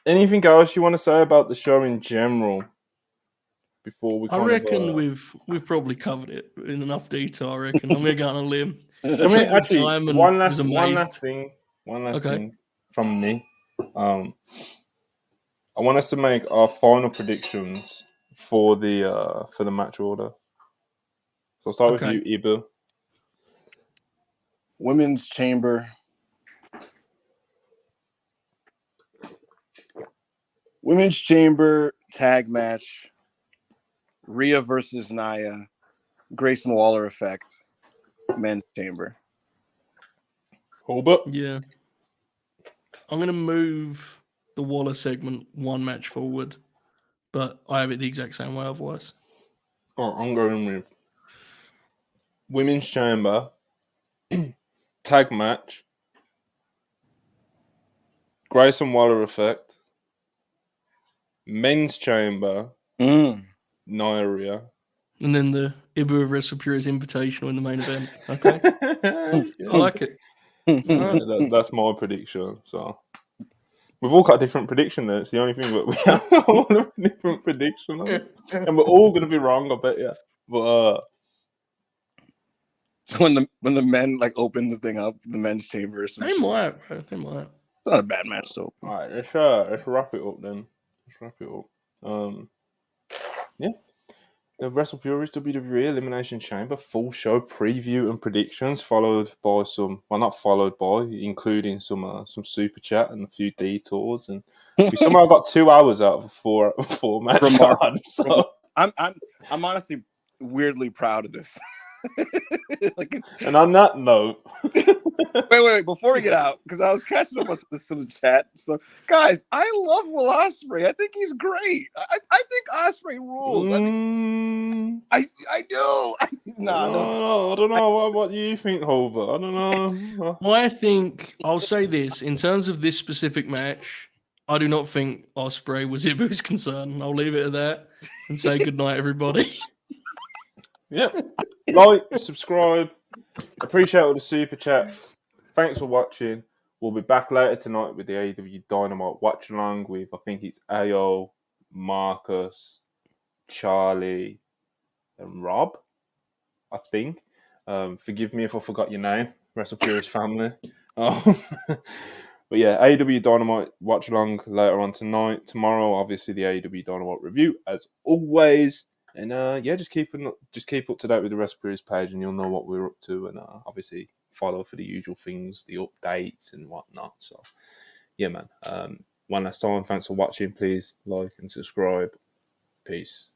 Anything else you want to say about the show in general? Before we
I reckon we've probably covered it in enough detail. I reckon I'm gonna go on a limb.
I mean, actually, one last thing from me. I want us to make our final predictions for the match order. So I'll start with you, Ibu.
Women's Chamber. Women's Chamber tag match. Rhea versus Nia. Grayson Waller effect. Men's Chamber.
Hobart.
Yeah. I'm going to move the Waller segment one match forward, but I have it the exact same way otherwise.
Oh, I'm going with Women's Chamber Tag match. Grayson Waller effect. Men's chamber. Naira.
And then the Ibu of WrestlePurity's Invitational in the main event. Okay. I like it.
That's my prediction. So we've all got a different prediction there. It's the only thing that we have all a different prediction on. And we're all gonna be wrong, I bet you. But
So when the men like open the thing up, the men's chamber,
They might, bro. They might.
It's not a bad match though.
all right, let's wrap it up then. Let's wrap it up. Yeah. The WrestlePurity's WWE Elimination Chamber full show preview and predictions, followed by including some super chat and a few detours, and we somehow got 2 hours out of a four match card. So
I'm honestly weirdly proud of this.
And on that note,
wait, before we get out, because I was catching up with some chat stuff. Guys, I love Will Ospreay. I think he's great. I think Ospreay rules. I do.
No, I don't know. What do you think, Holbert? I don't know.
I think I'll say this in terms of this specific match. I do not think Ospreay was Ibu's concern. I'll leave it at that and say good night, everybody.
Yep. Like, subscribe. Appreciate all the super chats. Thanks for watching. We'll be back later tonight with the AEW Dynamite watch along with, I think it's AO, Marcus, Charlie, and Rob. I think. Forgive me if I forgot your name, WrestlePurist family. But yeah, AEW Dynamite watch along later on tonight. Tomorrow, obviously, the AEW Dynamite review as always. And just keep up to date with the WrestlePurist page, and you'll know what we're up to. And obviously, follow for the usual things, the updates and whatnot. So yeah, man. One last time, thanks for watching. Please like and subscribe. Peace.